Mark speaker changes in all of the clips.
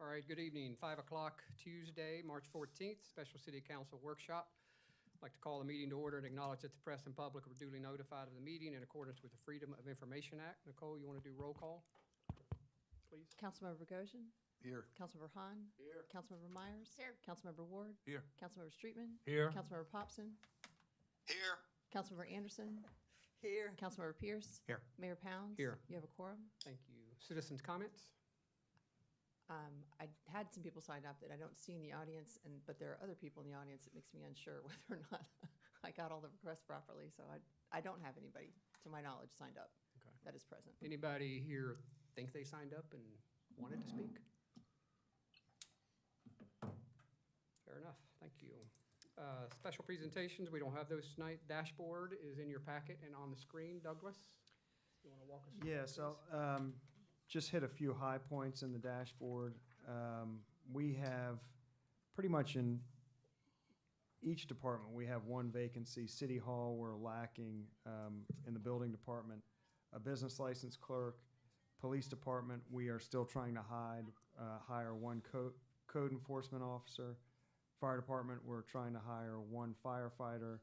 Speaker 1: right, good evening. 5 o'clock Tuesday, March 14th, Special City Council Workshop. I'd like to call the meeting to order and acknowledge that the press and public were duly notified of the meeting in accordance with the Freedom of Information Act. Nicole, you want to do roll call, please?
Speaker 2: Councilmember Goshen?
Speaker 3: Here.
Speaker 2: Councilmember Hahn?
Speaker 3: Here.
Speaker 2: Councilmember Myers?
Speaker 4: Here.
Speaker 2: Councilmember Ward?
Speaker 3: Here.
Speaker 2: Councilmember Streetman?
Speaker 3: Here.
Speaker 2: Councilmember Popson?
Speaker 5: Here.
Speaker 2: Councilmember Anderson?
Speaker 4: Here.
Speaker 2: Councilmember Pierce?
Speaker 3: Here.
Speaker 2: Mayor Pounds?
Speaker 1: Here.
Speaker 2: You have a quorum?
Speaker 1: Thank you. Citizens' comments?
Speaker 2: I had some people signed up that I don't see in the audience, but there are other people in the audience that makes me unsure whether or not I got all the requests properly. So I don't have anybody, to my knowledge, signed up
Speaker 1: Okay.
Speaker 2: that is present.
Speaker 1: Anybody here think they signed up and wanted to speak? Fair enough, thank you. Special presentations, we don't have those tonight. Dashboard is in your packet and on the screen. Douglas, you want to walk us through?
Speaker 6: Yeah, so just hit a few high points in the dashboard. We have pretty much in each department, we have one vacancy. City Hall, we're lacking in the building department, a business license clerk. Police department, we are still trying to hire one code enforcement officer. Fire department, we're trying to hire one firefighter.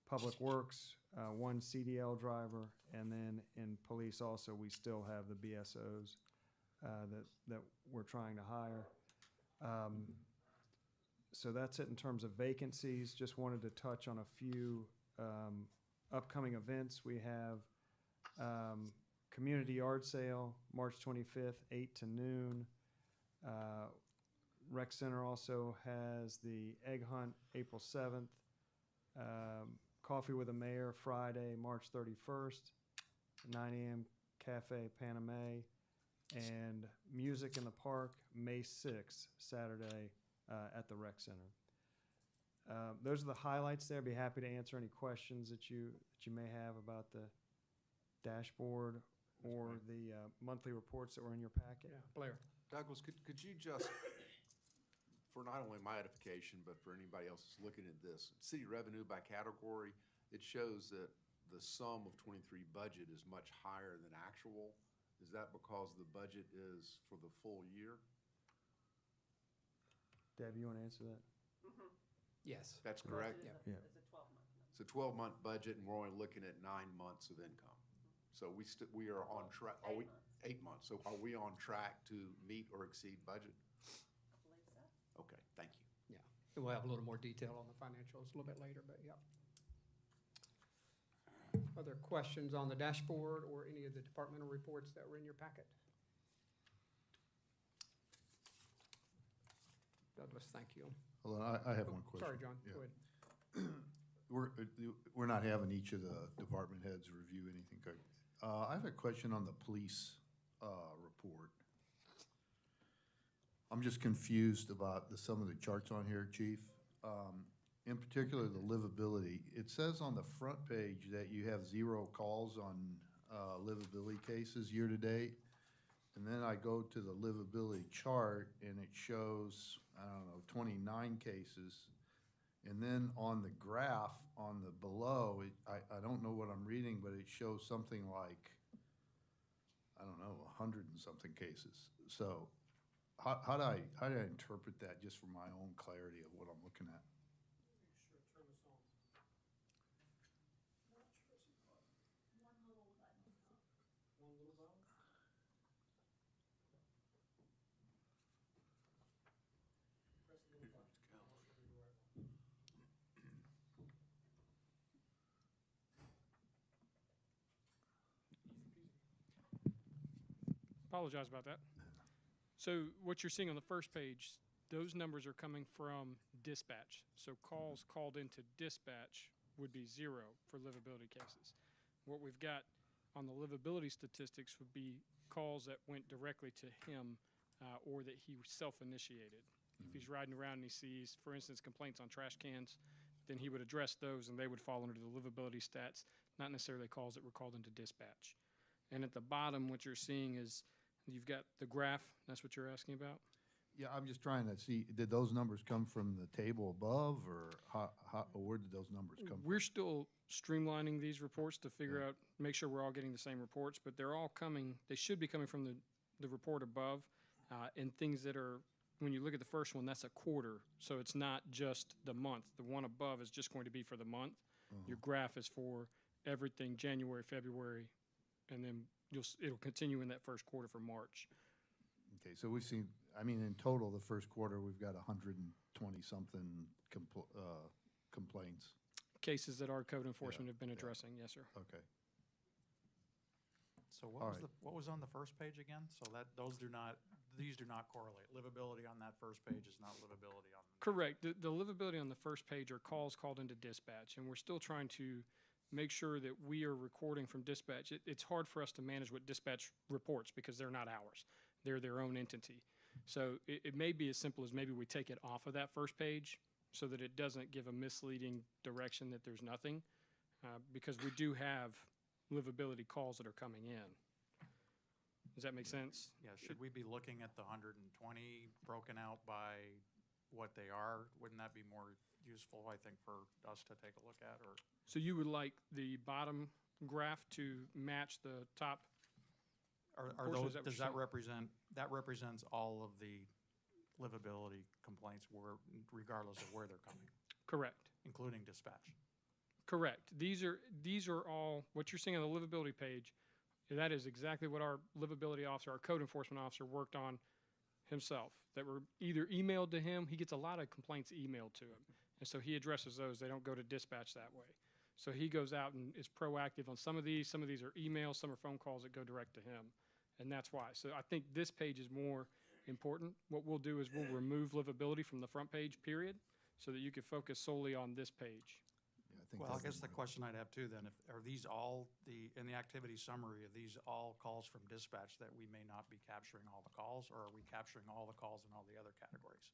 Speaker 6: Public Works, one CDL driver, and then in police also, we still have the BSOs that we're trying to hire. So that's it in terms of vacancies. Just wanted to touch on a few upcoming events. We have Community Yard Sale, March 25th, 8 to noon. Rec Center also has the Egg Hunt, April 7th. Coffee with the Mayor, Friday, March 31st, 9 a.m. Cafe Paname, and Music in the Park, May 6th, Saturday, at the Rec Center. Those are the highlights there. Be happy to answer any questions that you may have about the dashboard or the monthly reports that were in your packet.
Speaker 1: Yeah, Blair.
Speaker 3: Douglas, could you just, for not only my edification, but for anybody else that's looking at this, city revenue by category, it shows that the sum of 23 budget is much higher than actual. Is that because the budget is for the full year?
Speaker 6: Deb, you want to answer that?
Speaker 1: Yes.
Speaker 3: That's correct?
Speaker 1: Yeah.
Speaker 4: It's a 12-month.
Speaker 3: It's a 12-month budget, and we're only looking at 9 months of income. So we are on track.
Speaker 4: 8 months.
Speaker 3: 8 months. So are we on track to meet or exceed budget?
Speaker 4: I believe so.
Speaker 3: Okay, thank you.
Speaker 1: Yeah, and we'll have a little more detail on the financials a little bit later, but yeah. Other questions on the dashboard or any of the departmental reports that were in your packet? Douglas, thank you.
Speaker 7: Hold on, I have one question.
Speaker 1: Sorry, John,
Speaker 7: Yeah.
Speaker 1: go ahead.
Speaker 7: We're not having each of the department heads review anything. I have a question on the police report. I'm just confused about some of the charts on here, Chief. In particular, the livability. It says on the front page that you have 0 calls on livability cases year to date. And then I go to the livability chart and it shows, I don't know, 29 cases. And then on the graph on the below, I don't know what I'm reading, but it shows something like, I don't know, 100 and something cases. So how do I interpret that just for my own clarity of what I'm looking at?
Speaker 8: Apologize about that. So what you're seeing on the first page, those numbers are coming from dispatch. So calls called into dispatch would be 0 for livability cases. What we've got on the livability statistics would be calls that went directly to him or that he self-initiated. If he's riding around and he sees, for instance, complaints on trash cans, then he would address those and they would fall under the livability stats, not necessarily calls that were called into dispatch. And at the bottom, what you're seeing is you've got the graph. That's what you're asking about?
Speaker 7: Yeah, I'm just trying to see, did those numbers come from the table above, or where did those numbers come from?
Speaker 8: We're still streamlining these reports to figure out, make sure we're all getting the same reports, but they're all coming, they should be coming from the report above, and things that are when you look at the first one, that's a quarter, so it's not just the month. The one above is just going to be for the month. Your graph is for everything January, February, and then it'll continue in that first quarter for March.
Speaker 7: Okay, so we've seen, I mean, in total, the first quarter, we've got 120-something complaints.
Speaker 8: Cases that our code enforcement have been
Speaker 7: yeah.
Speaker 8: addressing, yes, sir.
Speaker 7: Okay.
Speaker 5: So
Speaker 7: All right.
Speaker 5: what was on the first page again? So these do not correlate. Livability on that first page is not livability on.
Speaker 8: Correct. The livability on the first page are calls called into dispatch, and we're still trying to make sure that we are recording from dispatch. It's hard for us to manage what dispatch reports because they're not ours. They're their own entity. So it may be as simple as maybe we take it off of that first page so that it doesn't give a misleading direction that there's nothing, because we do have livability calls that are coming in. Does that make sense?
Speaker 5: Yeah, should we be looking at the 120 broken out by what they are? Wouldn't that be more useful, I think, for us to take a look at, or?
Speaker 8: So you would like the bottom graph to match the top?
Speaker 5: Are
Speaker 8: portions
Speaker 5: those,
Speaker 8: that we're
Speaker 5: does that
Speaker 8: showing?
Speaker 5: that represents all of the livability complaints regardless of where they're coming,
Speaker 8: Correct.
Speaker 5: including dispatch?
Speaker 8: Correct. These are all, what you're seeing on the livability page, that is exactly what our livability officer, our code enforcement officer worked on himself, that were either emailed to him. He gets a lot of complaints emailed to him, and so he addresses those. They don't go to dispatch that way. So he goes out and is proactive on some of these. Some of these are emails, some are phone calls that go direct to him, and that's why. So I think this page is more important. What we'll do is we'll remove livability from the front page, period, so that you can focus solely on this page.
Speaker 7: Yeah, I think
Speaker 5: Well, I
Speaker 7: that's
Speaker 5: guess the
Speaker 7: more-
Speaker 5: question I'd have too then, are these all in the activity summary, are these all calls from dispatch that we may not be capturing all the calls, or are we capturing all the calls in all the other categories?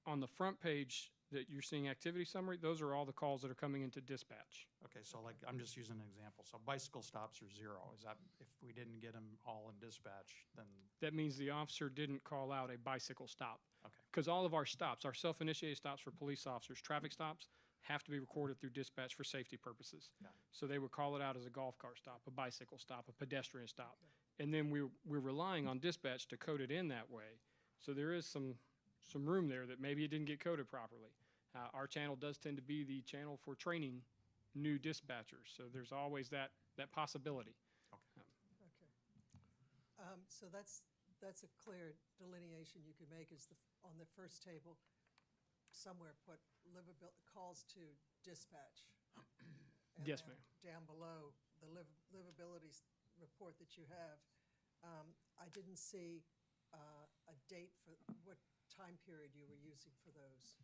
Speaker 8: On the front page that you're seeing activity summary, those are all the calls that are coming into dispatch.
Speaker 5: Okay, so like, I'm just using an example. So bicycle stops are 0. Is that, if we didn't get them all in dispatch, then,
Speaker 8: That means the officer didn't call out a bicycle stop.
Speaker 5: okay.
Speaker 8: Because all of our stops, our self-initiated stops for police officers, traffic stops, have to be recorded through dispatch for safety purposes.
Speaker 5: Got it.
Speaker 8: So they would call it out as a golf cart stop, a bicycle stop, a pedestrian stop. And then we're relying on dispatch to code it in that way. So there is some room there that maybe it didn't get coded properly. Our channel does tend to be the channel for training new dispatchers, so there's always that possibility.
Speaker 4: Okay. So that's a clear delineation you could make is on the first table, somewhere put calls to dispatch. And
Speaker 8: Yes,
Speaker 4: then
Speaker 8: ma'am.
Speaker 4: Down below, the livability report that you have, I didn't see a date for what time period you were using for those.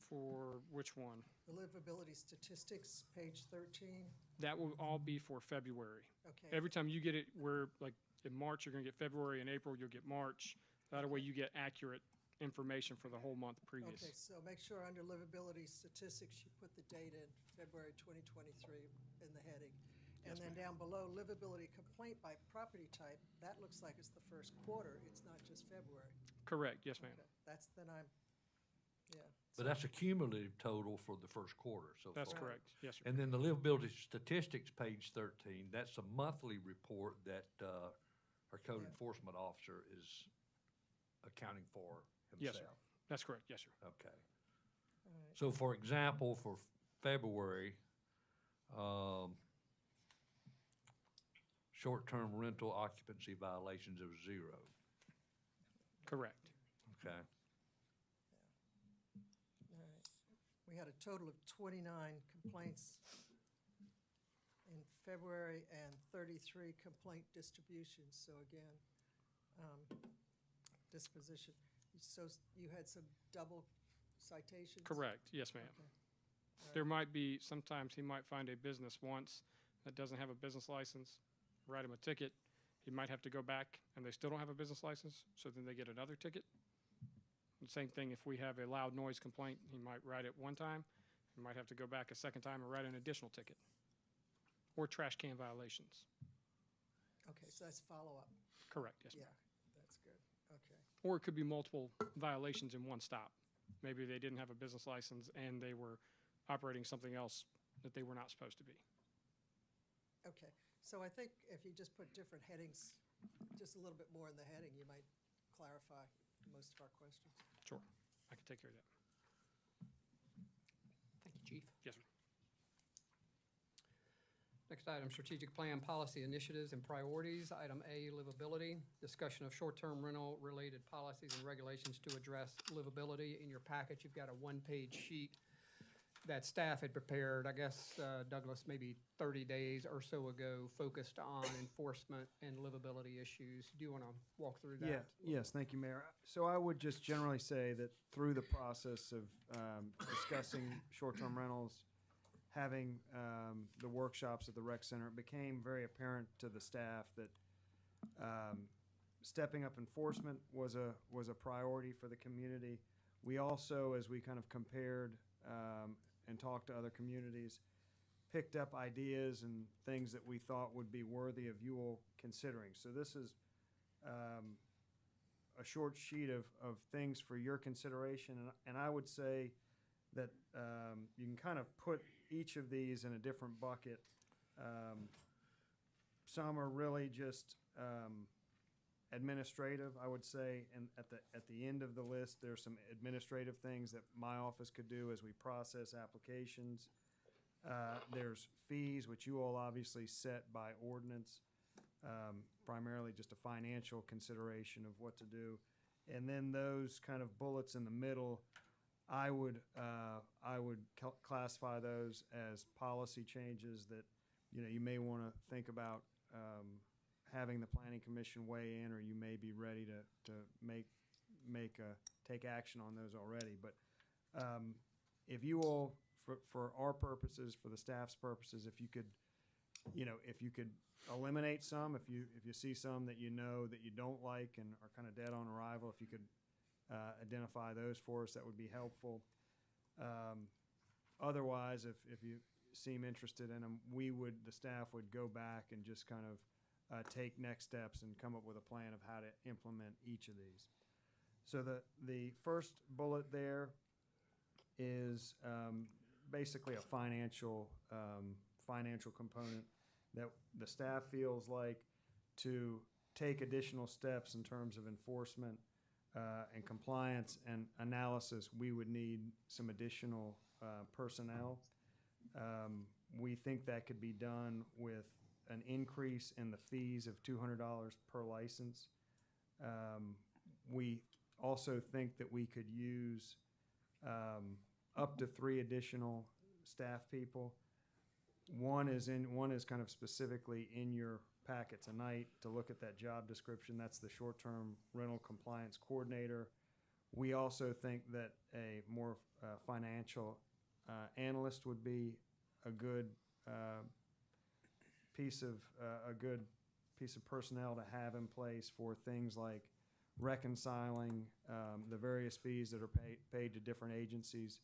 Speaker 8: For which one?
Speaker 4: The livability statistics, page 13.
Speaker 8: That will all be for February.
Speaker 4: Okay.
Speaker 8: Every time you get it, like in March, you're gonna get February, in April, you'll get March. That way you get accurate information for the whole month previous.
Speaker 4: Okay, so make sure under livability statistics, you put the date in February 2023 in the heading. And then down below, livability complaint by property type, that looks like it's the first quarter, it's not just February.
Speaker 8: Correct, yes, ma'am.
Speaker 4: Okay, that's, then I'm, yeah.
Speaker 9: But that's a cumulative total for the first quarter so far.
Speaker 8: That's correct, yes, sir.
Speaker 9: And then the livability statistics, page 13, that's a monthly report that our code
Speaker 4: Yeah.
Speaker 9: enforcement officer is accounting for
Speaker 8: Yes, sir.
Speaker 9: himself.
Speaker 8: That's correct, yes, sir.
Speaker 9: Okay.
Speaker 4: All right.
Speaker 9: So for example, for February, short-term rental occupancy violations of 0.
Speaker 8: Correct.
Speaker 9: Okay.
Speaker 4: All right. We had a total of 29 complaints in February and 33 complaint distributions. So again, disposition. So you had some double citations?
Speaker 8: Correct, yes, ma'am.
Speaker 4: Okay. All
Speaker 8: There
Speaker 4: right.
Speaker 8: might be, sometimes he might find a business once that doesn't have a business license, write him a ticket. He might have to go back and they still don't have a business license, so then they get another ticket. And same thing, if we have a loud noise complaint, he might write it one time. He might have to go back a second time and write an additional ticket. Or trash can violations.
Speaker 4: Okay, so that's follow-up.
Speaker 8: Correct, yes,
Speaker 4: Yeah,
Speaker 8: ma'am.
Speaker 4: that's good. Okay.
Speaker 8: Or it could be multiple violations in one stop. Maybe they didn't have a business license and they were operating something else that they were not supposed to be.
Speaker 4: Okay, so I think if you just put different headings, just a little bit more in the heading, you might clarify. most of our questions.
Speaker 8: Sure, I can take care of that.
Speaker 1: Thank you, Chief.
Speaker 8: Yes, sir.
Speaker 1: Next item, strategic plan, policy initiatives and priorities. Item A, livability. Discussion of short-term rental-related policies and regulations to address livability. In your packet, you've got a one-page sheet that staff had prepared, I guess, Douglas, maybe 30 days or so ago, focused on enforcement and livability issues. Do you want to walk through that?
Speaker 6: Yes, thank you, Mayor. So I would just generally say that through the process of discussing short-term rentals, having the workshops at the rec center, it became very apparent to the staff that stepping up enforcement was a priority for the community. We also, as we kind of compared and talked to other communities, picked up ideas and things that we thought would be worthy of you all considering. So this is a short sheet of things for your consideration, and I would say that you can kind of put each of these in a different bucket. Some are really just administrative, I would say, and at the end of the list, there's some administrative things that my office could do as we process applications. There's fees, which you all obviously set by ordinance, primarily just a financial consideration of what to do. And then those kind of bullets in the middle, I would classify those as policy changes that, you may want to think about having the planning commission weigh in, or you may be ready to take action on those already. But if you all, for our purposes, for the staff's purposes, if you could eliminate some, if you see some that you don't like and are kind of dead on arrival, if you could identify those for us, that would be helpful. Otherwise, if you seem interested in them, the staff would go back and just kind of take next steps and come up with a plan of how to implement each of these. So the first bullet there is basically a financial component that the staff feels like to take additional steps in terms of enforcement and compliance and analysis. We would need some additional personnel. We think that could be done with an increase in the fees of $200 per license. We also think that we could use up to 3 additional staff people. One is kind of specifically in your packet tonight to look at that job description. That's the short-term rental compliance coordinator. We also think that a more financial analyst would be a good piece of personnel to have in place for things like reconciling the various fees that are paid to different agencies.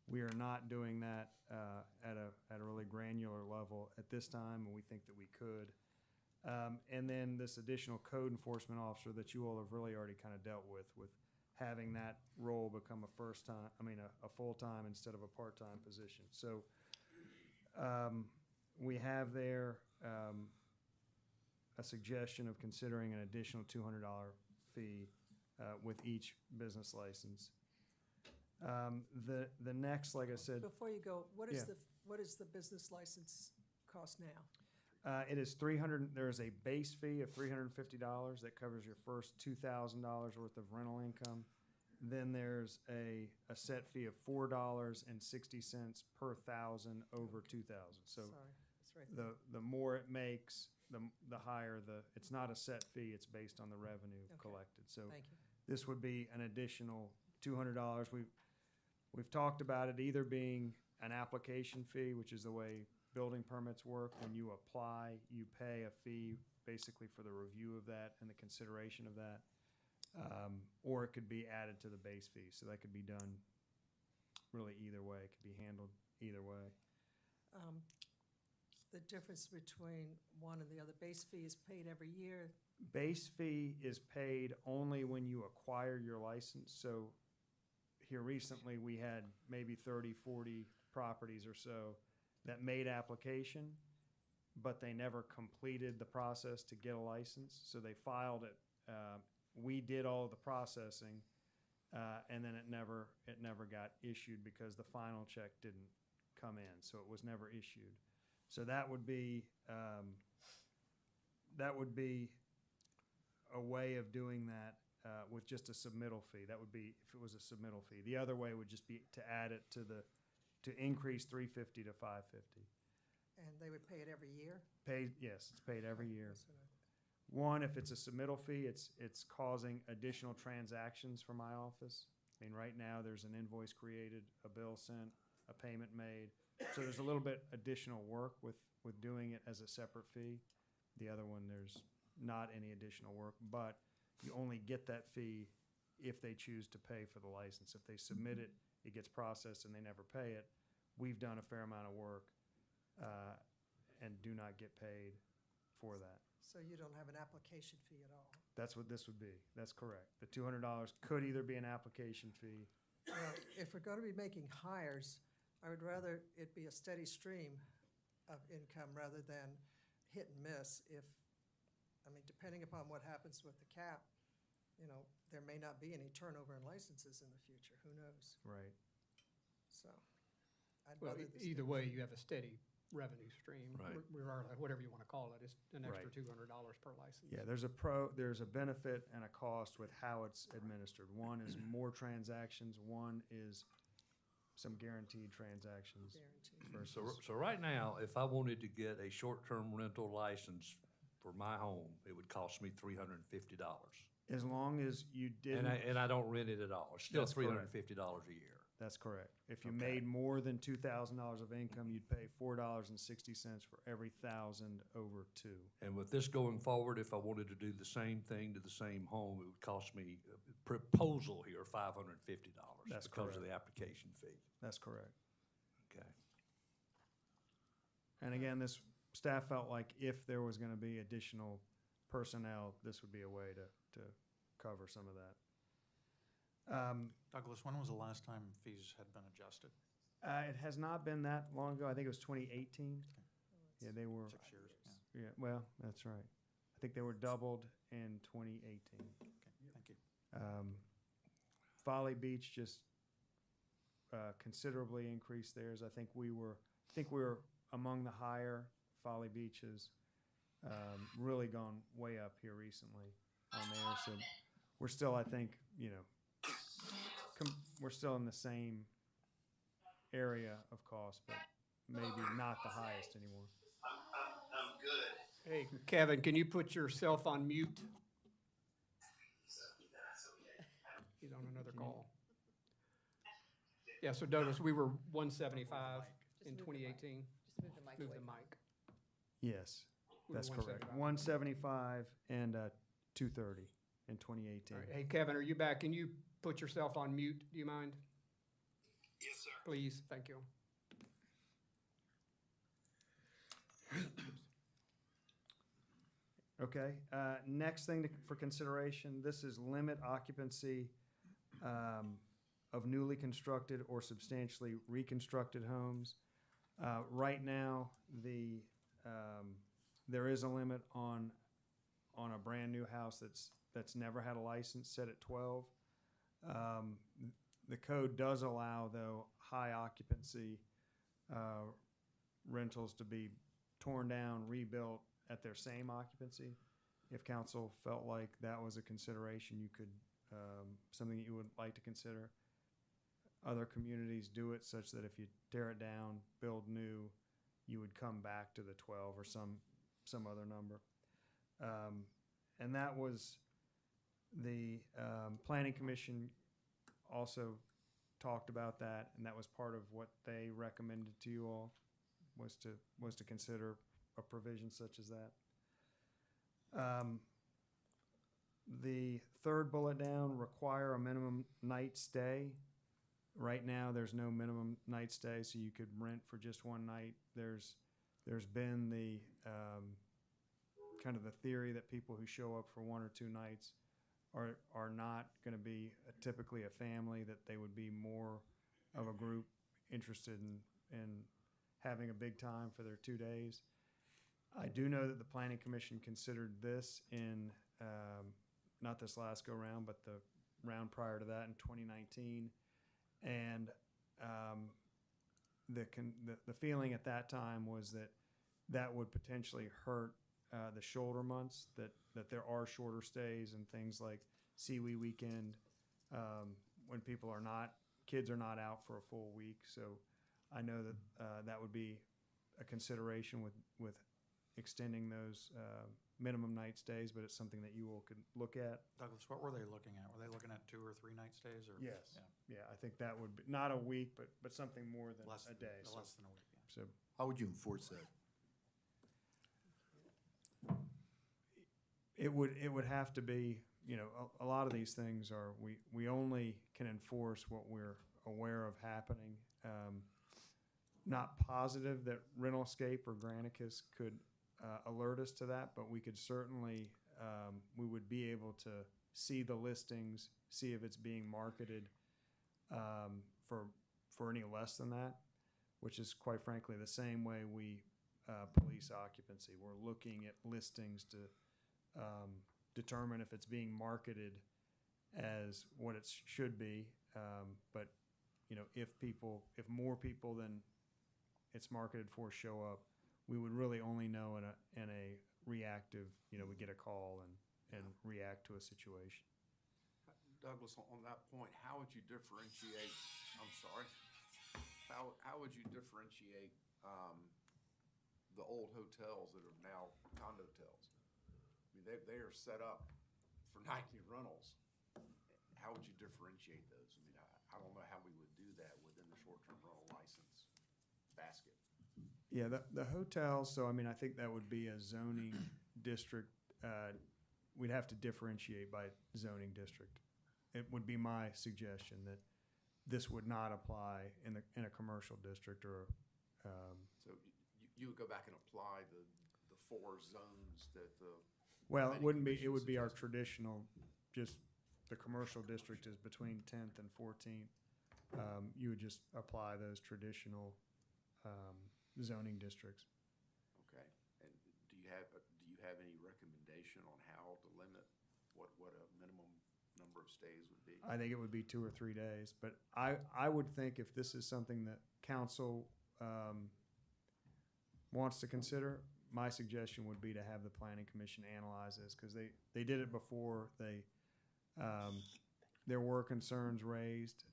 Speaker 6: We are not doing that at a really granular level at this time, and we think that we could. And then this additional code enforcement officer that you all have really already kind of dealt with having that role become a full-time instead of a part-time position. So we have there a suggestion of considering an additional $200 fee with each business license. The next, like I said,
Speaker 4: Before you go, what is
Speaker 6: Yeah.
Speaker 4: what is the business license cost now?
Speaker 6: it is there's a base fee of $350 that covers your first $2,000 worth of rental income. Then there's a set fee of $4.60 per thousand over 2,000. So
Speaker 4: Sorry, it's right there.
Speaker 6: the more it makes, the higher it's not a set fee, it's based on the revenue
Speaker 4: Okay.
Speaker 6: collected. So
Speaker 4: Thank you.
Speaker 6: this would be an additional $200. We've talked about it either being an application fee, which is the way building permits work. When you apply, you pay a fee basically for the review of that and the consideration of that. Or it could be added to the base fee. So that could be done really either way. It could be handled either way.
Speaker 4: The difference between one and the other, base fee is paid every year.
Speaker 6: Base fee is paid only when you acquire your license. So here recently, we had maybe 30, 40 properties or so that made application, but they never completed the process to get a license. So they filed it. We did all of the processing, And then it never got issued because the final check didn't come in, so it was never issued. So that would be a way of doing that with just a submittal fee. That would be if it was a submittal fee. The other way would just be to add it to increase 350 to 550.
Speaker 4: And they would pay it every year?
Speaker 6: Yes, it's paid every year.
Speaker 4: That's what I-
Speaker 6: One, if it's a submittal fee, it's causing additional transactions for my office. I mean, right now, there's an invoice created, a bill sent, a payment made. So there's a little bit additional work with doing it as a separate fee. The other one, there's not any additional work, but you only get that fee if they choose to pay for the license. If they submit it, it gets processed and they never pay it, we've done a fair amount of work and do not get paid for that.
Speaker 4: So you don't have an application fee at all?
Speaker 6: That's what this would be. That's correct. The $200 could either be an application fee.
Speaker 4: Well, if we're going to be making hires, I would rather it be a steady stream of income rather than hit and miss. Depending upon what happens with the cap, there may not be any turnover in licenses in the future. Who knows?
Speaker 6: Right.
Speaker 4: So I'd
Speaker 1: Well,
Speaker 4: rather this.
Speaker 1: either way, you have a steady revenue stream.
Speaker 9: Right.
Speaker 1: Regardless, whatever you want to call it, it's an extra
Speaker 6: Right.
Speaker 1: $200 per license.
Speaker 6: Yeah, there's a benefit and a cost with how it's administered. One is more transactions, one is some guaranteed transactions
Speaker 4: Guaranteed.
Speaker 6: versus.
Speaker 9: So right now, if I wanted to get a short-term rental license for my home, it would cost me $350.
Speaker 6: As long as you didn't.
Speaker 9: And I don't rent it at all. It's still
Speaker 6: That's correct.
Speaker 9: $350 a year.
Speaker 6: That's correct. If you
Speaker 9: Okay.
Speaker 6: made more than $2,000 of income, you'd pay $4.60 for every 1,000 over 2.
Speaker 9: And with this going forward, if I wanted to do the same thing to the same home, it would cost me, proposal here, $550.
Speaker 6: That's
Speaker 9: because of
Speaker 6: correct.
Speaker 9: the application fee.
Speaker 6: That's correct.
Speaker 9: Okay.
Speaker 6: And again, this staff felt like if there was going to be additional personnel, this would be a way to cover some of that.
Speaker 5: Douglas, when was the last time fees had been adjusted?
Speaker 6: It has not been that long ago. I think it was 2018. Yeah, they were.
Speaker 5: 6 years, yeah.
Speaker 6: Yeah, well, that's right. I think they were doubled in 2018.
Speaker 5: Okay, thank you.
Speaker 6: Folly Beach just considerably increased theirs. I think we were among the higher. Folly Beach has really gone way up here recently on there. So we're still, I think, we're still in the same area of cost, but maybe not the highest anymore.
Speaker 10: I'm good.
Speaker 1: Hey, Kevin, can you put yourself on mute? He's on another call. Yeah, so Douglas, we were 175 in
Speaker 2: Just move the mic.
Speaker 1: 2018.
Speaker 2: Just move the mic
Speaker 1: Move
Speaker 2: away.
Speaker 1: the mic.
Speaker 6: Yes,
Speaker 1: We were
Speaker 6: that's correct.
Speaker 1: 175.
Speaker 6: 175 and 230 in 2018.
Speaker 1: All right. Hey, Kevin, are you back? Can you put yourself on mute? Do you mind?
Speaker 10: Yes, sir.
Speaker 1: Please, thank you.
Speaker 6: Okay, next thing for consideration, this is limit occupancy of newly constructed or substantially reconstructed homes. Right now, there is a limit on a brand-new house that's never had a license set at 12. The code does allow, though, high occupancy rentals to be torn down, rebuilt at their same occupancy. If council felt like that was a consideration, you could, something that you would like to consider. Other communities do it such that if you tear it down, build new, you would come back to the 12 or some other number. And that was the Planning Commission also talked about that, and that was part of what they recommended to you all, was to consider a provision such as that. The third bullet down, require a minimum night stay. Right now, there's no minimum night stay, so you could rent for just one night. There's been the kind of the theory that people who show up for 1 or 2 nights are not going to be typically a family, that they would be more of a group interested in having a big time for their 2 days. I do know that the Planning Commission considered this in, not this last go-round, but the round prior to that in 2019. And the feeling at that time was that that would potentially hurt the shoulder months, that there are shorter stays and things like Seawee weekend, when people are not, kids are not out for a full week. So I know that that would be a consideration with extending those minimum night stays, but it's something that you all could look at.
Speaker 5: Douglas, what were they looking at? Were they looking at 2 or 3 night stays, or?
Speaker 6: Yes.
Speaker 5: Yeah,
Speaker 6: Yeah, I think that would be, not a week, but something more than
Speaker 5: less,
Speaker 6: a day. So-
Speaker 5: less than a week, yeah.
Speaker 6: So
Speaker 7: How would you enforce that?
Speaker 6: it would have to be, you know, a lot of these things are, we only can enforce what we're aware of happening. Not positive that Rental Escape or Granicus could alert us to that, but we could certainly, we would be able to see the listings, see if it's being marketed for any less than that, which is quite frankly the same way we police occupancy. We're looking at listings to determine if it's being marketed as what it should be. But, you know, if more people than it's marketed for show up, we would really only know in a reactive, you know, we get a call and react to a situation.
Speaker 3: Douglas, on that point, how would you differentiate, I'm sorry, how would you differentiate the old hotels that are now condo hotels? I mean, they are set up for nightly rentals. How would you differentiate those? I mean, I don't know how we would do that within the short-term rental license basket.
Speaker 6: Yeah, the hotels, so I mean, I think that would be a zoning district. We'd have to differentiate by zoning district. It would be my suggestion that this would not apply in a commercial district or,
Speaker 3: So you would go back and apply the 4 zones that the.
Speaker 6: well, it
Speaker 3: planning
Speaker 6: wouldn't be, it
Speaker 3: commission
Speaker 6: would be our
Speaker 3: suggested.
Speaker 6: traditional, just the commercial district is between 10th and 14th. You would just apply those traditional zoning districts.
Speaker 3: Okay, and do you have any recommendation on how to limit what a minimum number of stays would be?
Speaker 6: I think it would be 2 or 3 days, but I would think if this is something that council wants to consider, my suggestion would be to have the planning commission analyze this, because they did it before. There were concerns raised,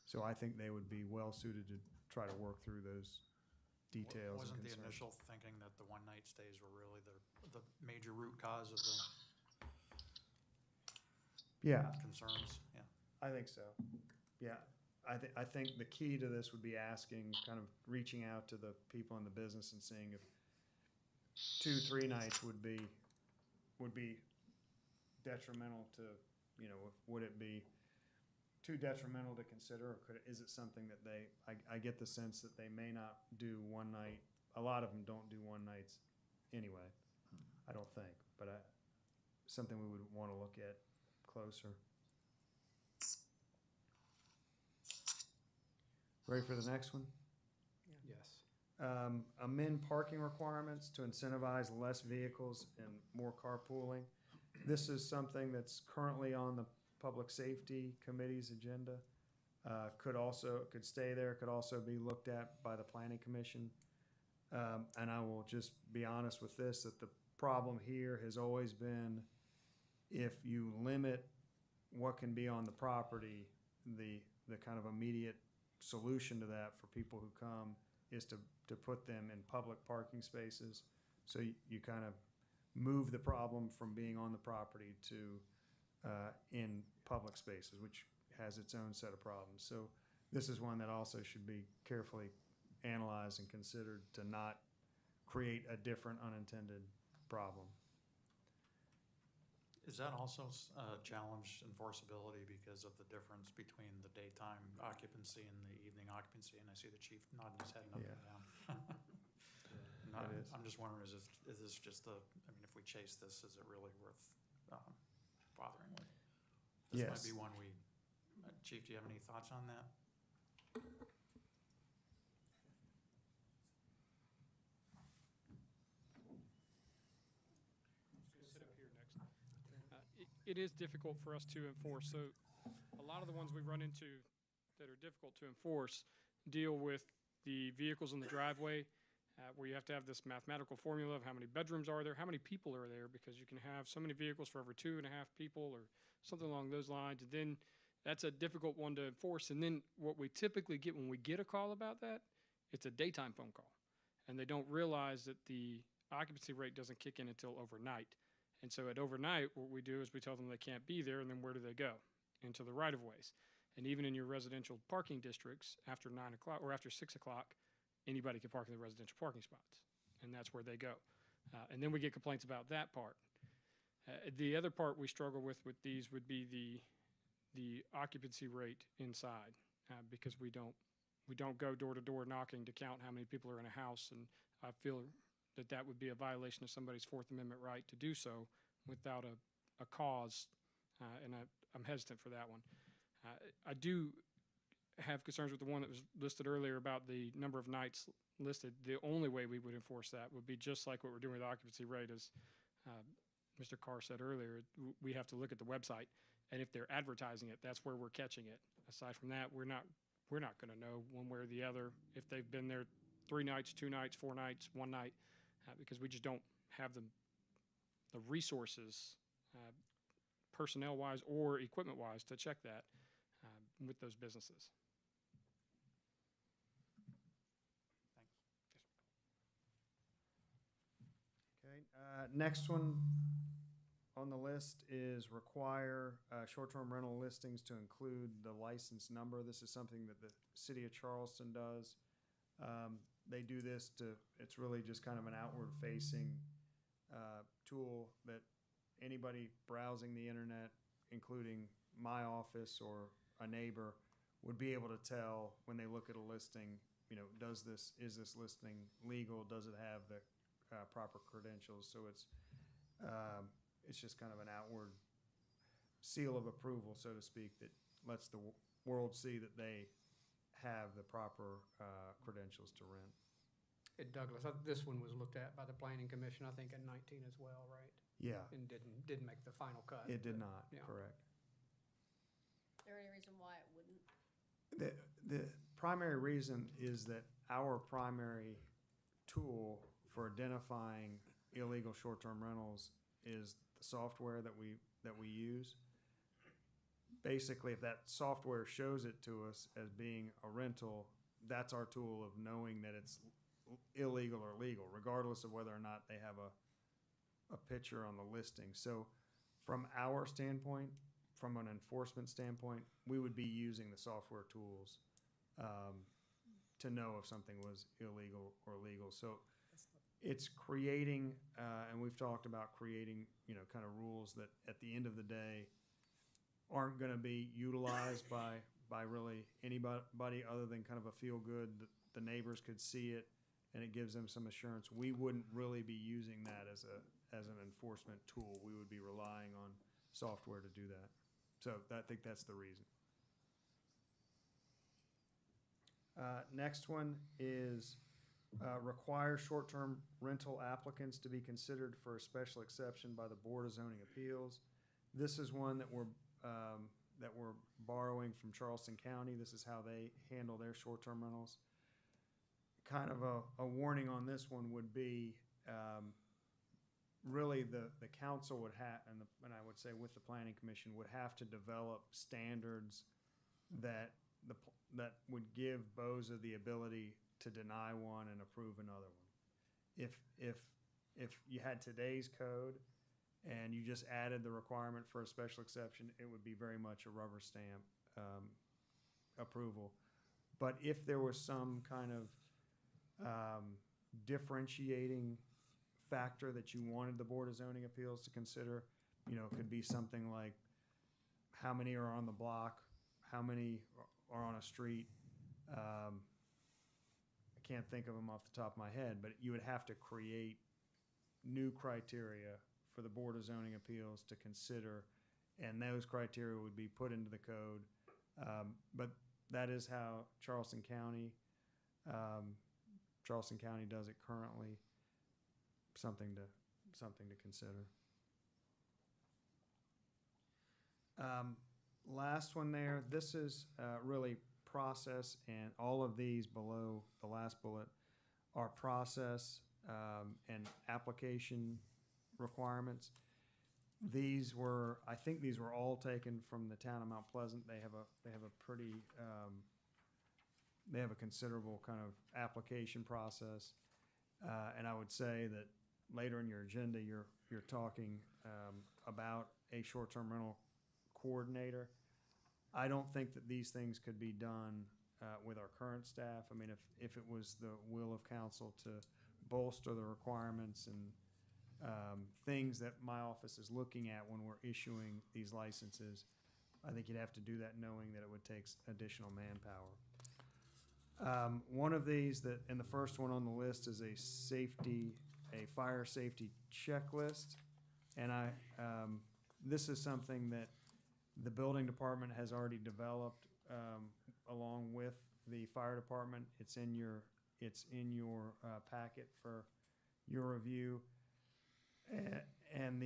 Speaker 6: so I think they would be well suited to try to work through those details and
Speaker 5: Wasn't the
Speaker 6: concerns.
Speaker 5: initial thinking that the 1 night stays were really the major root cause of the
Speaker 6: Yeah,
Speaker 5: concerns? Yeah.
Speaker 6: I think so. Yeah, I think the key to this would be asking, kind of reaching out to the people in the business and seeing if 2, 3 nights would be detrimental to, you know, would it be too detrimental to consider, or is it something that I get the sense that they may not do 1 night. A lot of them don't do 1 nights anyway, I don't think, but something we would want to look at closer. Ready for the next one?
Speaker 1: Yes.
Speaker 6: Amend parking requirements to incentivize less vehicles and more carpooling. This is something that's currently on the Public Safety Committee's agenda. Could stay there, could also be looked at by the Planning Commission. And I will just be honest with this, that the problem here has always been, if you limit what can be on the property, the kind of immediate solution to that for people who come is to put them in public parking spaces. So you kind of move the problem from being on the property to in public spaces, which has its own set of problems. So this is one that also should be carefully analyzed and considered to not create a different unintended problem.
Speaker 5: Is that also challenge enforceability because of the difference between the daytime occupancy and the evening occupancy? And I see the chief nodding his head up and down.
Speaker 6: It is.
Speaker 5: I'm just wondering, is this just I mean, if we chase this, is it really worth bothering with? This might
Speaker 6: Yes.
Speaker 5: be one Chief, do you have any thoughts on that?
Speaker 8: Sit up here next. it is difficult for us to enforce. So a lot of the ones we run into that are difficult to enforce deal with the vehicles in the driveway, where you have to have this mathematical formula of how many bedrooms are there, how many people are there, because you can have so many vehicles for every 2.5 people or something along those lines. And then that's a difficult one to enforce. And then what we typically get when we get a call about that, it's a daytime phone call. And they don't realize that the occupancy rate doesn't kick in until overnight. And so at overnight, what we do is we tell them they can't be there, and then where do they go? Into the right-of-ways. And even in your residential parking districts, after 9 o'clock or after 6 o'clock, anybody can park in the residential parking spots, and that's where they go. And then we get complaints about that part. The other part we struggle with these would be the occupancy rate inside, because we don't go door to door knocking to count how many people are in a house, and I feel that would be a violation of somebody's Fourth Amendment right to do so without a cause, and I'm hesitant for that one. I do have concerns with the one that was listed earlier about the number of nights listed. The only way we would enforce that would be just like what we're doing with occupancy rate, as Mr. Carr said earlier. We have to look at the website, and if they're advertising it, that's where we're catching it. Aside from that, we're not going to know one way or the other if they've been there 3 nights, 2 nights, 4 nights, 1 night, because we just don't have the resources, personnel-wise or equipment-wise, to check that with those businesses.
Speaker 6: Okay, next one on the list is require short-term rental listings to include the license number. This is something that the city of Charleston does. They do this it's really just kind of an outward-facing tool that anybody browsing the internet, including my office or a neighbor, would be able to tell when they look at a listing, is this listing legal? Does it have the proper credentials? So it's just kind of an outward seal of approval, so to speak, that lets the world see that they have the proper credentials to rent.
Speaker 1: Douglas, this one was looked at by the Planning Commission, I think, in 19 as well, right?
Speaker 6: Yeah,
Speaker 1: And didn't make the final cut.
Speaker 6: it did
Speaker 1: but,
Speaker 6: not,
Speaker 1: yeah.
Speaker 6: correct.
Speaker 11: Is there any reason why it wouldn't?
Speaker 6: The primary reason is that our primary tool for identifying illegal short-term rentals is the software that we use. Basically, if that software shows it to us as being a rental, that's our tool of knowing that it's illegal or legal, regardless of whether or not they have a picture on the listing. So from our standpoint, from an enforcement standpoint, we would be using the software tools to know if something was illegal or legal. So it's creating, and we've talked about creating, kind of rules that at the end of the day aren't going to be utilized by really anybody other than kind of a feel good. The neighbors could see it, and it gives them some assurance. We wouldn't really be using that as an enforcement tool. We would be relying on software to do that. So I think that's the reason. Next one is require short-term rental applicants to be considered for a special exception by the Board of Zoning Appeals. This is one that we're borrowing from Charleston County. This is how they handle their short-term rentals. Kind of a warning on this one would be really the council would have, and I would say with the Planning Commission, would have to develop standards that would give BOZA the ability to deny one and approve another one. If you had today's code and you just added the requirement for a special exception, it would be very much a rubber stamp approval. But if there was some kind of differentiating factor that you wanted the Board of Zoning Appeals to consider, it could be something like how many are on the block, how many are on a street. I can't think of them off the top of my head, but you would have to create new criteria for the Board of Zoning Appeals to consider, and those criteria would be put into the code. But that is how Charleston County does it currently. Something to consider. Last one there, this is really process, and all of these below the last bullet are process and application requirements. These were, I think these were all taken from the town of Mount Pleasant. They have a pretty, they have a considerable kind of application process. And I would say that later in your agenda, you're talking about a short-term rental coordinator. I don't think that these things could be done with our current staff. I mean, if it was the will of council to bolster the requirements and things that my office is looking at when we're issuing these licenses, I think you'd have to do that knowing that it would take additional manpower. One of these that, and the first one on the list is a fire safety checklist. And this is something that the building department has already developed along with the fire department. It's in your packet for your review. And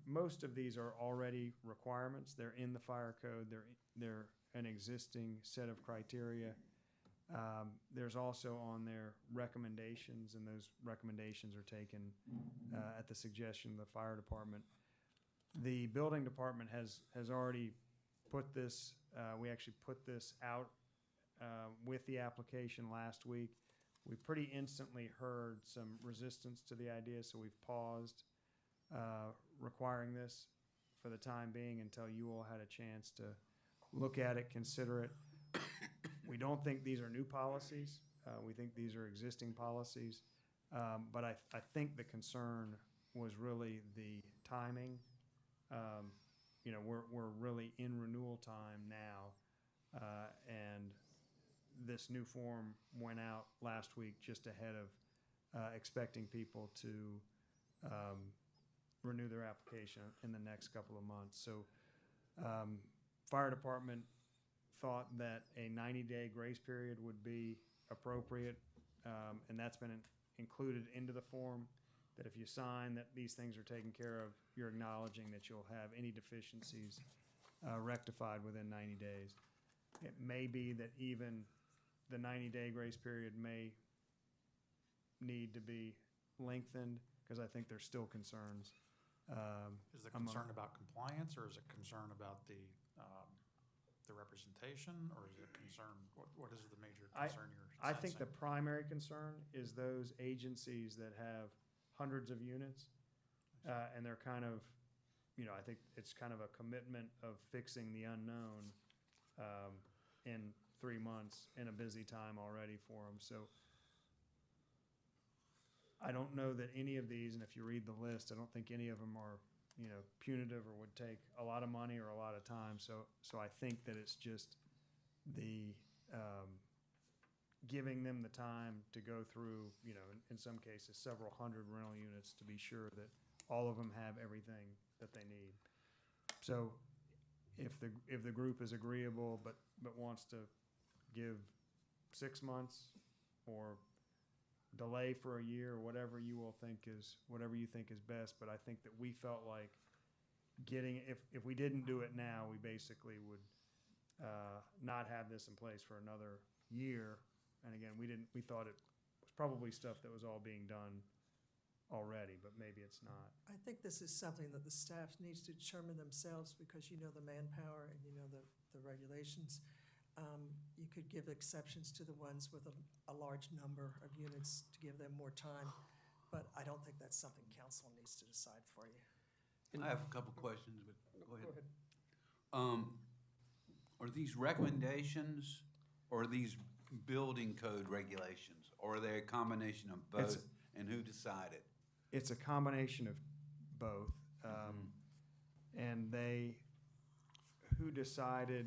Speaker 6: most of these are already requirements. They're in the fire code. They're an existing set of criteria. There's also on there recommendations, and those recommendations are taken at the suggestion of the fire department. The building department has already put this, we actually put this out with the application last week. We pretty instantly heard some resistance to the idea, so we've paused requiring this for the time being until you all had a chance to look at it, consider it. We don't think these are new policies. We think these are existing policies. But I think the concern was really the timing. You know, we're really in renewal time now, and this new form went out last week just ahead of expecting people to renew their application in the next couple of months. So fire department thought that a 90-day grace period would be appropriate, and that's been included into the form, that if you sign that these things are taken care of, you're acknowledging that you'll have any deficiencies rectified within 90 days. It may be that even the 90-day grace period may need to be lengthened, because I think there's still concerns.
Speaker 5: Is the concern about compliance, or is it concern about the representation, or is it concern, what is the major concern you're sensing?
Speaker 6: I think the primary concern is those agencies that have hundreds of units, and they're kind of, you know, I think it's kind of a commitment of fixing the unknown in 3 months in a busy time already for them. So I don't know that any of these, and if you read the list, I don't think any of them are, you know, punitive or would take a lot of money or a lot of time. So I think that it's just the giving them the time to go through, you know, in some cases, several hundred rental units to be sure that all of them have everything that they need. So if the group is agreeable but wants to give 6 months or delay for a year, or whatever you think is best, but I think that we felt like getting, if we didn't do it now, we basically would not have this in place for another year. And again, we thought it was probably stuff that was all being done already, but maybe it's not.
Speaker 4: I think this is something that the staff needs to determine themselves, because you know the manpower and you know the regulations. You could give exceptions to the ones with a large number of units to give them more time, but I don't think that's something council needs to decide for you.
Speaker 12: I have a couple questions, but go
Speaker 1: Go
Speaker 12: ahead.
Speaker 1: ahead.
Speaker 12: Are these recommendations, or are these building code regulations, or are they a combination of both, and who decided?
Speaker 6: It's a combination of both. And who decided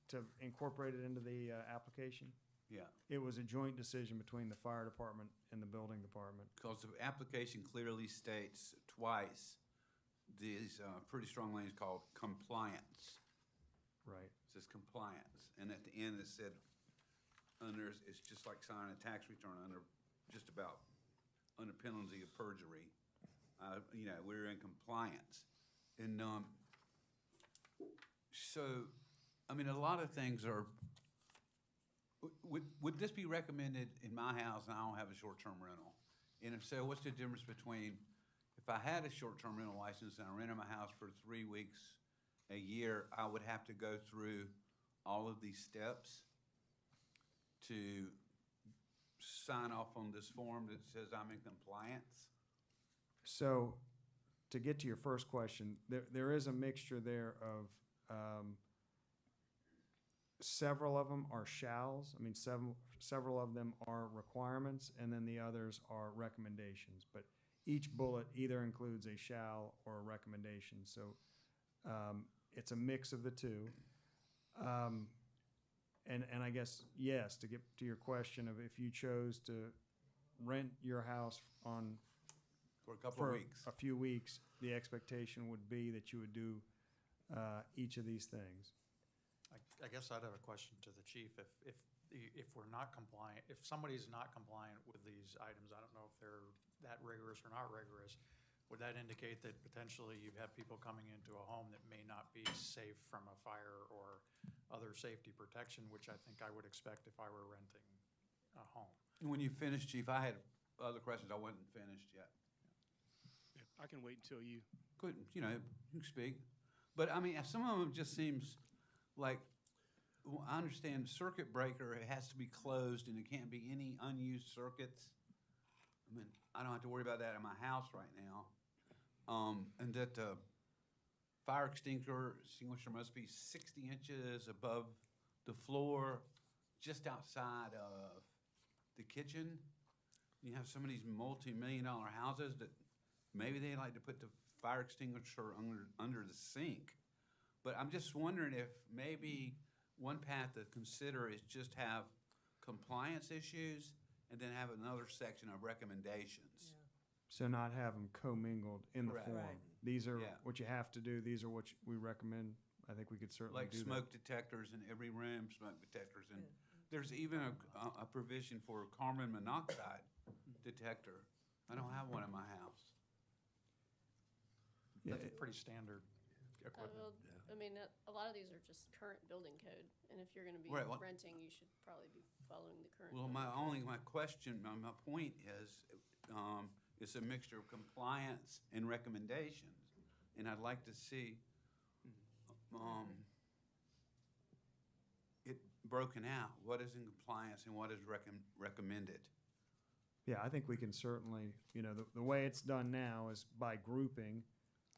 Speaker 6: to incorporate it into the application?
Speaker 12: Yeah,
Speaker 6: It was a joint decision between the fire department and the building department.
Speaker 12: because the application clearly states twice these pretty strong language called compliance.
Speaker 6: Right.
Speaker 12: It says compliance, and at the end it said, it's just like signing a tax return under penalty of perjury. You know, we're in compliance. And, so, I mean, a lot of things are, would this be recommended in my house and I don't have a short-term rental? And if so, what's the difference between, if I had a short-term rental license and I rented my house for 3 weeks a year, I would have to go through all of these steps to sign off on this form that says I'm in compliance?
Speaker 6: So, to get to your first question, there is a mixture there of, several of them are shalls. I mean, several of them are requirements, and then the others are recommendations. But each bullet either includes a shall or a recommendation. So, it's a mix of the two. And I guess, yes, to get to your question of if you chose to rent your house on
Speaker 12: For a couple of weeks.
Speaker 6: a few weeks, the expectation would be that you would do each of these things.
Speaker 5: I guess I'd have a question to the chief. If we're not compliant, if somebody's not compliant with these items, I don't know if they're that rigorous or not rigorous, would that indicate that potentially you have people coming into a home that may not be safe from a fire or other safety protection, which I think I would expect if I were renting a home?
Speaker 12: When you finish, Chief, I had other questions. I wasn't finished yet.
Speaker 8: I can wait until you.
Speaker 12: Good, you know, you can speak. But I mean, some of them just seems like, well, I understand circuit breaker, it has to be closed and it can't be any unused circuits. I mean, I don't have to worry about that in my house right now. And that the fire extinguisher must be 60 inches above the floor, just outside of the kitchen. You have some of these multi-million-dollar houses that maybe they like to put the fire extinguisher under the sink. But I'm just wondering if maybe one path to consider is just have compliance issues and then have another section of recommendations.
Speaker 6: So not have them commingled in the
Speaker 12: Correct.
Speaker 6: form.
Speaker 4: Right.
Speaker 6: These are
Speaker 12: Yeah.
Speaker 6: what you have to do, these are what we recommend. I think we could certainly
Speaker 12: Like
Speaker 6: do that.
Speaker 12: smoke detectors in every room, smoke detectors, and there's even a provision for a carbon monoxide detector. I don't have one in my house.
Speaker 6: Yeah,
Speaker 5: That's pretty standard equipment.
Speaker 11: Well, I mean, a lot of these are just current building code, and if you're gonna be
Speaker 12: Right, well-
Speaker 11: renting, you should probably be following the current.
Speaker 12: Well,
Speaker 11: building code.
Speaker 12: my question, my point is, it's a mixture of compliance and recommendations. And I'd like to see, it broken out. What is in compliance and what is recommended?
Speaker 6: Yeah, I think we can certainly, the way it's done now is by grouping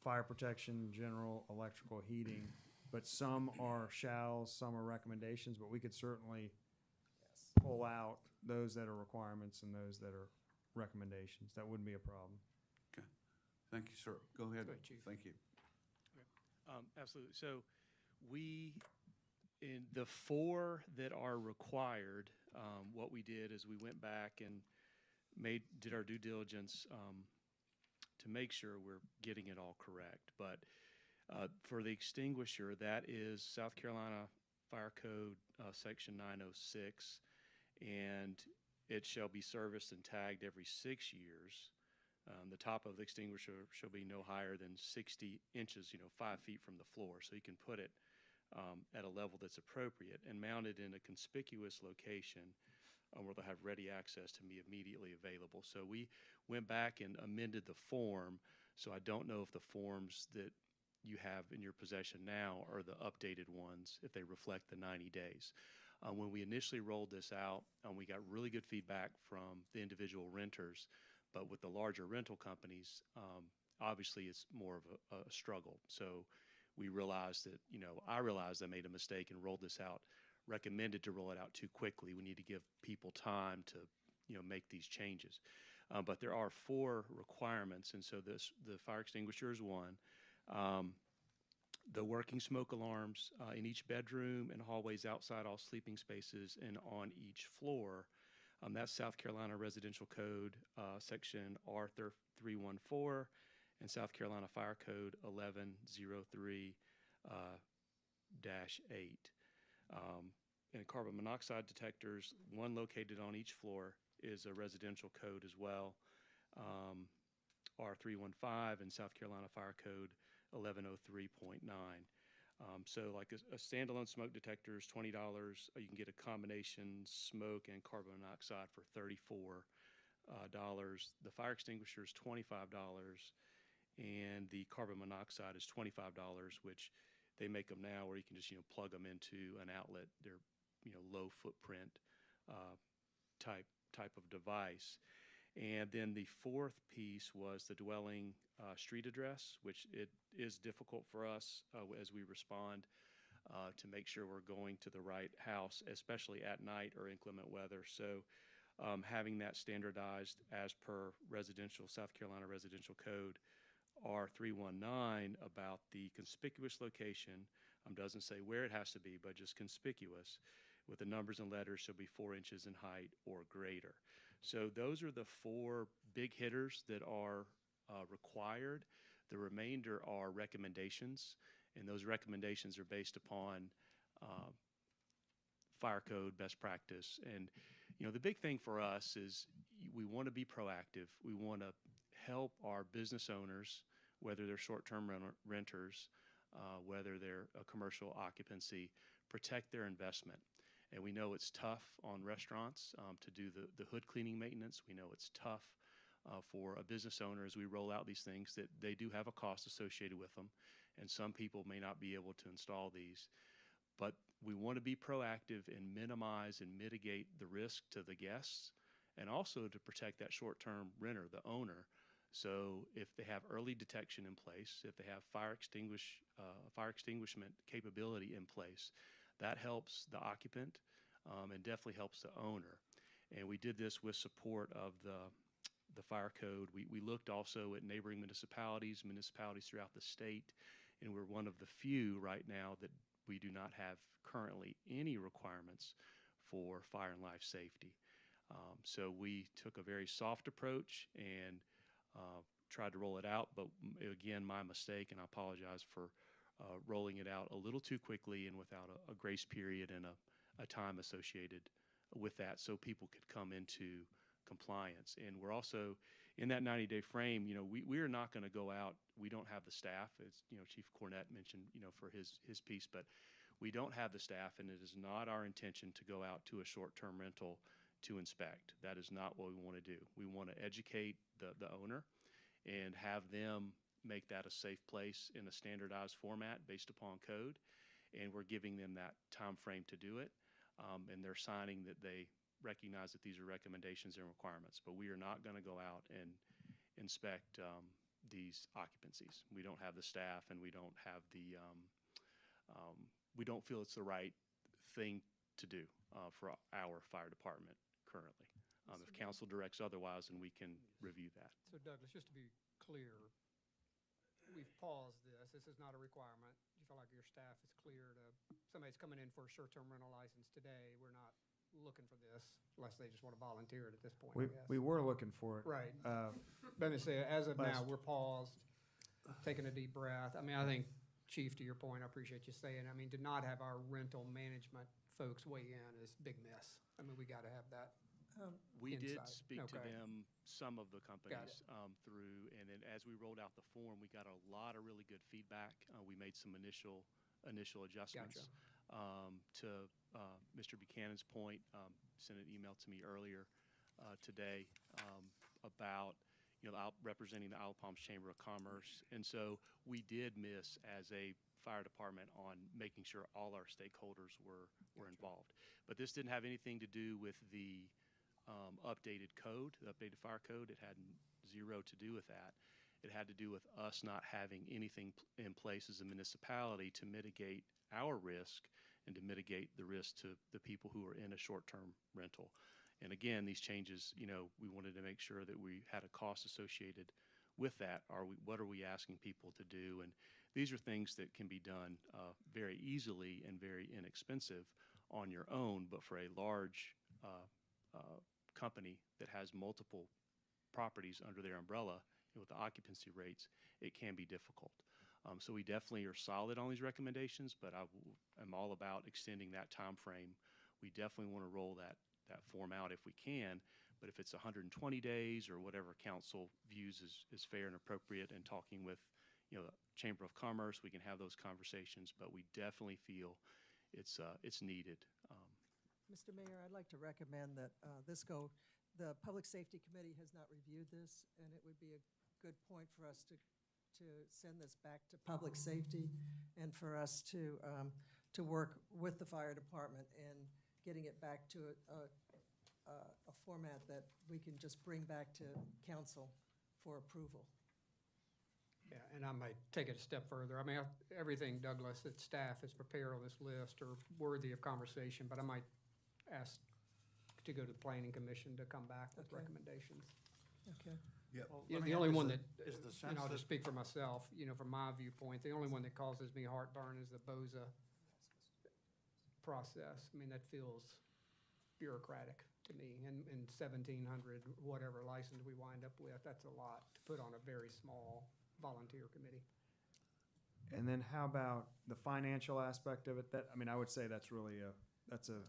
Speaker 6: fire protection, general, electrical, heating, but some are shalls, some are recommendations, but we could certainly pull out those that are requirements and those that are recommendations. That wouldn't be a problem.
Speaker 12: Okay, thank you, sir. Go ahead.
Speaker 1: Go ahead, Chief.
Speaker 12: Thank you.
Speaker 8: Absolutely. So in the 4 that are required, what we did is we went back and did our due diligence to make sure we're getting it all correct. But for the extinguisher, that is South Carolina Fire Code Section 906, and it shall be serviced and tagged every 6 years. The top of the extinguisher shall be no higher than 60 inches, 5 feet from the floor. So you can put it at a level that's appropriate and mounted in a conspicuous location where they'll have ready access to be immediately available. So we went back and amended the form. So I don't know if the forms that you have in your possession now are the updated ones, if they reflect the 90 days. When we initially rolled this out, we got really good feedback from the individual renters. But with the larger rental companies, obviously it's more of a struggle. So we realized that, I realized I made a mistake and rolled this out, recommended to roll it out too quickly. We need to give people time to, make these changes. But there are 4 requirements, and so the fire extinguisher is one. The working smoke alarms in each bedroom and hallways outside all sleeping spaces and on each floor. That's South Carolina Residential Code, Section R314, and South Carolina Fire Code 1103-8. And carbon monoxide detectors, one located on each floor, is a residential code as well. R315 and South Carolina Fire Code
Speaker 13: 1103.9. So like a standalone smoke detector is $20. You can get a combination smoke and carbon monoxide for $34. The fire extinguisher is $25, and the carbon monoxide is $25, which they make them now where you can just plug them into an outlet. They're low footprint type of device. And then the fourth piece was the dwelling street address, which it is difficult for us as we respond to make sure we're going to the right house, especially at night or inclement weather. So having that standardized as per South Carolina Residential Code R319 about the conspicuous location, doesn't say where it has to be, but just conspicuous, with the numbers and letters shall be 4 inches in height or greater. So those are the 4 big hitters that are required. The remainder are recommendations, and those recommendations are based upon fire code best practice. And the big thing for us is we want to be proactive. We want to help our business owners, whether they're short-term renters, whether they're a commercial occupancy, protect their investment. And we know it's tough on restaurants to do the hood cleaning maintenance. We know it's tough for a business owner as we roll out these things, that they do have a cost associated with them, and some people may not be able to install these. But we want to be proactive and minimize and mitigate the risk to the guests, and also to protect that short-term renter, the owner. So if they have early detection in place, if they have fire extinguishment capability in place, that helps the occupant and definitely helps the owner. And we did this with support of the fire code. We looked also at neighboring municipalities throughout the state, and we're one of the few right now that we do not have currently any requirements for fire and life safety. So we took a very soft approach and tried to roll it out, but again, my mistake, and I apologize for rolling it out a little too quickly and without a grace period and a time associated with that, so people could come into compliance. And we're also in that 90-day frame. We are not going to go out. We don't have the staff, as Chief Cornett mentioned, for his piece, but we don't have the staff, and it is not our intention to go out to a short-term rental to inspect. That is not what we want to do. We want to educate the owner and have them make that a safe place in a standardized format based upon code, and we're giving them that time frame to do it, and they're signing that they recognize that these are recommendations and requirements. But we are not going to go out and inspect these occupancies. We don't have the staff, and we don't have we don't feel it's the right thing to do for our fire department currently. If council directs otherwise, then we can review that.
Speaker 1: So Douglas, just to be clear, we've paused this. This is not a requirement. You feel like your staff is clear to, somebody's coming in for a short-term rental license today, we're not looking for this unless they just want to volunteer it at this point, I guess.
Speaker 6: We were looking for it.
Speaker 1: Right. But to say, as of now,
Speaker 6: last-
Speaker 1: we're paused, taking a deep breath. I mean, I think, Chief, to your point, I appreciate you saying, to not have our rental management folks weigh in is a big miss. We got to have that.
Speaker 13: We did
Speaker 1: Inside.
Speaker 13: speak to
Speaker 1: Okay.
Speaker 13: them, some of the companies through, and then as we rolled out the form, we got a lot of really good feedback. We made some initial adjustments. To Mr. Buchanan's point, sent an email to me earlier today about representing the Isle of Palms Chamber of Commerce, and so we did miss as a fire department on making sure all our stakeholders were involved. But this didn't have anything to do with the updated code, the updated fire code. It had zero to do with that. It had to do with us not having anything in place as a municipality to mitigate our risk and to mitigate the risk to the people who are in a short-term rental. And again, these changes, we wanted to make sure that we had a cost associated with that. What are we asking people to do? And these are things that can be done very easily and very inexpensive on your own, but for a large company that has multiple properties under their umbrella, with the occupancy rates, it can be difficult. So we definitely are solid on these recommendations, but I'm all about extending that time frame. We definitely want to roll that form out if we can, but if it's 120 days or whatever council views is fair and appropriate, and talking with the Chamber of Commerce, we can have those conversations, but we definitely feel it's needed.
Speaker 4: Mr. Mayor, I'd like to recommend that the Public Safety Committee has not reviewed this, and it would be a good point for us to send this back to Public Safety and for us to work with the fire department in getting it back to a format that we can just bring back to council for approval.
Speaker 1: Yeah, and I might take it a step further. I mean, everything Douglas, that staff has prepared on this list are worthy of conversation, but I might ask to go to the Planning Commission to come back with
Speaker 4: Okay.
Speaker 1: recommendations.
Speaker 4: Okay.
Speaker 5: Well,
Speaker 1: Yeah,
Speaker 5: let
Speaker 1: the
Speaker 5: me
Speaker 1: only
Speaker 5: ask,
Speaker 1: one
Speaker 5: is
Speaker 1: that,
Speaker 5: the- is the
Speaker 1: and
Speaker 5: sense
Speaker 1: I'll
Speaker 5: that-
Speaker 1: just speak for myself, from my viewpoint, the only one that causes me heartburn is the BOZA process. I mean, that feels bureaucratic to me, and 1,700 whatever license we wind up with, that's a lot to put on a very small volunteer committee.
Speaker 6: And then how about the financial aspect of it? I would say that's really that's a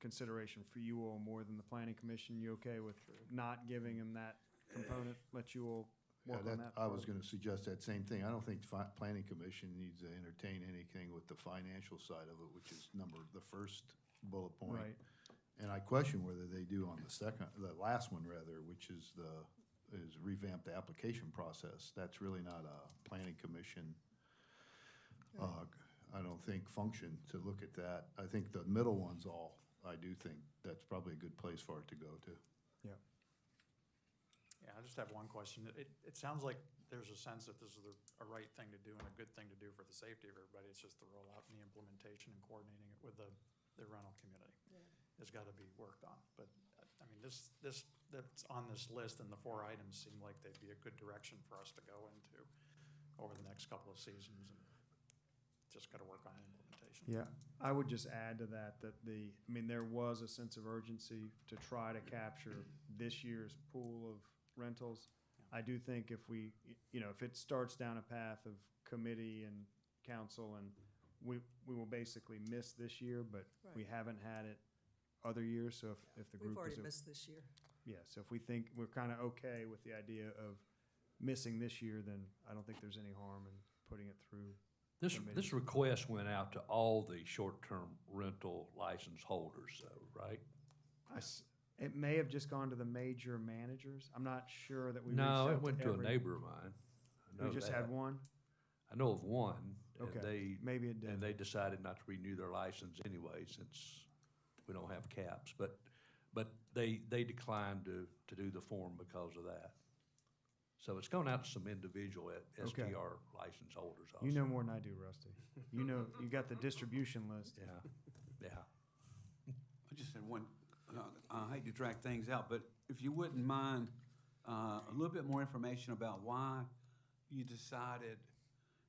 Speaker 6: consideration for you all more than the planning commission. You okay with not giving them that component? Let you all work on that?
Speaker 7: I was gonna suggest that same thing. I don't think planning commission needs to entertain anything with the financial side of it, which is the first bullet point.
Speaker 6: Right.
Speaker 7: And I question whether they do on the last one rather, which is revamp the application process. That's really not a planning commission, I don't think, function to look at that. I think the middle one's I do think that's probably a good place for it to go to.
Speaker 6: Yeah.
Speaker 5: Yeah, I just have one question. It sounds like there's a sense that this is a right thing to do and a good thing to do for the safety of everybody. It's just the rollout and the implementation and coordinating it with the rental community has got to be worked on. But, I mean, this that's on this list and the 4 items seem like they'd be a good direction for us to go into over the next couple of seasons, and just got to work on the implementation.
Speaker 6: Yeah, I would just add to that there was a sense of urgency to try to capture this year's pool of rentals. I do think if if it starts down a path of committee and council, and we will basically miss this year, but we haven't had it other years, so if the group is.
Speaker 4: We've already missed this year.
Speaker 6: Yeah, so if we think we're kind of okay with the idea of missing this year, then I don't think there's any harm in putting it through.
Speaker 9: This request went out to all the short-term rental license holders, though, right?
Speaker 6: It may have just gone to the major managers. I'm not sure that we reached
Speaker 9: No,
Speaker 6: out
Speaker 9: it went to a
Speaker 6: every-
Speaker 9: neighbor of mine. I
Speaker 6: We
Speaker 9: know
Speaker 6: just
Speaker 9: that.
Speaker 6: had one?
Speaker 9: I know of one. and
Speaker 6: Okay, maybe it did.
Speaker 9: And they decided not to renew their license anyway, since we don't have caps. But they declined to do the form because of that. So it's gone out to some individual
Speaker 6: Okay.
Speaker 9: STR license holders also.
Speaker 6: You know more than I do, Rusty. You got the distribution list.
Speaker 9: Yeah.
Speaker 12: I just had one, I hate to drag things out, but if you wouldn't mind, a little bit more information about why you decided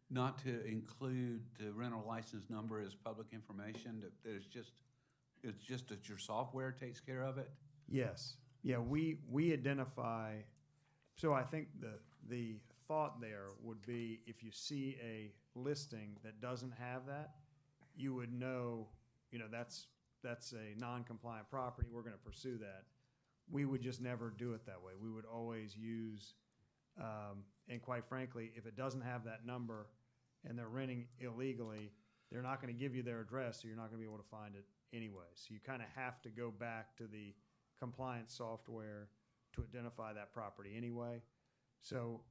Speaker 12: not to include the rental license number as public information, that it's just that your software takes care of it?
Speaker 6: Yes. Yeah, we identify, so I think the thought there would be if you see a listing that doesn't have that, you would know, that's a non-compliant property, we're gonna pursue that. We would just never do it that way. We would always use, and quite frankly, if it doesn't have that number and they're renting illegally, they're not gonna give you their address, so you're not gonna be able to find it anyway. So you kind of have to go back to the compliance software to identify that property anyway. So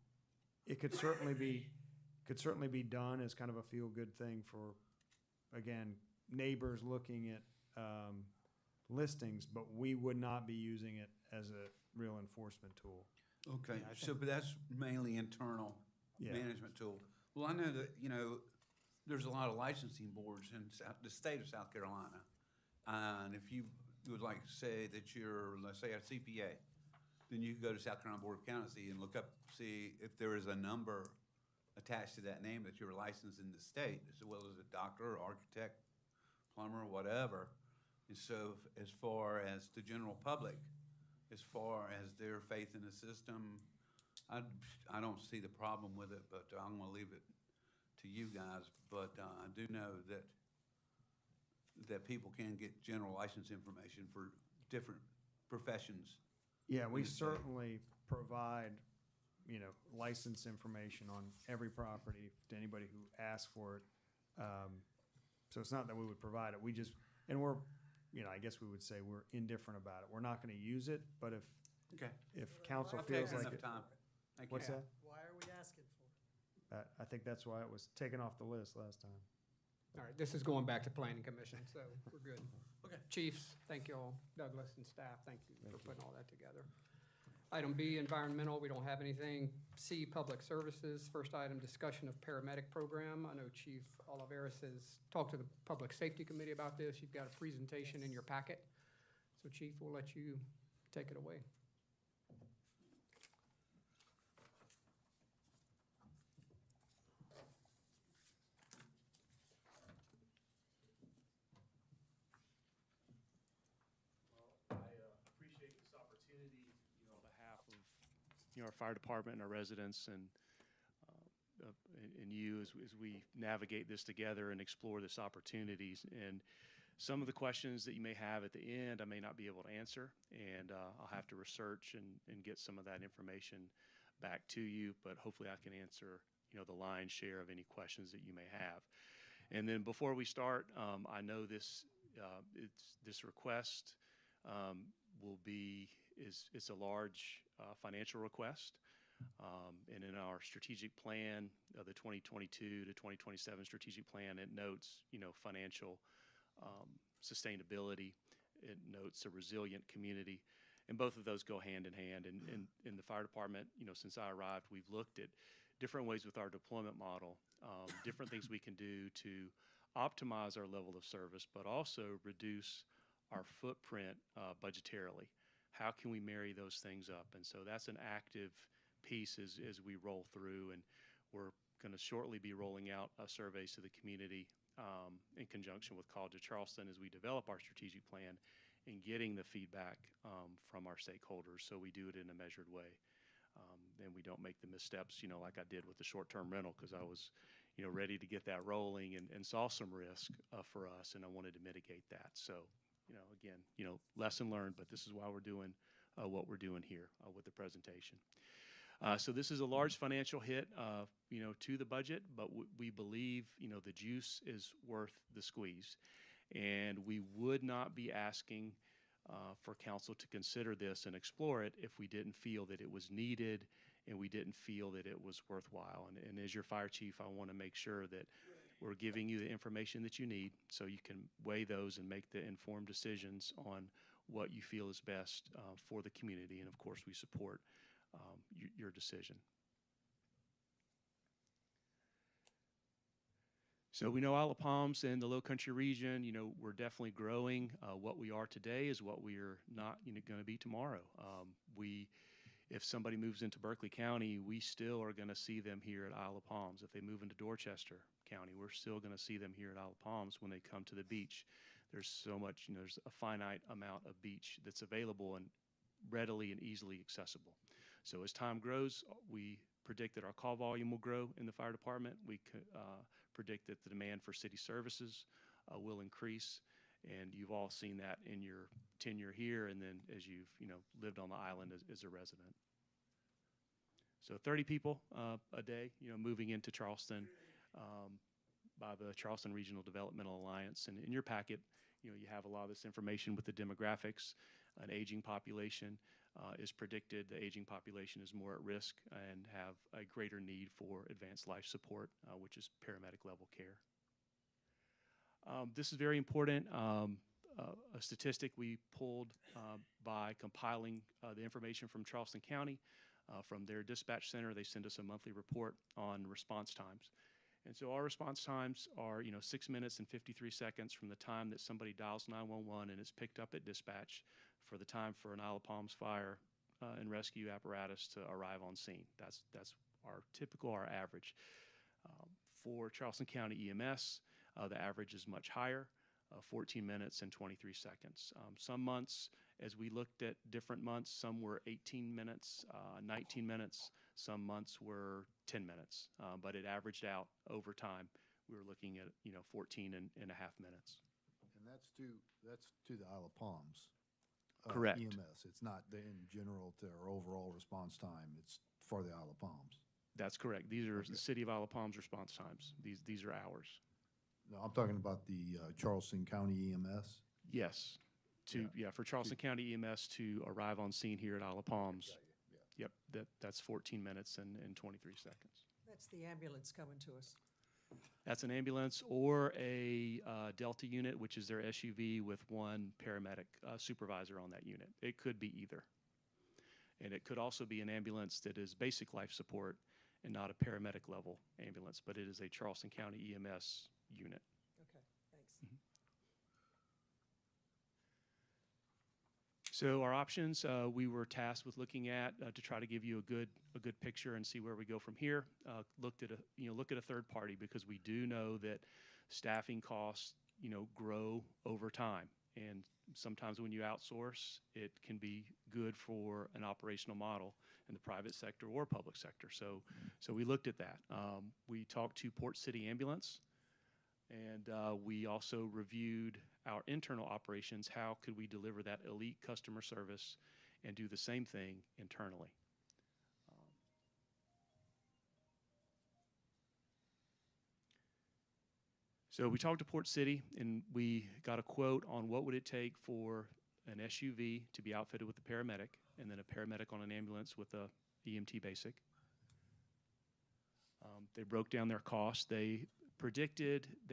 Speaker 6: it could certainly be done as kind of a feel-good thing for, again, neighbors looking at listings, but we would not be using it as a real enforcement tool.
Speaker 12: Okay,
Speaker 5: Yeah, I
Speaker 12: so, but that's mainly internal
Speaker 6: Yeah.
Speaker 12: management tool. Well, I know that, there's a lot of licensing boards in the state of South Carolina. And if you would like to say that you're, let's say, a CPA, then you can go to South Carolina Board of Accountancy and look up, see if there is a number attached to that name that you're licensed in the state, as well as a doctor, architect, plumber, whatever. And so as far as the general public, as far as their faith in the system, I don't see the problem with it, but I'm gonna leave it to you guys. But I do know that people can get general license information for different professions.
Speaker 6: Yeah, we
Speaker 12: in the state.
Speaker 6: certainly provide, license information on every property to anybody who asks for it. So it's not that we would provide it, we just, and we're, I guess we would say we're indifferent about it. We're not gonna use it, but
Speaker 12: Okay.
Speaker 6: if council
Speaker 12: I'll
Speaker 6: feels
Speaker 12: take
Speaker 6: like
Speaker 12: enough
Speaker 6: it.
Speaker 12: time. Thank you.
Speaker 6: What's that?
Speaker 4: Why are we asking for it?
Speaker 6: I think that's why it was taken off the list last time.
Speaker 1: All right, this is going back to planning commission, so we're good.
Speaker 12: Okay.
Speaker 1: Chiefs, thank you all. Douglas and staff, thank you for putting all that together. Item B, environmental, we don't have anything. C, public services. First item, discussion of paramedic program. I know Chief Oliveris has talked to the Public Safety Committee about this. You've got a presentation in your packet. So Chief, we'll let you take it away.
Speaker 13: Appreciate this opportunity, on behalf of, our fire department and our residents and you as we navigate this together and explore this opportunities. And some of the questions that you may have at the end, I may not be able to answer, and I'll have to research and get some of that information back to you, but hopefully I can answer, the lion's share of any questions that you may have. And then before we start, I know this request it's a large financial request. And in our strategic plan, the 2022 to 2027 strategic plan, it notes, financial sustainability. It notes a resilient community. And both of those go hand in hand. And in the fire department, since I arrived, we've looked at different ways with our deployment model, different things we can do to optimize our level of service, but also reduce our footprint budgetarily. How can we marry those things up? And so that's an active piece as we roll through, and we're going to shortly be rolling out surveys to the community in conjunction with College of Charleston as we develop our strategic plan and getting the feedback from our stakeholders, so we do it in a measured way. And we don't make the missteps, like I did with the short-term rental, because I was, ready to get that rolling and saw some risk for us, and I wanted to mitigate that. So, again, lesson learned, but this is why we're doing what we're doing here with the presentation. So this is a large financial hit, to the budget, but we believe, the juice is worth the squeeze. And we would not be asking for council to consider this and explore it if we didn't feel that it was needed and we didn't feel that it was worthwhile. And as your fire chief, I want to make sure that we're giving you the information that you need so you can weigh those and make the informed decisions on what you feel is best for the community. And of course, we support your decision. So we know Isle of Palms and the Low Country region, we're definitely growing. What we are today is what we are not going to be tomorrow. If somebody moves into Berkeley County, we still are going to see them here at Isle of Palms. If they move into Dorchester County, we're still going to see them here at Isle of Palms when they come to the beach. There's so much, there's a finite amount of beach that's available and readily and easily accessible. So as time grows, we predict that our call volume will grow in the fire department. We predict that the demand for city services will increase, and you've all seen that in your tenure here, and then as you've lived on the island as a resident. So 30 people a day, moving into Charleston by the Charleston Regional Developmental Alliance. And in your packet, you have a lot of this information with the demographics. An aging population is predicted. The aging population is more at risk and have a greater need for advanced life support, which is paramedic level care. This is very important. A statistic we pulled by compiling the information from Charleston County, from their dispatch center. They send us a monthly report on response times. And so our response times are, 6 minutes and 53 seconds from the time that somebody dials 911 and is picked up at dispatch for the time for an Isle of Palms fire and rescue apparatus to arrive on scene. That's our average. For Charleston County EMS, the average is much higher, 14 minutes and 23 seconds. Some months, as we looked at different months, some were 18 minutes, 19 minutes. Some months were 10 minutes, but it averaged out over time. We were looking at 14 and a half minutes.
Speaker 7: And that's to the Isle of Palms.
Speaker 13: Correct.
Speaker 7: EMS. It's not in general to our overall response time. It's for the Isle of Palms.
Speaker 13: That's correct. These are the City of Isle of Palms response times. These are ours.
Speaker 7: No, I'm talking about the Charleston County EMS.
Speaker 13: Yes. For Charleston County EMS to arrive on scene here at Isle of Palms. Yep, that's 14 minutes and 23 seconds.
Speaker 4: That's the ambulance coming to us.
Speaker 13: That's an ambulance or a Delta unit, which is their SUV with one paramedic supervisor on that unit. It could be either. And it could also be an ambulance that is basic life support and not a paramedic level ambulance, but it is a Charleston County EMS unit.
Speaker 4: Okay, thanks.
Speaker 13: So our options, we were tasked with looking at to try to give you a good picture and see where we go from here. Look at a third party, because we do know that staffing costs grow over time, and sometimes when you outsource, it can be good for an operational model in the private sector or public sector. So we looked at that. We talked to Port City Ambulance, and we also reviewed our internal operations. How could we deliver that elite customer service and do the same thing internally? So we talked to Port City, and we got a quote on what would it take for an SUV to be outfitted with a paramedic, and then a paramedic on an ambulance with a EMT basic. They broke down their costs. They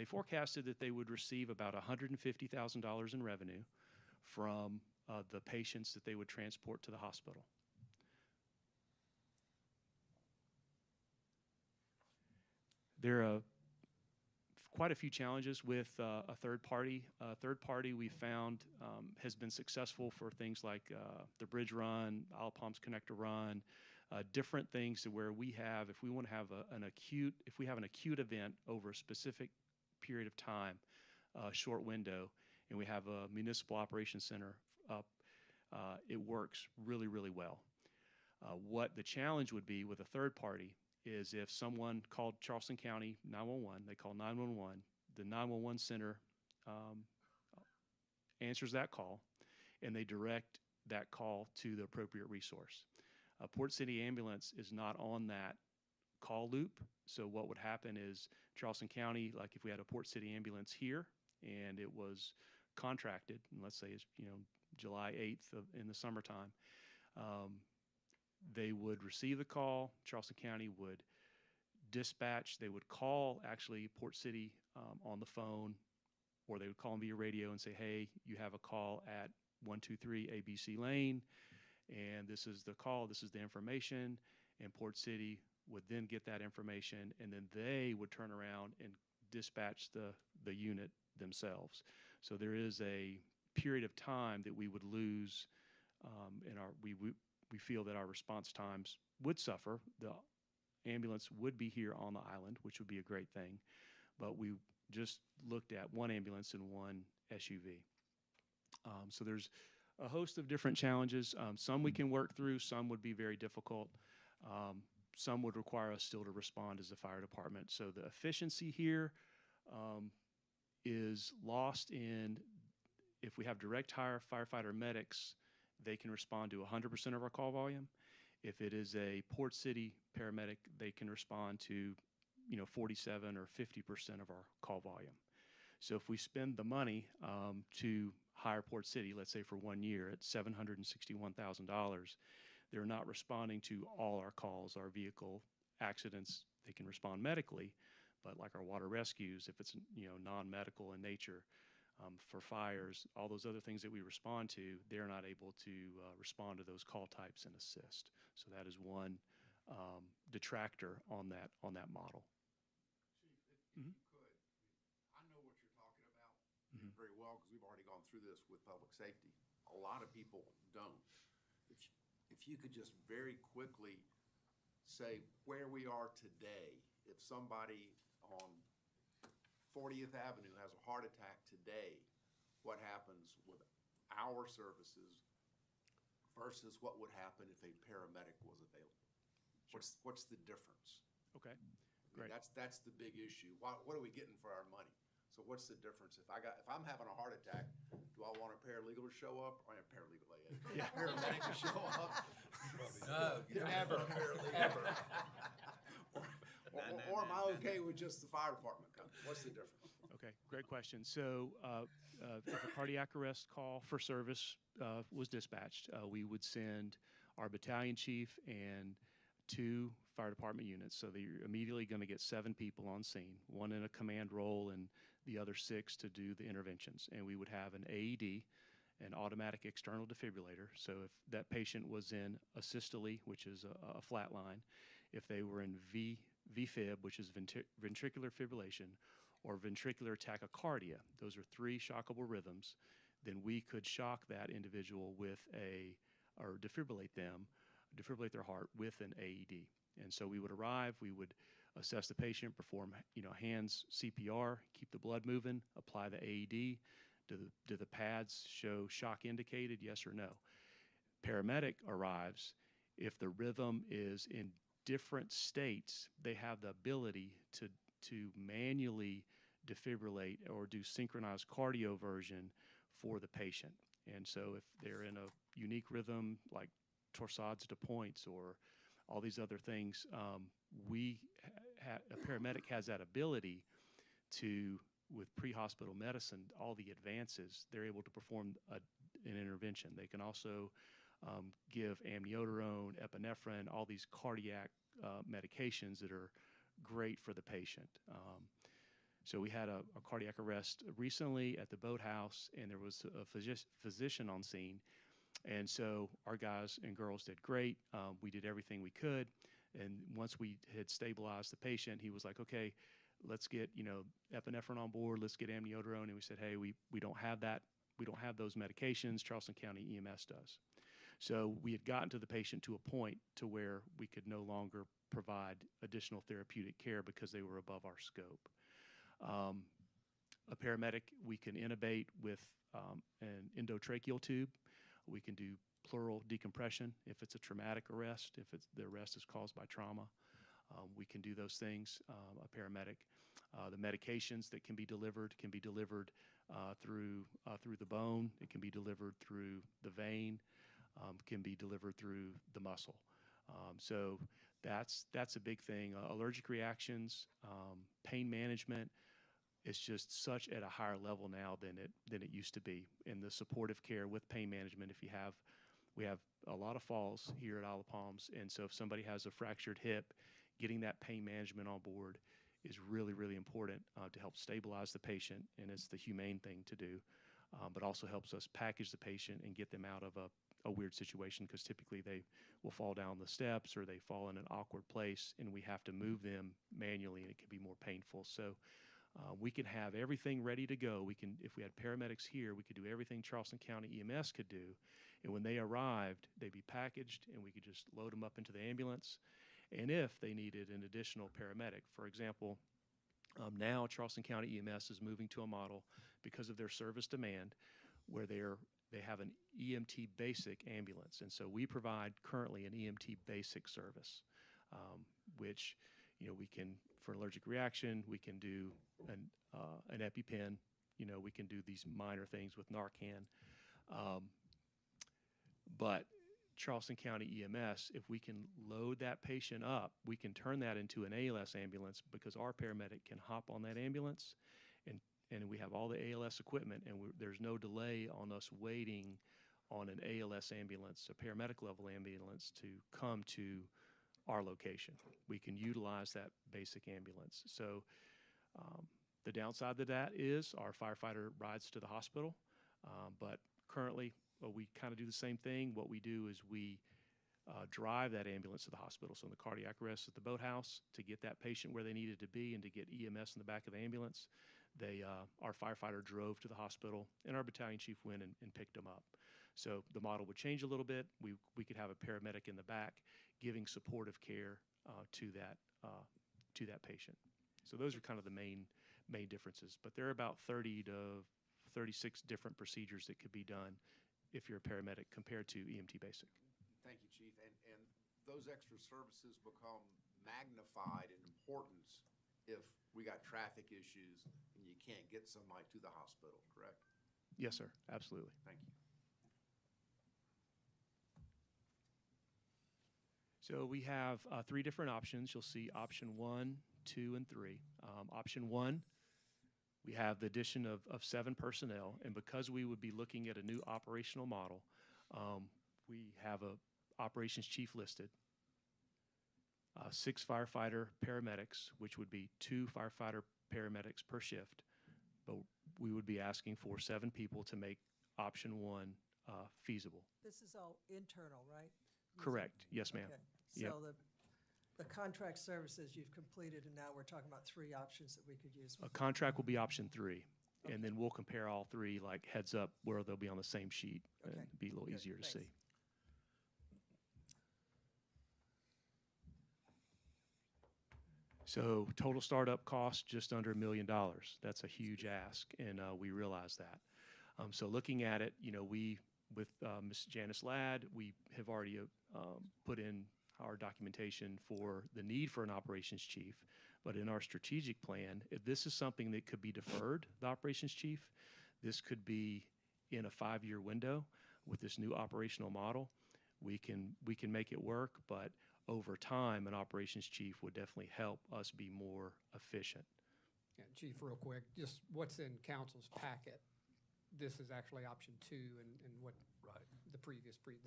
Speaker 13: forecasted that they would receive about $150,000 in revenue from the patients that they would transport to the hospital. There are quite a few challenges with a third party. A third party we found has been successful for things like the Bridge Run, Isle of Palms Connector Run, different things to where we have, if we want to have an acute event over a specific period of time, a short window, and we have a municipal operations center up, it works really, really well. What the challenge would be with a third party is if someone called Charleston County 911, they call 911, the 911 center answers that call, and they direct that call to the appropriate resource. Port City Ambulance is not on that call loop, so what would happen is Charleston County, like if we had a Port City Ambulance here and it was contracted, and let's say it's July 8th in the summertime, they would receive the call. Charleston County would dispatch. They would call actually Port City on the phone, or they would call them via radio and say, hey, you have a call at 123 ABC Lane, and this is the call, this is the information, and Port City would then get that information, and then they would turn around and dispatch the unit themselves. So there is a period of time that we would lose, and we feel that our response times would suffer. The ambulance would be here on the island, which would be a great thing, but we just looked at one ambulance and one SUV. So there's a host of different challenges. Some we can work through, some would be very difficult. Some would require us still to respond as a fire department. So the efficiency here is lost in, if we have direct hire firefighter medics, they can respond to 100% of our call volume. If it is a Port City paramedic, they can respond to 47 or 50% of our call volume. So if we spend the money to hire Port City, let's say for 1 year at $761,000, they're not responding to all our calls. Our vehicle accidents, they can respond medically, but like our water rescues, if it's non-medical in nature, for fires, all those other things that we respond to, they're not able to respond to those call types and assist. So that is one detractor on that model.
Speaker 3: Chief, if you could, I know what you're talking about very well, because we've already gone through this with public safety. A lot of people don't. If you could just very quickly say where we are today, if somebody on 40th Avenue has a heart attack today, what happens with our services versus what would happen if a paramedic was available?
Speaker 13: Sure.
Speaker 3: What's the difference?
Speaker 13: Okay,
Speaker 3: I mean,
Speaker 13: great.
Speaker 3: that's the big issue. What are we getting for our money? So what's the difference? If I'm having a heart attack, do I want a paralegal to show up? Or a paralegal, paramedic to show up?
Speaker 12: No,
Speaker 3: Never, ever. Or am I
Speaker 12: No.
Speaker 3: okay with just the fire department coming? What's the difference?
Speaker 13: Okay, great question. So if a cardiac arrest call for service was dispatched, we would send our battalion chief and 2 fire department units. So you're immediately going to get 7 people on scene, 1 in a command role and the other 6 to do the interventions. And we would have an AED, an automatic external defibrillator. So if that patient was in asystole, which is a flat line, if they were in VFib, which is ventricular fibrillation, or ventricular tachycardia, those are 3 shockable rhythms, then we could shock that individual with or defibrillate their heart with an AED. And so we would arrive, we would assess the patient, perform, hands CPR, keep the blood moving, apply the AED. Do the pads show shock indicated, yes or no? Paramedic arrives. If the rhythm is in different states, they have the ability to manually defibrillate or do synchronized cardioversion for the patient. And so if they're in a unique rhythm like torsades de pointes or all these other things, a paramedic has that ability to, with pre-hospital medicine, all the advances, they're able to perform an intervention. They can also give amiodarone, epinephrine, all these cardiac medications that are great for the patient. So we had a cardiac arrest recently at the boathouse, and there was a physician on scene. And so our guys and girls did great. We did everything we could. And once we had stabilized the patient, he was like, okay, let's get, epinephrine on board. Let's get amiodarone. And we said, hey, we don't have that. We don't have those medications. Charleston County EMS does. So we had gotten to the patient to a point to where we could no longer provide additional therapeutic care because they were above our scope. A paramedic, we can intubate with an endotracheal tube. We can do pleural decompression if it's a traumatic arrest, if the arrest is caused by trauma. We can do those things, a paramedic. The medications that can be delivered through the bone. It can be delivered through the vein, can be delivered through the muscle. So that's a big thing. Allergic reactions, pain management. It's just such at a higher level now than it used to be. In the supportive care with pain management, we have a lot of falls here at Isle of Palms, and so if somebody has a fractured hip, getting that pain management on board is really, really important to help stabilize the patient, and it's the humane thing to do, but also helps us package the patient and get them out of a weird situation, because typically they will fall down the steps or they fall in an awkward place, and we have to move them manually, and it can be more painful. So we can have everything ready to go. If we had paramedics here, we could do everything Charleston County EMS could do. And when they arrived, they'd be packaged, and we could just load them up into the ambulance. And if they needed an additional paramedic, for example, now Charleston County EMS is moving to a model because of their service demand where they have an EMT basic ambulance. And so we provide currently an EMT basic service, which, we can, for allergic reaction, we can do an EpiPen, we can do these minor things with Narcan. But Charleston County EMS, if we can load that patient up, we can turn that into an ALS ambulance because our paramedic can hop on that ambulance, and we have all the ALS equipment, and there's no delay on us waiting on an ALS ambulance, a paramedic level ambulance, to come to our location. We can utilize that basic ambulance. So the downside to that is our firefighter rides to the hospital, but currently we kind of do the same thing. What we do is we drive that ambulance to the hospital. So in the cardiac arrest at the boathouse, to get that patient where they needed to be and to get EMS in the back of the ambulance, our firefighter drove to the hospital, and our battalion chief went and picked them up. So the model would change a little bit. We could have a paramedic in the back giving supportive care to that patient. So those are kind of the main differences. But there are about 30 to 36 different procedures that could be done if you're a paramedic compared to EMT basic.
Speaker 3: Thank you, Chief. And those extra services become magnified in importance if we got traffic issues and you can't get somebody to the hospital, correct?
Speaker 13: Yes, sir. Absolutely.
Speaker 3: Thank you.
Speaker 13: So we have three different options. You'll see option 1, 2, and 3. Option 1, we have the addition of 7 personnel, and because we would be looking at a new operational model, we have a operations chief listed, 6 firefighter paramedics, which would be 2 firefighter paramedics per shift, but we would be asking for 7 people to make option 1 feasible.
Speaker 4: This is all internal, right?
Speaker 13: Correct. Yes, ma'am.
Speaker 4: Okay.
Speaker 13: Yep.
Speaker 4: So the contract services you've completed, and now we're talking about 3 options that we could use.
Speaker 13: A contract will be option 3, and then we'll compare all 3 like heads up where they'll be on the same sheet and
Speaker 4: Okay.
Speaker 13: be a little
Speaker 4: Good.
Speaker 13: easier to
Speaker 4: Thanks.
Speaker 13: see. So total startup cost just under $1 million. That's a huge ask, and we realize that. So looking at it, we with Ms. Janice Ladd, we have already put in our documentation for the need for an operations chief. But in our strategic plan, if this is something that could be deferred, the operations chief, this could be in a 5-year window with this new operational model. We can make it work, but over time, an operations chief would definitely help us be more efficient.
Speaker 1: Yeah, Chief, real quick, just what's in council's packet? This is actually option 2 and what
Speaker 9: Right.
Speaker 1: the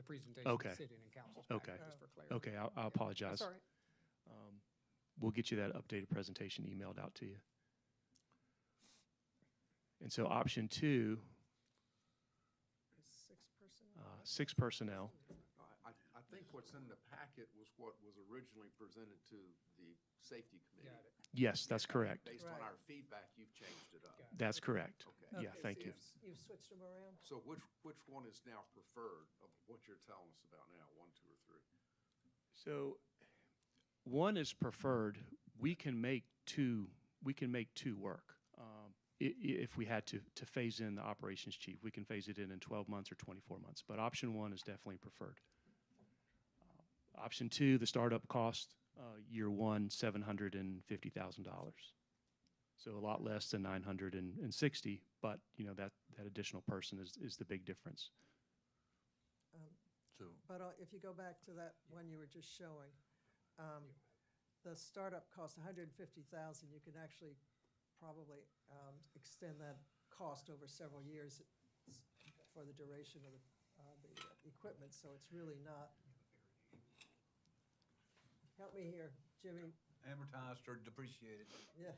Speaker 1: presentation
Speaker 13: Okay.
Speaker 1: is sitting in council's packet,
Speaker 13: Okay.
Speaker 1: just for clarity.
Speaker 13: Okay, I apologize.
Speaker 1: That's all right.
Speaker 13: We'll get you that updated presentation emailed out to you. And so option 2, 6 personnel.
Speaker 3: I think what's in the packet was what was originally presented to the safety committee.
Speaker 1: Got it.
Speaker 13: Yes, that's correct.
Speaker 3: Based on
Speaker 4: Right.
Speaker 3: our feedback, you've changed it up.
Speaker 1: Got it.
Speaker 13: That's correct.
Speaker 3: Okay.
Speaker 13: Yeah, thank you.
Speaker 4: You've switched them around?
Speaker 3: So which one is now preferred of what you're telling us about now, 1, 2, or 3?
Speaker 13: So 1 is preferred. We can make 2. We can make 2 work. If we had to phase in the operations chief, we can phase it in 12 months or 24 months. But option 1 is definitely preferred. Option 2, the startup cost, year 1, $750,000. So a lot less than 960, but that additional person is the big difference.
Speaker 9: So,
Speaker 4: But if you go back to that one you were just showing, the startup cost $150,000, you can actually probably extend that cost over several years for the duration of the equipment, so it's really not. Help me here, Jimmy.
Speaker 12: Amortized or depreciated,
Speaker 4: Yeah.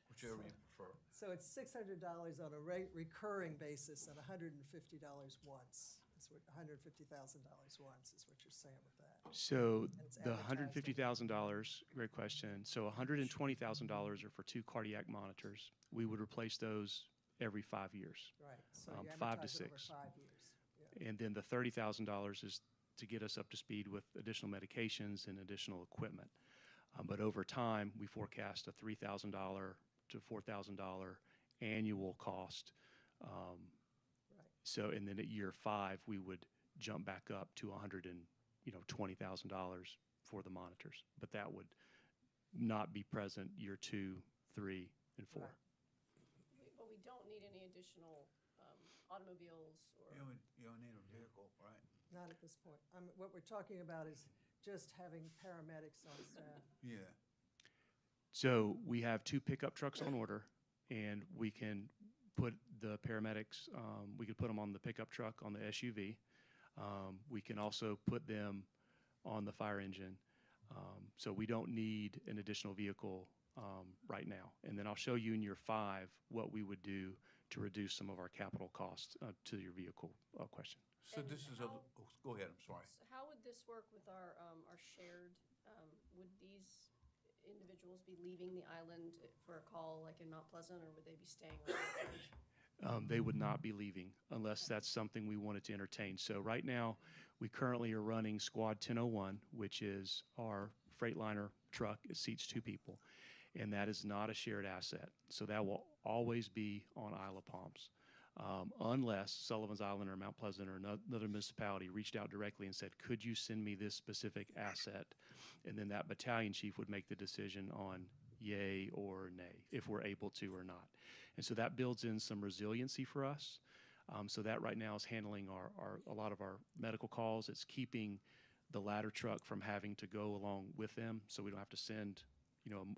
Speaker 12: whichever you prefer.
Speaker 4: So it's $600 on a recurring basis and $150 once. It's what $150,000 once is what you're saying with that.
Speaker 13: So
Speaker 4: it's
Speaker 13: the
Speaker 4: advertised.
Speaker 13: $150,000, great question. So $120,000 are for 2 cardiac monitors. We would replace those every 5 years.
Speaker 4: Right, so you
Speaker 13: 5 to
Speaker 4: amortize it over
Speaker 13: 6.
Speaker 4: 5 years. Yeah.
Speaker 13: And then the $30,000 is to get us up to speed with additional medications and additional equipment. But over time, we forecast a $3,000 to $4,000 annual cost.
Speaker 4: Right.
Speaker 13: So, and then at year 5, we would jump back up to $120,000 for the monitors. But that would not be present year 2, 3, and 4.
Speaker 4: Right.
Speaker 11: But we don't need any additional automobiles or.
Speaker 12: You don't need a vehicle, right?
Speaker 4: Not at this point. What we're talking about is just having paramedics on staff.
Speaker 12: Yeah.
Speaker 13: So we have 2 pickup trucks on order, and we can put the paramedics, we could put them on the pickup truck on the SUV. We can also put them on the fire engine. So we don't need an additional vehicle right now. And then I'll show you in year 5 what we would do to reduce some of our capital costs to your vehicle question.
Speaker 12: So
Speaker 11: And
Speaker 12: this is
Speaker 11: how-
Speaker 12: go ahead, I'm sorry.
Speaker 11: So how would this work with our shared, would these individuals be leaving the island for a call like in Mount Pleasant, or would they be staying around?
Speaker 13: They would not be leaving unless that's something we wanted to entertain. So right now, we currently are running Squad 1001, which is our Freightliner truck. It seats 2 people, and that is not a shared asset. So that will always be on Isle of Palms. Unless Sullivan's Island or Mount Pleasant or another municipality reached out directly and said, could you send me this specific asset? And then that battalion chief would make the decision on yay or nay, if we're able to or not. And so that builds in some resiliency for us. So that right now is handling a lot of our medical calls. It's keeping the ladder truck from having to go along with them, so we don't have to send,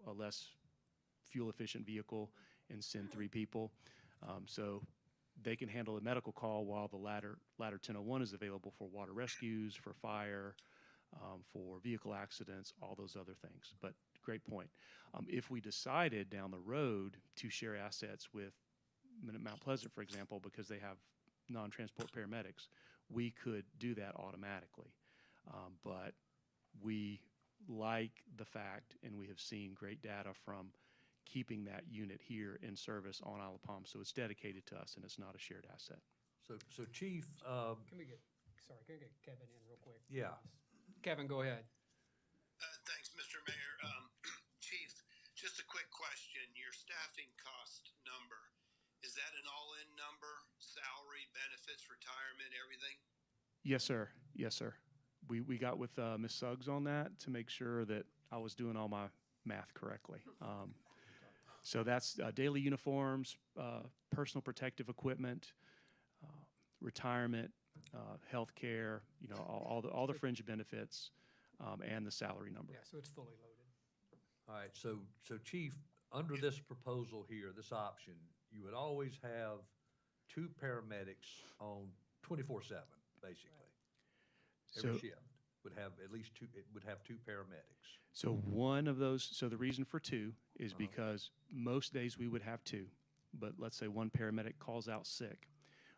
Speaker 13: a less fuel-efficient vehicle and send 3 people. So they can handle a medical call while the ladder 1001 is available for water rescues, for fire, for vehicle accidents, all those other things. But great point. If we decided down the road to share assets with Mount Pleasant, for example, because they have non-transport paramedics, we could do that automatically. But we like the fact, and we have seen great data from keeping that unit here in service on Isle of Palm, so it's dedicated to us and it's not a shared asset.
Speaker 9: So Chief,
Speaker 1: Can we get Kevin in real quick?
Speaker 9: yeah.
Speaker 1: Kevin, go ahead.
Speaker 10: Thanks, Mr. Mayor. Chief, just a quick question. Your staffing cost number, is that an all-in number? Salary, benefits, retirement, everything?
Speaker 13: Yes, sir. Yes, sir. We got with Ms. Suggs on that to make sure that I was doing all my math correctly. So that's daily uniforms, personal protective equipment, retirement, health care, all the fringe benefits, and the salary number.
Speaker 1: Yeah, so it's fully loaded.
Speaker 9: All right, so Chief, under this proposal here, this option, you would always have 2 paramedics on 24/7, basically. Every
Speaker 13: So-
Speaker 9: shift would have at least 2, it would have 2 paramedics.
Speaker 13: So one of those, so the reason for 2 is because most days we would have 2, but let's say one paramedic calls out sick.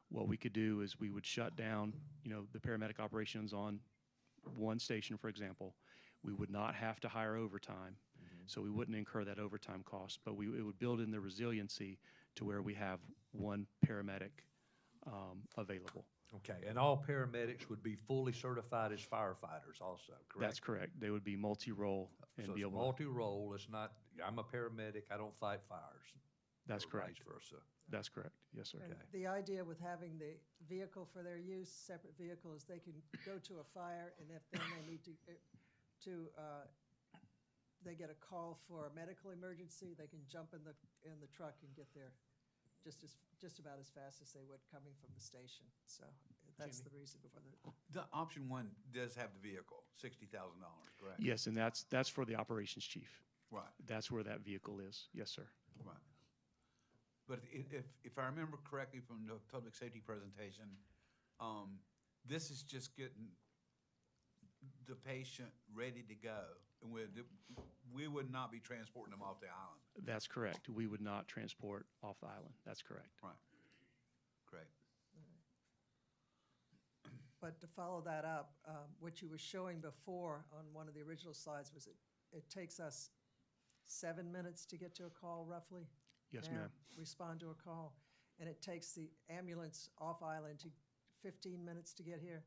Speaker 13: What we could do is we would shut down, the paramedic operations on one station, for example. We would not have to hire overtime, so we wouldn't incur that overtime cost, but it would build in the resiliency to where we have one paramedic available.
Speaker 9: Okay, and all paramedics would be fully certified as firefighters also, correct?
Speaker 13: That's correct. They would be multi-role and
Speaker 9: So
Speaker 13: be
Speaker 9: it's
Speaker 13: able.
Speaker 9: multi-role, it's not, I'm a paramedic, I don't fight fires.
Speaker 13: That's
Speaker 9: or
Speaker 13: correct.
Speaker 9: Vice versa.
Speaker 13: That's correct. Yes, sir.
Speaker 4: And
Speaker 9: Okay.
Speaker 4: the idea with having the vehicle for their use, separate vehicle, is they can go to a fire, and if then they need they get a call for a medical emergency, they can jump in the truck and get there just about as fast as they would coming from the station. So that's the reason for
Speaker 12: The option 1 does have the vehicle, $60,000, correct?
Speaker 13: Yes, and that's for the operations chief.
Speaker 12: Right,
Speaker 13: That's where that vehicle is. Yes, sir.
Speaker 12: right. But if I remember correctly from the public safety presentation, this is just getting the patient ready to go. And we would not be transporting them off the island.
Speaker 13: That's correct. We would not transport off the island. That's correct.
Speaker 12: Right. Great.
Speaker 4: But to follow that up, what you were showing before on one of the original slides was it takes us 7 minutes to get to a call roughly?
Speaker 13: Yes,
Speaker 4: and
Speaker 13: ma'am.
Speaker 4: Respond to a call. And it takes the ambulance off island to 15 minutes to get here?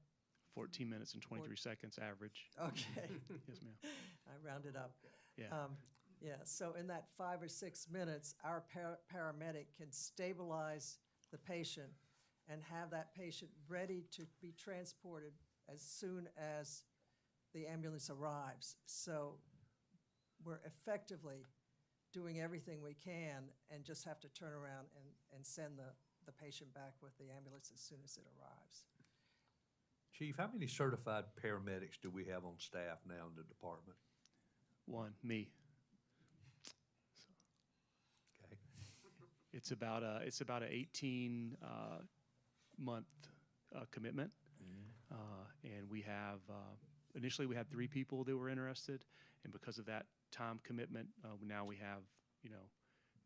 Speaker 13: 14 minutes and 23 seconds average.
Speaker 4: Okay.
Speaker 13: Yes, ma'am.
Speaker 4: I rounded up.
Speaker 13: Yeah.
Speaker 4: So in that 5 or 6 minutes, our paramedic can stabilize the patient and have that patient ready to be transported as soon as the ambulance arrives. So we're effectively doing everything we can and just have to turn around and send the patient back with the ambulance as soon as it arrives.
Speaker 9: Chief, how many certified paramedics do we have on staff now in the department?
Speaker 13: One, me.
Speaker 9: Okay.
Speaker 13: It's about a 18 month commitment, and we have initially we had 3 people that were interested, and because of that time commitment, now we have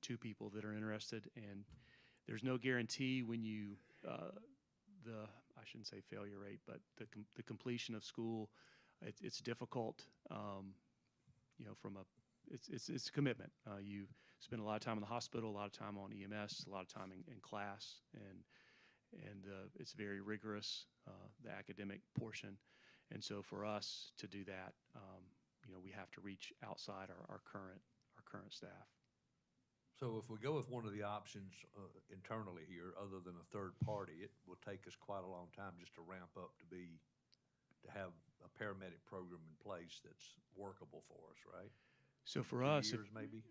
Speaker 13: 2 people that are interested, and there's no guarantee when you I shouldn't say failure rate, but the completion of school, it's difficult. It's a commitment. You spend a lot of time in the hospital, a lot of time on EMS, a lot of time in class, and it's very rigorous, the academic portion. And so for us to do that, we have to reach outside our current staff.
Speaker 9: So if we go with one of the options internally here, other than a third party, it will take us quite a long time just to ramp up to have a paramedic program in place that's workable for us, right?
Speaker 13: So for
Speaker 9: 2
Speaker 13: us,
Speaker 9: years maybe?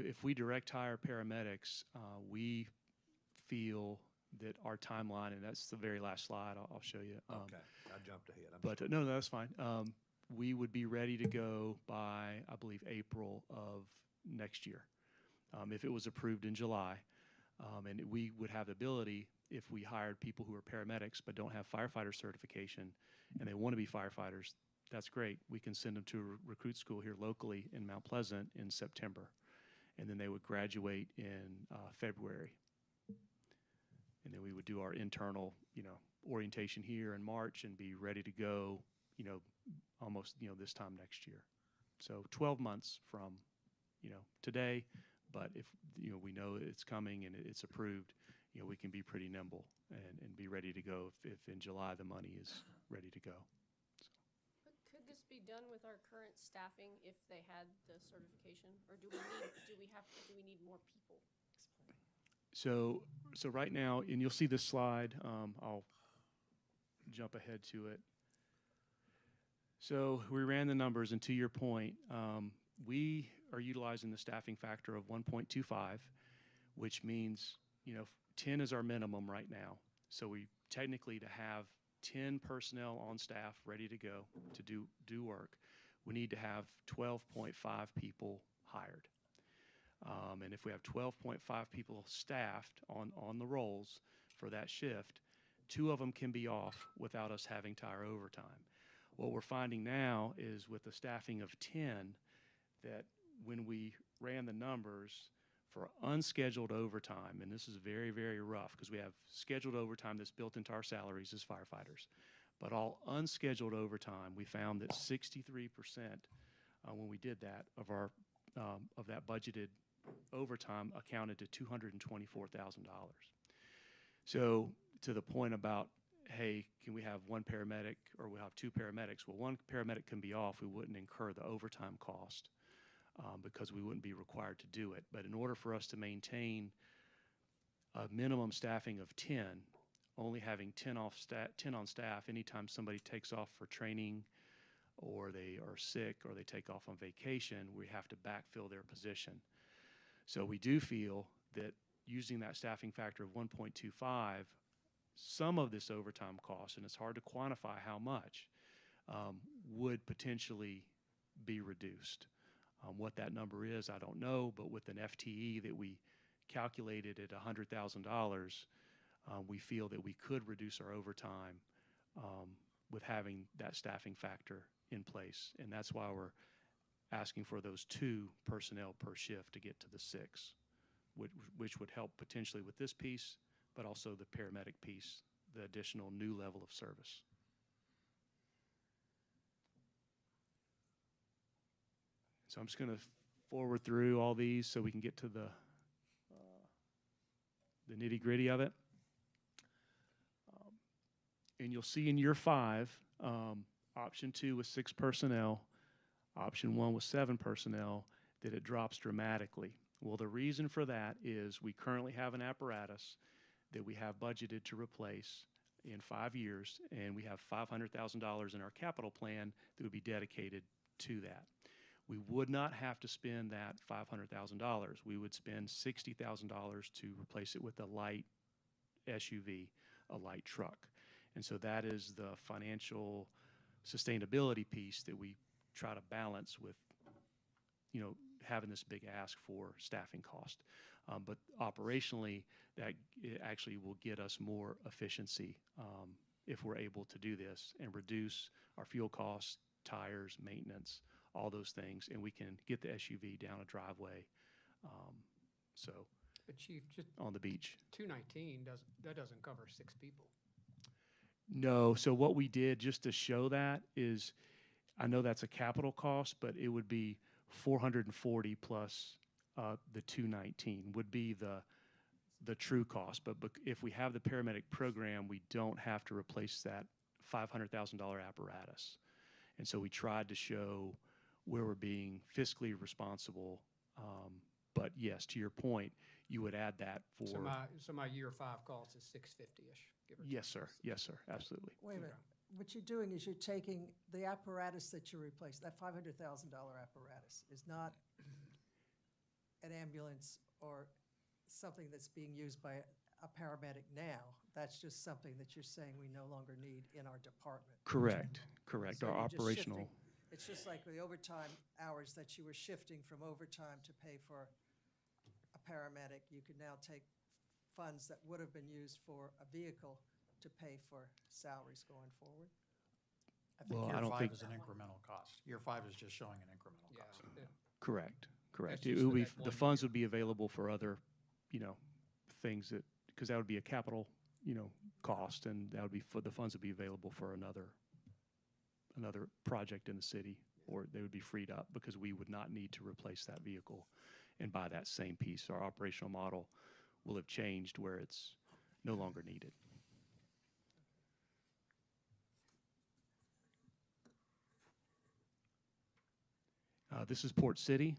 Speaker 13: if we direct hire paramedics, we feel that our timeline, and that's the very last slide I'll show you.
Speaker 9: Okay, I jumped ahead. I'm
Speaker 13: But
Speaker 9: sorry.
Speaker 13: no, that's fine. We would be ready to go by, I believe, April of next year, if it was approved in July. And we would have the ability, if we hired people who are paramedics but don't have firefighter certification and they want to be firefighters, that's great. We can send them to a recruit school here locally in Mount Pleasant in September. And then they would graduate in February. And then we would do our internal, orientation here in March and be ready to go, almost, this time next year. So 12 months from, today, but if, we know it's coming and it's approved, we can be pretty nimble and be ready to go if in July the money is ready to go.
Speaker 11: But could this be done with our current staffing if they had the certification? Or do we need more people?
Speaker 13: So right now, and you'll see this slide, I'll jump ahead to it. So we ran the numbers, and to your point, we are utilizing the staffing factor of 1.25, which means, 10 is our minimum right now. So we technically, to have 10 personnel on staff ready to go to do work, we need to have 12.5 people hired. And if we have 12.5 people staffed on the rolls for that shift, 2 of them can be off without us having to hire overtime. What we're finding now is with the staffing of 10, that when we ran the numbers for unscheduled overtime, and this is very, very rough because we have scheduled overtime that's built into our salaries as firefighters, but all unscheduled overtime, we found that 63%, when we did that, of that budgeted overtime accounted to $224,000. So to the point about, hey, can we have one paramedic or we'll have 2 paramedics? Well, one paramedic can be off. We wouldn't incur the overtime cost because we wouldn't be required to do it. But in order for us to maintain a minimum staffing of 10, only having 10 on staff anytime somebody takes off for training or they are sick or they take off on vacation, we have to backfill their position. So we do feel that using that staffing factor of 1.25, some of this overtime cost, and it's hard to quantify how much, would potentially be reduced. What that number is, I don't know, but with an FTE that we calculated at $100,000, we feel that we could reduce our overtime with having that staffing factor in place. And that's why we're asking for those 2 personnel per shift to get to the 6, which would help potentially with this piece, but also the paramedic piece, the additional new level of service. So I'm just going to forward through all these so we can get to the nitty-gritty of it. And you'll see in year 5, option 2 with 6 personnel, option 1 with 7 personnel, that it drops dramatically. Well, the reason for that is we currently have an apparatus that we have budgeted to replace in 5 years, and we have $500,000 in our capital plan that would be dedicated to that. We would not have to spend that $500,000. We would spend $60,000 to replace it with a light SUV, a light truck. And so that is the financial sustainability piece that we try to balance with, having this big ask for staffing cost. But operationally, that it actually will get us more efficiency if we're able to do this and reduce our fuel costs, tires, maintenance, all those things, and we can get the SUV down a driveway.
Speaker 1: But Chief, just
Speaker 13: on the beach.
Speaker 1: 219 doesn't cover 6 people.
Speaker 13: No, so what we did just to show that is, I know that's a capital cost, but it would be 440 plus the 219 would be the true cost. But if we have the paramedic program, we don't have to replace that $500,000 apparatus. And so we tried to show where we're being fiscally responsible. But yes, to your point, you would add that for.
Speaker 1: So my year 5 cost is 650-ish, give or take.
Speaker 13: Yes, sir. Yes, sir. Absolutely.
Speaker 4: Wait a minute. What you're doing is you're taking the apparatus that you replace, that $500,000 apparatus is not an ambulance or something that's being used by a paramedic now. That's just something that you're saying we no longer need in our department.
Speaker 13: Correct, correct.
Speaker 4: So
Speaker 13: Our
Speaker 4: you're just
Speaker 13: operational,
Speaker 4: shifting- It's just like the overtime hours that you were shifting from overtime to pay for a paramedic. You can now take funds that would have been used for a vehicle to pay for salaries going forward.
Speaker 5: I think
Speaker 13: Well, I
Speaker 5: year
Speaker 13: don't
Speaker 5: five
Speaker 13: think-
Speaker 5: is an incremental cost. Year five is just showing an incremental
Speaker 1: Yeah,
Speaker 5: cost.
Speaker 1: yeah.
Speaker 13: correct, correct.
Speaker 1: That's
Speaker 13: It
Speaker 1: just
Speaker 13: will
Speaker 1: for
Speaker 13: be,
Speaker 1: that
Speaker 13: the
Speaker 1: 1
Speaker 13: funds
Speaker 1: year.
Speaker 13: would be available for other, things that, because that would be a capital, cost, and that would be, the funds would be available for another project in the city, or they would be freed up because we would not need to replace that vehicle and buy that same piece. Our operational model will have changed where it's no longer needed. This is Port City.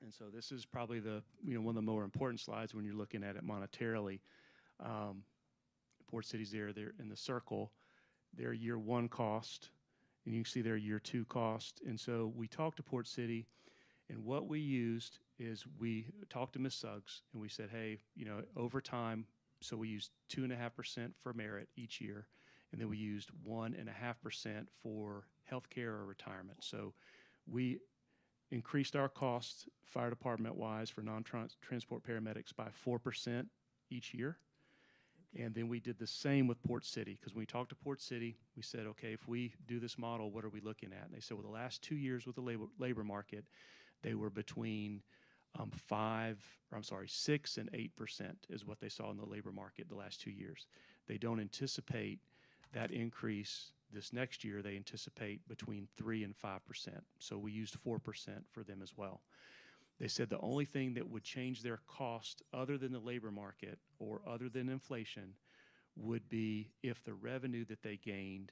Speaker 13: And so this is probably one of the more important slides when you're looking at it monetarily. Port City's there in the circle. Their year one cost, and you can see their year two cost. And so we talked to Port City, and what we used is we talked to Ms. Suggs, and we said, hey, over time, so we used 2.5% for merit each year, and then we used 1.5% for healthcare or retirement. So we increased our costs fire department-wise for non-transport paramedics by 4% each year. And then we did the same with Port City, because when we talked to Port City, we said, okay, if we do this model, what are we looking at? And they said, well, the last 2 years with the labor market, they were between 6 and 8% is what they saw in the labor market the last 2 years. They don't anticipate that increase this next year. They anticipate between 3 and 5%. So we used 4% for them as well. They said the only thing that would change their cost other than the labor market or other than inflation would be if the revenue that they gained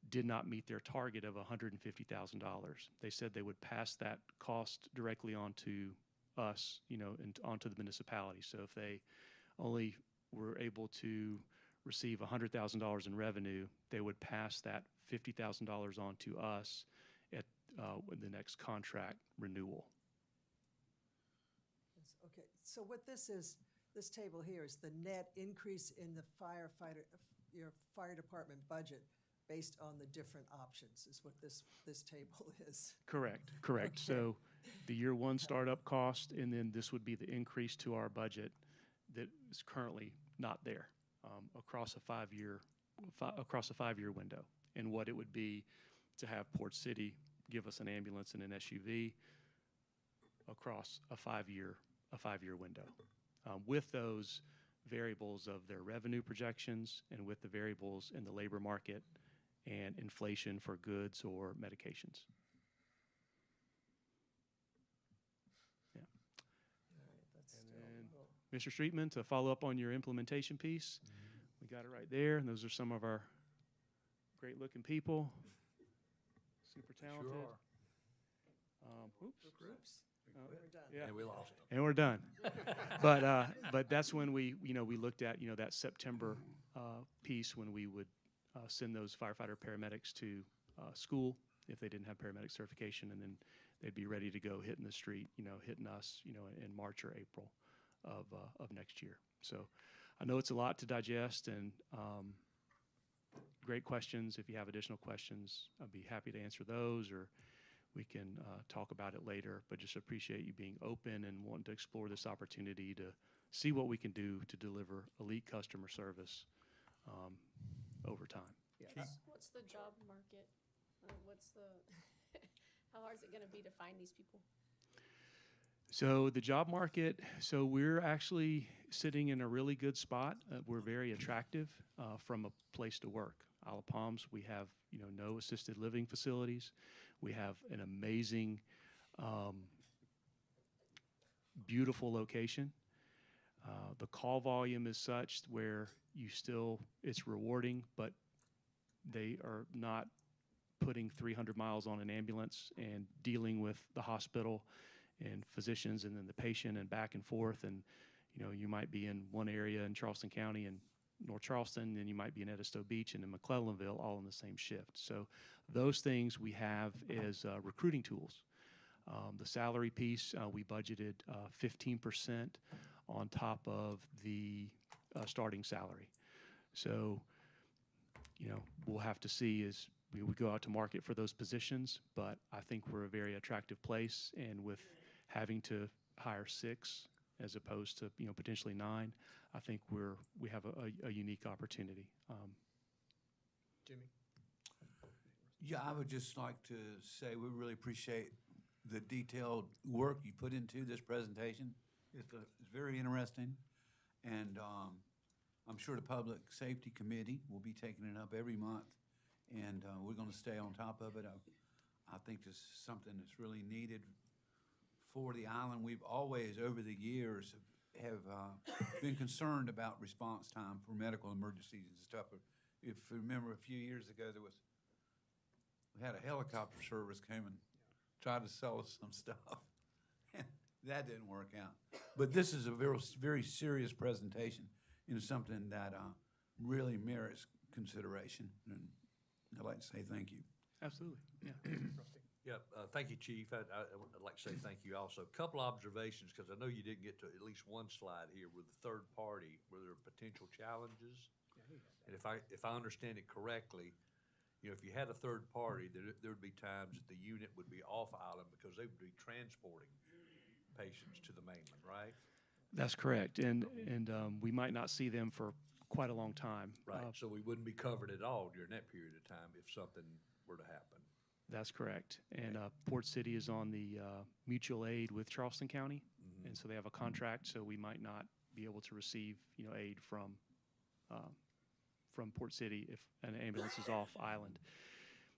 Speaker 13: did not meet their target of $150,000. They said they would pass that cost directly on to us, and onto the municipality. So if they only were able to receive $100,000 in revenue, they would pass that $50,000 on to us at the next contract renewal.
Speaker 4: Okay, so what this table here is the net increase in the your fire department budget based on the different options, is what this table is.
Speaker 13: Correct.
Speaker 4: Okay.
Speaker 13: So the year one startup cost, and then this would be the increase to our budget that is currently not there across a 5-year window, and what it would be to have Port City give us an ambulance and an SUV across a 5-year window, with those variables of their revenue projections and with the variables in the labor market and inflation for goods or medications. Yeah.
Speaker 4: All right, that's
Speaker 13: And
Speaker 4: still
Speaker 13: then-
Speaker 4: a little-
Speaker 13: Mr. Streetman, to follow up on your implementation piece, we got it right there, and those are some of our great-looking people, super talented. Oops.
Speaker 4: Groups.
Speaker 13: Oh,
Speaker 4: We're done.
Speaker 13: yeah.
Speaker 9: And we lost them.
Speaker 13: And we're done. But that's when we looked at, that September piece when we would send those firefighter paramedics to school if they didn't have paramedic certification, and then they'd be ready to go hitting the street, hitting us, in March or April of next year. So I know it's a lot to digest, and great questions. If you have additional questions, I'd be happy to answer those, or we can talk about it later, but just appreciate you being open and wanting to explore this opportunity to see what we can do to deliver elite customer service over time.
Speaker 11: What's the job market? How hard is it gonna be to find these people?
Speaker 13: So the job market, so we're actually sitting in a really good spot. We're very attractive from a place to work. Isle of Palms, we have, no assisted living facilities. We have an amazing, beautiful location. The call volume is such where it's rewarding, but they are not putting 300 miles on an ambulance and dealing with the hospital and physicians and then the patient and back and forth. And, you might be in one area in Charleston County and North Charleston, then you might be in Edisto Beach and in McClellanville, all in the same shift. So those things we have as recruiting tools. The salary piece, we budgeted 15% on top of the starting salary. So, we'll have to see as we go out to market for those positions, but I think we're a very attractive place, and with having to hire 6 as opposed to, potentially 9, I think we have a unique opportunity.
Speaker 1: Jimmy?
Speaker 12: Yeah, I would just like to say we really appreciate the detailed work you put into this presentation. It's very interesting, and I'm sure the Public Safety Committee will be taking it up every month, and we're going to stay on top of it. I think this is something that's really needed for the island. We've always, over the years, have been concerned about response time for medical emergencies and stuff. If you remember, a few years ago, we had a helicopter service came and tried to sell us some stuff. That didn't work out. But this is a very, very serious presentation, something that really merits consideration. And I'd like to say thank you.
Speaker 13: Absolutely, yeah.
Speaker 9: Yeah, thank you, Chief. I'd like to say thank you also. Couple observations, because I know you didn't get to at least one slide here with the third party, where there are potential challenges. And if I understand it correctly, if you had a third party, there would be times that the unit would be off island because they would be transporting patients to the mainland, right?
Speaker 13: That's correct, and we might not see them for quite a long time.
Speaker 9: Right, so we wouldn't be covered at all during that period of time if something were to happen.
Speaker 13: That's correct, and Port City is on the mutual aid with Charleston County, and so they have a contract, so we might not be able to receive, aid from Port City if an ambulance is off island.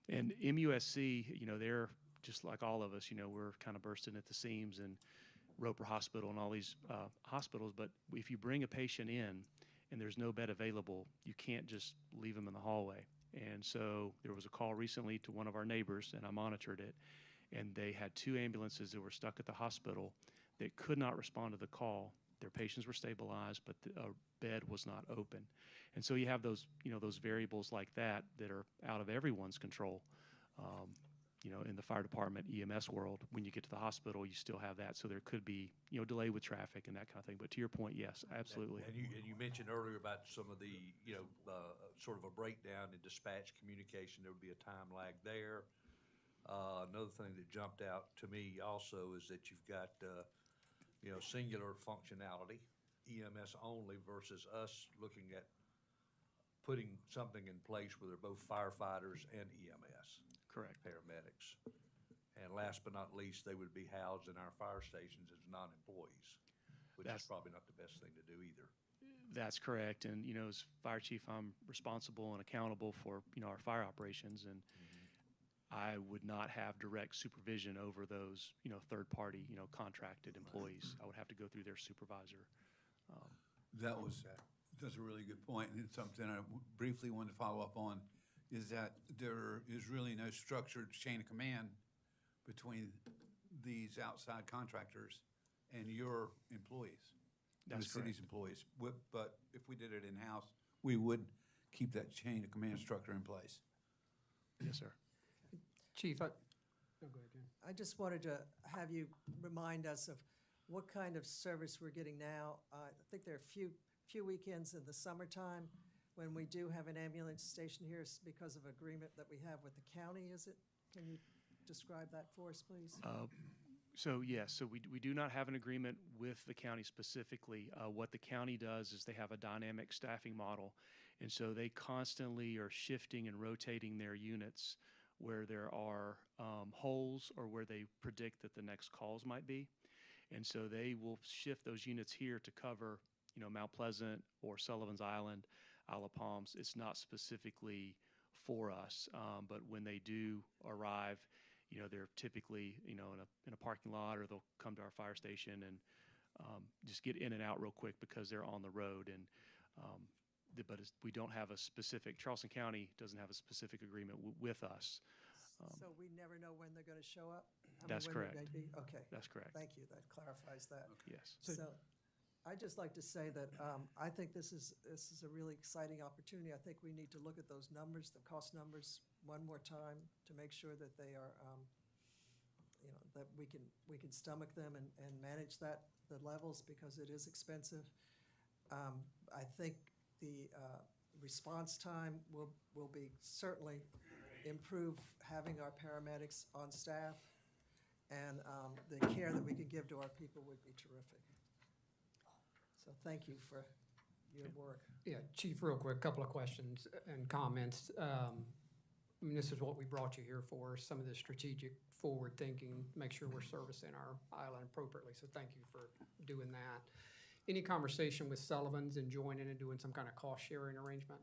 Speaker 13: And MUSC, they're just like all of us, we're kind of bursting at the seams, and Roper Hospital and all these hospitals, but if you bring a patient in and there's no bed available, you can't just leave them in the hallway. And so there was a call recently to one of our neighbors, and I monitored it, and they had 2 ambulances that were stuck at the hospital that could not respond to the call. Their patients were stabilized, but a bed was not open. And so you have those, those variables like that are out of everyone's control. In the fire department, EMS world, when you get to the hospital, you still have that. So there could be, delay with traffic and that kind of thing. But to your point, yes, absolutely.
Speaker 9: And you mentioned earlier about some of the, sort of a breakdown in dispatch communication. There would be a time lag there. Another thing that jumped out to me also is that you've got, singular functionality, EMS only, versus us looking at putting something in place where they're both firefighters and EMS.
Speaker 13: Correct.
Speaker 9: Paramedics. And last but not least, they would be housed in our fire stations as non-employees, which is probably not the best thing to do either.
Speaker 13: That's correct. And, as fire chief, I'm responsible and accountable for, our fire operations. And I would not have direct supervision over those, third-party, contracted employees. I would have to go through their supervisor.
Speaker 12: That's a really good point, and it's something I briefly wanted to follow up on, is that there is really no structured chain of command between these outside contractors and your employees.
Speaker 13: That's
Speaker 12: the city's employees. But if we did it in-house, we would keep that chain of command structure in place.
Speaker 13: Yes, sir.
Speaker 1: Chief, go ahead, Jim.
Speaker 4: I just wanted to have you remind us of what kind of service we're getting now. I think there are a few weekends in the summertime when we do have an ambulance station here because of agreement that we have with the county, is it? Can you describe that for us, please?
Speaker 13: So yes, so we do not have an agreement with the county specifically. What the county does is they have a dynamic staffing model, and so they constantly are shifting and rotating their units where there are holes or where they predict that the next calls might be. And so they will shift those units here to cover, Mount Pleasant or Sullivan's Island, Isle of Palms. It's not specifically for us, but when they do arrive, they're typically, in a parking lot, or they'll come to our fire station and just get in and out real quick because they're on the road. And we don't have a specific, Charleston County doesn't have a specific agreement with us.
Speaker 4: So we never know when they're going to show up?
Speaker 13: That's correct.
Speaker 4: Okay.
Speaker 13: That's correct.
Speaker 4: Thank you. That clarifies that.
Speaker 13: Yes.
Speaker 4: So I'd just like to say that I think this is a really exciting opportunity. I think we need to look at those numbers, the cost numbers, one more time to make sure that they are, that we can stomach them and manage that, the levels, because it is expensive. I think the response time will be certainly improve having our paramedics on staff, and the care that we can give to our people would be terrific. So thank you for your work.
Speaker 1: Yeah, Chief, real quick, couple of questions and comments. I mean, this is what we brought you here for, some of the strategic forward thinking, make sure we're servicing our island appropriately. So thank you for doing that. Any conversation with Sullivan's and joining and doing some kind of cost sharing arrangement?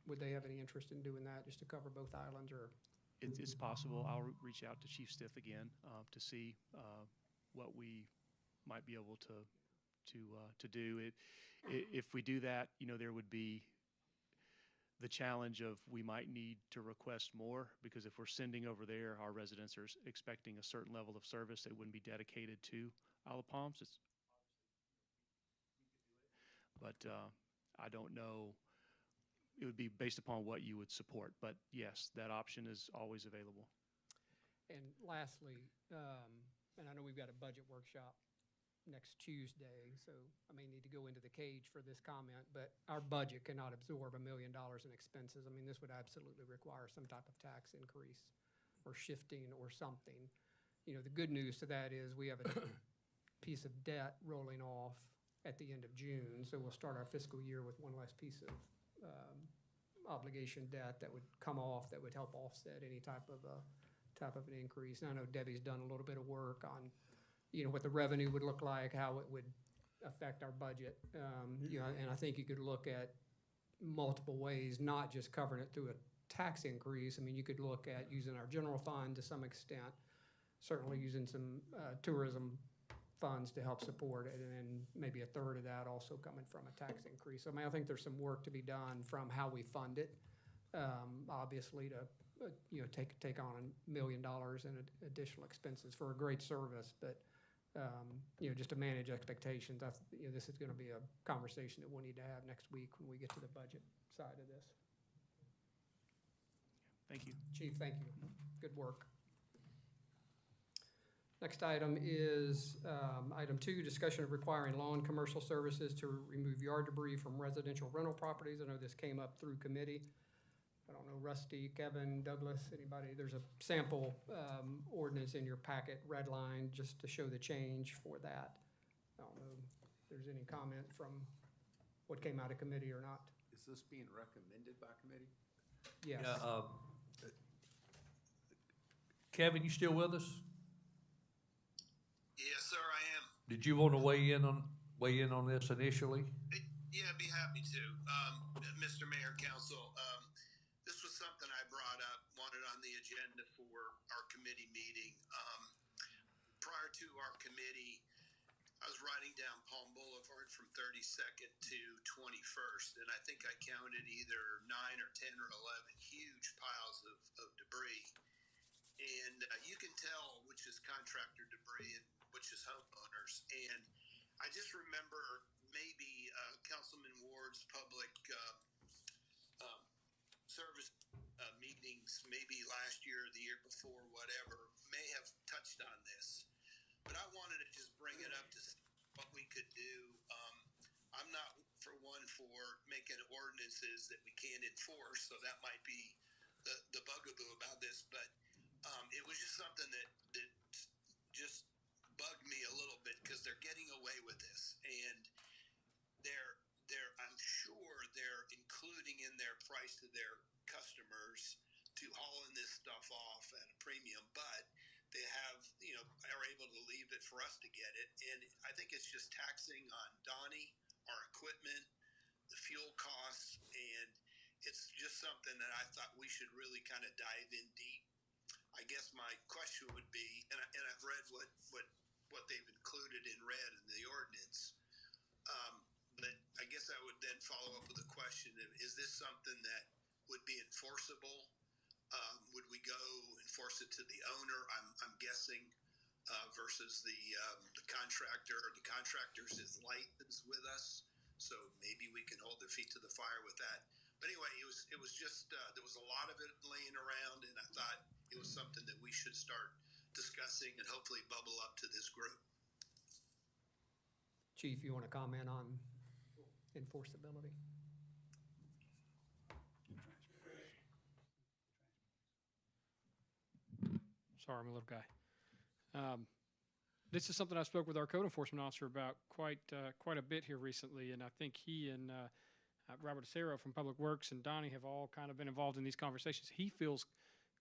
Speaker 1: Would they have any interest in doing that just to cover both islands, or?
Speaker 13: It's possible. I'll reach out to Chief Stiff again to see what we might be able to do. If we do that, you know, there would be the challenge of we might need to request more, because if we're sending over there, our residents are expecting a certain level of service that wouldn't be dedicated to Isle of Palms. But I don't know. It would be based upon what you would support. But yes, that option is always available.
Speaker 1: And lastly, and I know we've got a budget workshop next Tuesday, so I may need to go into the cage for this comment, but our budget cannot absorb $1 million in expenses. I mean, this would absolutely require some type of tax increase or shifting or something. You know, the good news to that is we have a piece of debt rolling off at the end of June, so we'll start our fiscal year with one less piece of obligation debt that would come off that would help offset any type of an increase. And I know Debbie's done a little bit of work on, you know, what the revenue would look like, how it would affect our budget. You know, and I think you could look at multiple ways, not just covering it through a tax increase. I mean, you could look at using our general fund to some extent, certainly using some tourism funds to help support it, and then maybe a third of that also coming from a tax increase. So, I mean, I think there's some work to be done from how we fund it, obviously to, you know, take on $1 million in additional expenses for a great service, but, you know, just to manage expectations, you know, this is gonna be a conversation that we'll need to have next week when we get to the budget side of this.
Speaker 13: Thank you.
Speaker 1: Chief, thank you. Good work. Next item is item 2, discussion of requiring lawn commercial services to remove yard debris from residential rental properties. I know this came up through committee. I don't know, Rusty, Kevin, Douglas, anybody? There's a sample ordinance in your packet, red line, just to show the change for that. I don't know if there's any comment from what came out of committee or not.
Speaker 3: Is this being recommended by committee?
Speaker 1: Yes.
Speaker 9: Yeah, Kevin, you still with us?
Speaker 10: Yes, sir, I am.
Speaker 9: Did you want to weigh in on this initially?
Speaker 10: Yeah, I'd be happy to. Mr. Mayor, Council, this was something I brought up, wanted on the agenda for our committee meeting. Prior to our committee, I was riding down Palm Boulevard from 32nd to 21st, and I think I counted either 9 or 10 or 11 huge piles of debris. And you can tell which is contractor debris and which is homeowners. And I just remember maybe Councilman Ward's public service meetings, maybe last year or the year before, whatever, may have touched on this. But I wanted to just bring it up to see what we could do. I'm not, for one, for making ordinances that we can't enforce, so that might be the bugaboo about this. But it was just something that just bugged me a little bit, because they're getting away with this, and I'm sure they're including in their price to their customers to hauling this stuff off at a premium, but they have, you know, are able to leave it for us to get it. And I think it's just taxing on Donnie, our equipment, the fuel costs, and it's just something that I thought we should really kind of dive in deep. I guess my question would be, and I've read what they've included in red in the ordinance, but I guess I would then follow up with a question of, is this something that would be enforceable? Would we go enforce it to the owner? I'm guessing versus the contractor. The contractor's is licensed with us, so maybe we can hold their feet to the fire with that. But anyway, it was just there was a lot of it laying around, and I thought it was something that we should start discussing and hopefully bubble up to this group.
Speaker 1: Chief, you want to comment on enforceability?
Speaker 8: Sorry, I'm a little guy. This is something I spoke with our code enforcement officer about quite a bit here recently, and I think he and Robert Acero from Public Works and Donnie have all kind of been involved in these conversations. He feels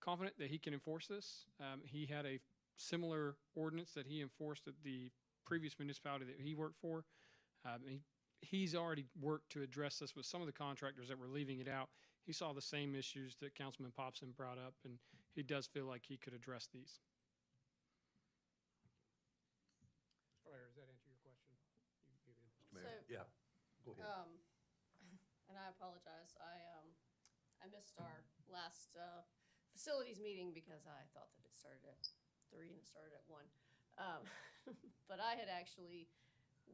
Speaker 8: confident that he can enforce this. He had a similar ordinance that he enforced at the previous municipality that he worked for. He's already worked to address this with some of the contractors that were leaving it out. He saw the same issues that Councilman Popson brought up, and he does feel like he could address these.
Speaker 1: Claire, does that answer your question?
Speaker 11: So,
Speaker 9: Yeah, go ahead.
Speaker 11: and I apologize, I missed our last, facilities meeting because I thought that it started at 3 and it started at 1. But I had actually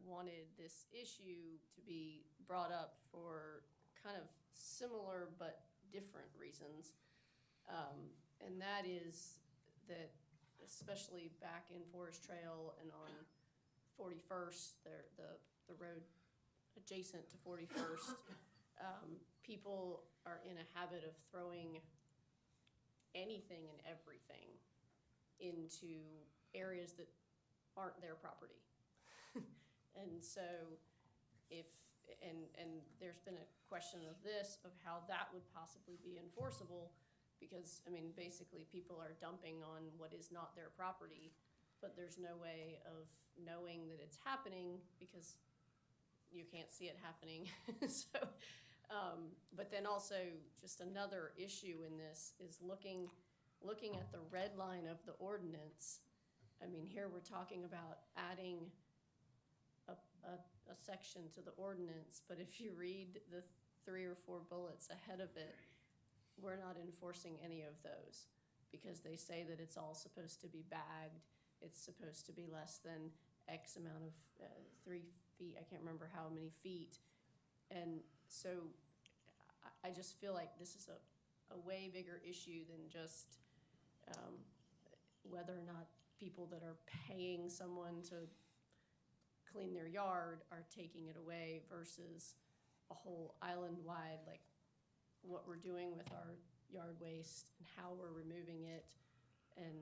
Speaker 11: wanted this issue to be brought up for kind of similar but different reasons. And that is that especially back in Forest Trail and on 41st, the road adjacent to 41st, people are in a habit of throwing anything and everything into areas that aren't their property. And so and there's been a question of this, of how that would possibly be enforceable, because, I mean, basically people are dumping on what is not their property, but there's no way of knowing that it's happening because you can't see it happening. So, but then also just another issue in this is looking at the red line of the ordinance. I mean, here we're talking about adding a section to the ordinance, but if you read the 3 or 4 bullets ahead of it, we're not enforcing any of those, because they say that it's all supposed to be bagged. It's supposed to be less than X amount of 3 feet. I can't remember how many feet. And so I just feel like this is a way bigger issue than just whether or not people that are paying someone to clean their yard are taking it away versus a whole island-wide, like what we're doing with our yard waste and how we're removing it, and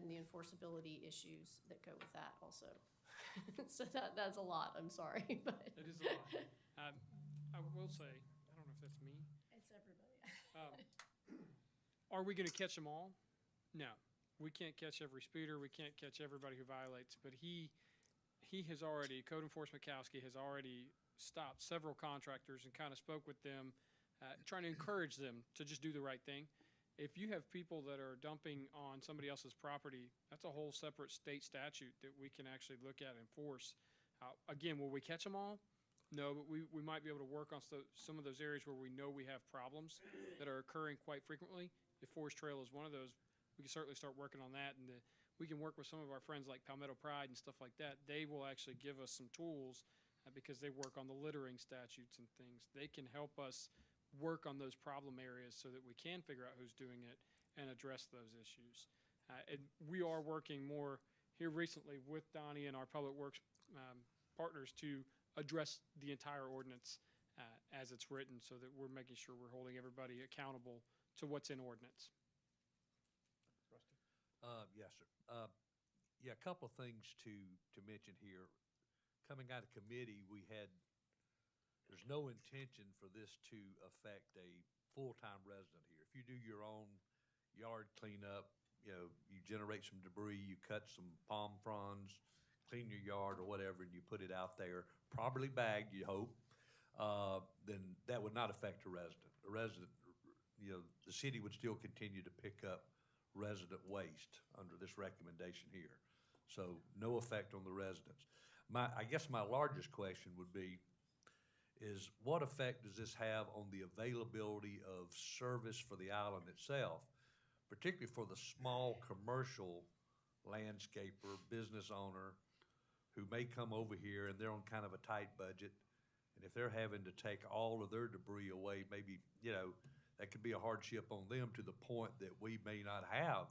Speaker 11: the enforceability issues that go with that also. So that's a lot, I'm sorry, but.
Speaker 8: It is a lot. I will say, I don't know if that's me.
Speaker 11: It's everybody.
Speaker 8: Are we gonna catch them all? No. We can't catch every speeder, we can't catch everybody who violates, but he has already, Code Enforcement Kowski has already stopped several contractors and kind of spoke with them, trying to encourage them to just do the right thing. If you have people that are dumping on somebody else's property, that's a whole separate state statute that we can actually look at and enforce. Again, will we catch them all? No, but we might be able to work on some of those areas where we know we have problems that are occurring quite frequently. If Forest Trail is one of those, we can certainly start working on that, and we can work with some of our friends like Palmetto Pride and stuff like that. They will actually give us some tools because they work on the littering statutes and things. They can help us work on those problem areas so that we can figure out who's doing it and address those issues. And we are working more here recently with Donnie and our Public Works partners to address the entire ordinance as it's written, so that we're making sure we're holding everybody accountable to what's in ordinance.
Speaker 9: Yes, sir. Yeah, a couple of things to mention here. Coming out of committee, there's no intention for this to affect a full-time resident here. If you do your own yard cleanup, you generate some debris, you cut some palm fronds, clean your yard or whatever, and you put it out there, properly bagged, you hope, then that would not affect a resident. A resident, the city would still continue to pick up resident waste under this recommendation here. So no effect on the residents. I guess my largest question would be, is what effect does this have on the availability of service for the island itself, particularly for the small commercial landscaper, business owner who may come over here and they're on kind of a tight budget, and if they're having to take all of their debris away, maybe, that could be a hardship on them to the point that we may not have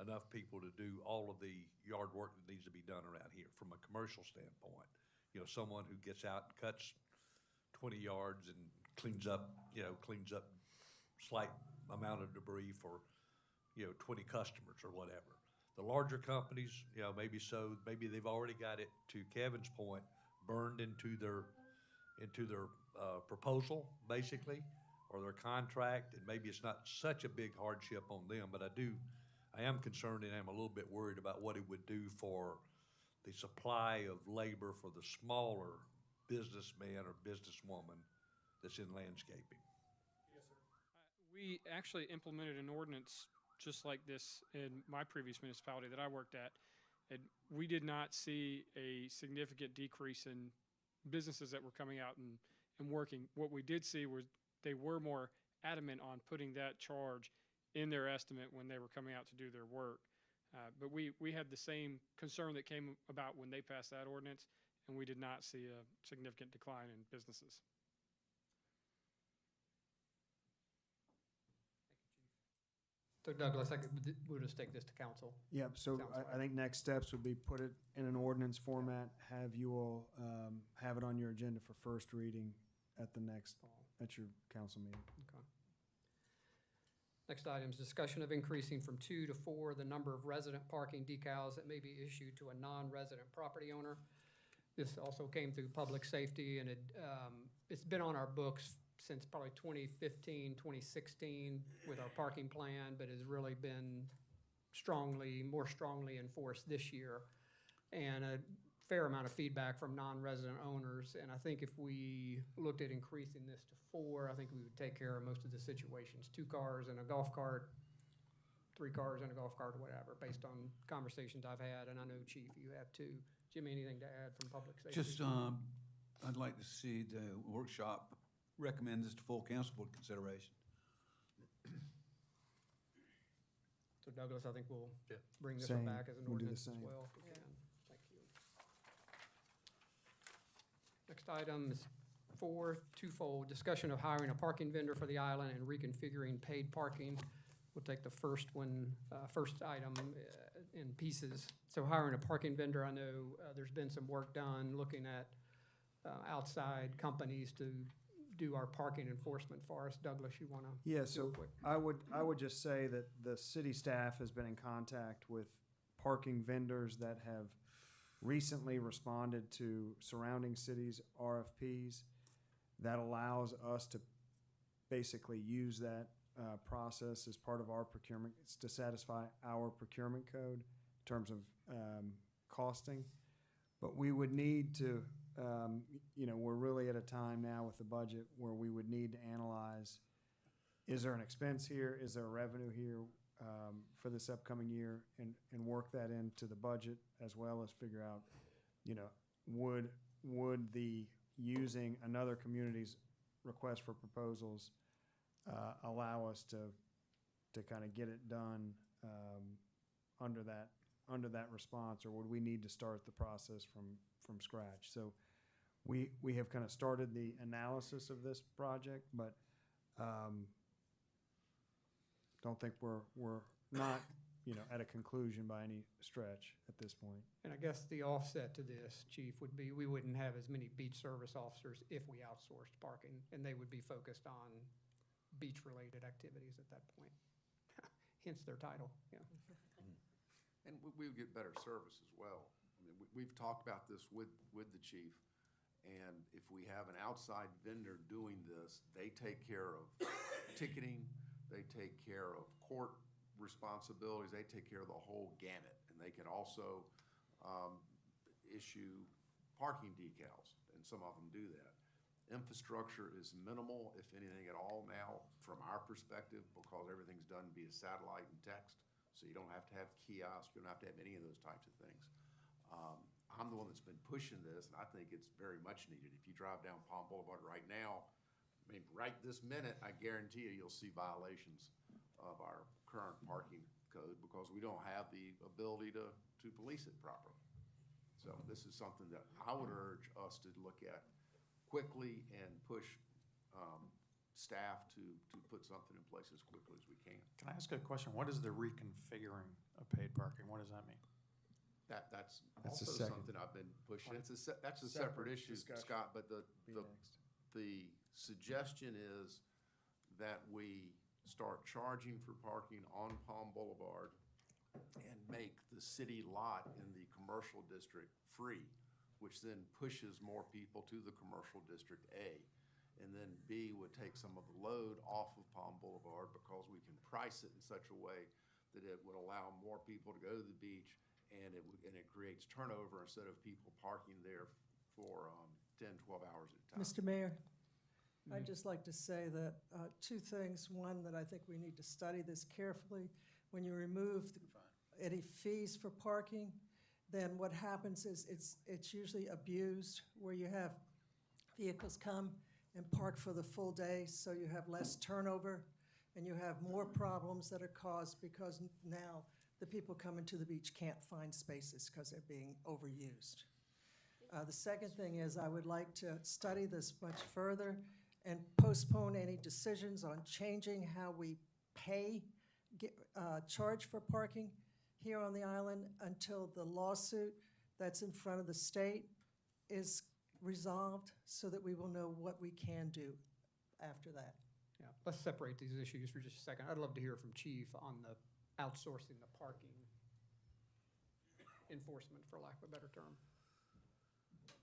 Speaker 9: enough people to do all of the yard work that needs to be done around here from a commercial standpoint. You know, someone who gets out and cuts 20 yards and cleans up slight amount of debris for, 20 customers or whatever. The larger companies, maybe they've already got it, to Kevin's point, burned into their proposal, basically, or their contract, and maybe it's not such a big hardship on them, but I am concerned and I'm a little bit worried about what it would do for the supply of labor for the smaller businessman or businesswoman that's in landscaping.
Speaker 8: We actually implemented an ordinance just like this in my previous municipality that I worked at. And we did not see a significant decrease in businesses that were coming out and working. What we did see was they were more adamant on putting that charge in their estimate when they were coming out to do their work. But we had the same concern that came about when they passed that ordinance, and we did not see a significant decline in businesses.
Speaker 1: So Douglas, we'll just take this to council.
Speaker 6: Yep, so
Speaker 1: Sounds
Speaker 6: I think next steps would be put it in an ordinance format, have you all have it on your agenda for first reading at your council meeting.
Speaker 1: Okay. Next item is discussion of increasing from 2 to 4 the number of resident parking decals that may be issued to a non-resident property owner. This also came through public safety, and it's been on our books since probably 2015, 2016 with our parking plan, but has really been more strongly enforced this year. And a fair amount of feedback from non-resident owners. And I think if we looked at increasing this to 4, I think we would take care of most of the situations. 2 cars and a golf cart, 3 cars and a golf cart, or whatever, based on conversations I've had. And I know, Chief, you have too. Jimmy, anything to add from public safety?
Speaker 12: Just, I'd like to see the workshop recommend this to full council board consideration.
Speaker 1: So Douglas, I think we'll
Speaker 9: Yeah.
Speaker 1: bring this one
Speaker 6: Same.
Speaker 1: back as an
Speaker 6: We'll do the
Speaker 1: ordinance as
Speaker 6: same.
Speaker 1: well, if we can. Thank you. Next item is 4, twofold, discussion of hiring a parking vendor for the island and reconfiguring paid parking. We'll take the first item in pieces. So hiring a parking vendor, I know there's been some work done looking at outside companies to do our parking enforcement for us. Douglas, you want to?
Speaker 6: Yeah, so I would just say that the city staff has been in contact with parking vendors that have recently responded to surrounding cities' RFPs. That allows us to basically use that process as part of our procurement. It's to satisfy our procurement code in terms of costing. But we would need to, we're really at a time now with the budget where we would need to analyze, is there an expense here? Is there a revenue here for this upcoming year? And work that into the budget, as well as figure out, would the using another community's request for proposals allow us to kind of get it done under that response, or would we need to start the process from scratch? So we have kind of started the analysis of this project, but don't think we're not at a conclusion by any stretch at this point.
Speaker 1: And I guess the offset to this, Chief, would be we wouldn't have as many beach service officers if we outsourced parking, and they would be focused on beach-related activities at that point. Hence their title, yeah.
Speaker 3: And we would get better service as well. I mean, we've talked about this with the chief, and if we have an outside vendor doing this, they take care of ticketing, they take care of court responsibilities, they take care of the whole gamut, and they can also issue parking decals, and some of them do that. Infrastructure is minimal, if anything at all now, from our perspective, because everything's done via satellite and text, so you don't have to have kiosks, you don't have to have any of those types of things. I'm the one that's been pushing this, and I think it's very much needed. If you drive down Palm Boulevard right now, I mean, right this minute, I guarantee you'll see violations of our current parking code because we don't have the ability to police it properly. So this is something that I would urge us to look at quickly and push staff to put something in place as quickly as we can.
Speaker 5: Can I ask a question? What is the reconfiguring of paid parking? What does that mean?
Speaker 3: That's
Speaker 6: That's
Speaker 3: also
Speaker 6: the second.
Speaker 3: something I've been pushing. That's a separate issue,
Speaker 6: discussion.
Speaker 3: Scott, but the
Speaker 6: next.
Speaker 3: suggestion is that we start charging for parking on Palm Boulevard and make the city lot in the commercial district free, which then pushes more people to the commercial district A. And then B would take some of the load off of Palm Boulevard because we can price it in such a way that it would allow more people to go to the beach, and it creates turnover instead of people parking there for 10, 12 hours at a time.
Speaker 4: Mr. Mayor, I'd just like to say that two things. One, that I think we need to study this carefully. When you remove any fees for parking, then what happens is it's usually abused, where you have vehicles come and park for the full day, so you have less turnover, and you have more problems that are caused because now the people coming to the beach can't find spaces because they're being overused. The second thing is I would like to study this much further and postpone any decisions on changing how we charge for parking here on the island until the lawsuit that's in front of the state is resolved, so that we will know what we can do after that.
Speaker 1: Yeah, let's separate these issues for just a second. I'd love to hear from Chief on the outsourcing the parking enforcement, for lack of a better term.
Speaker 8: Yes, sir,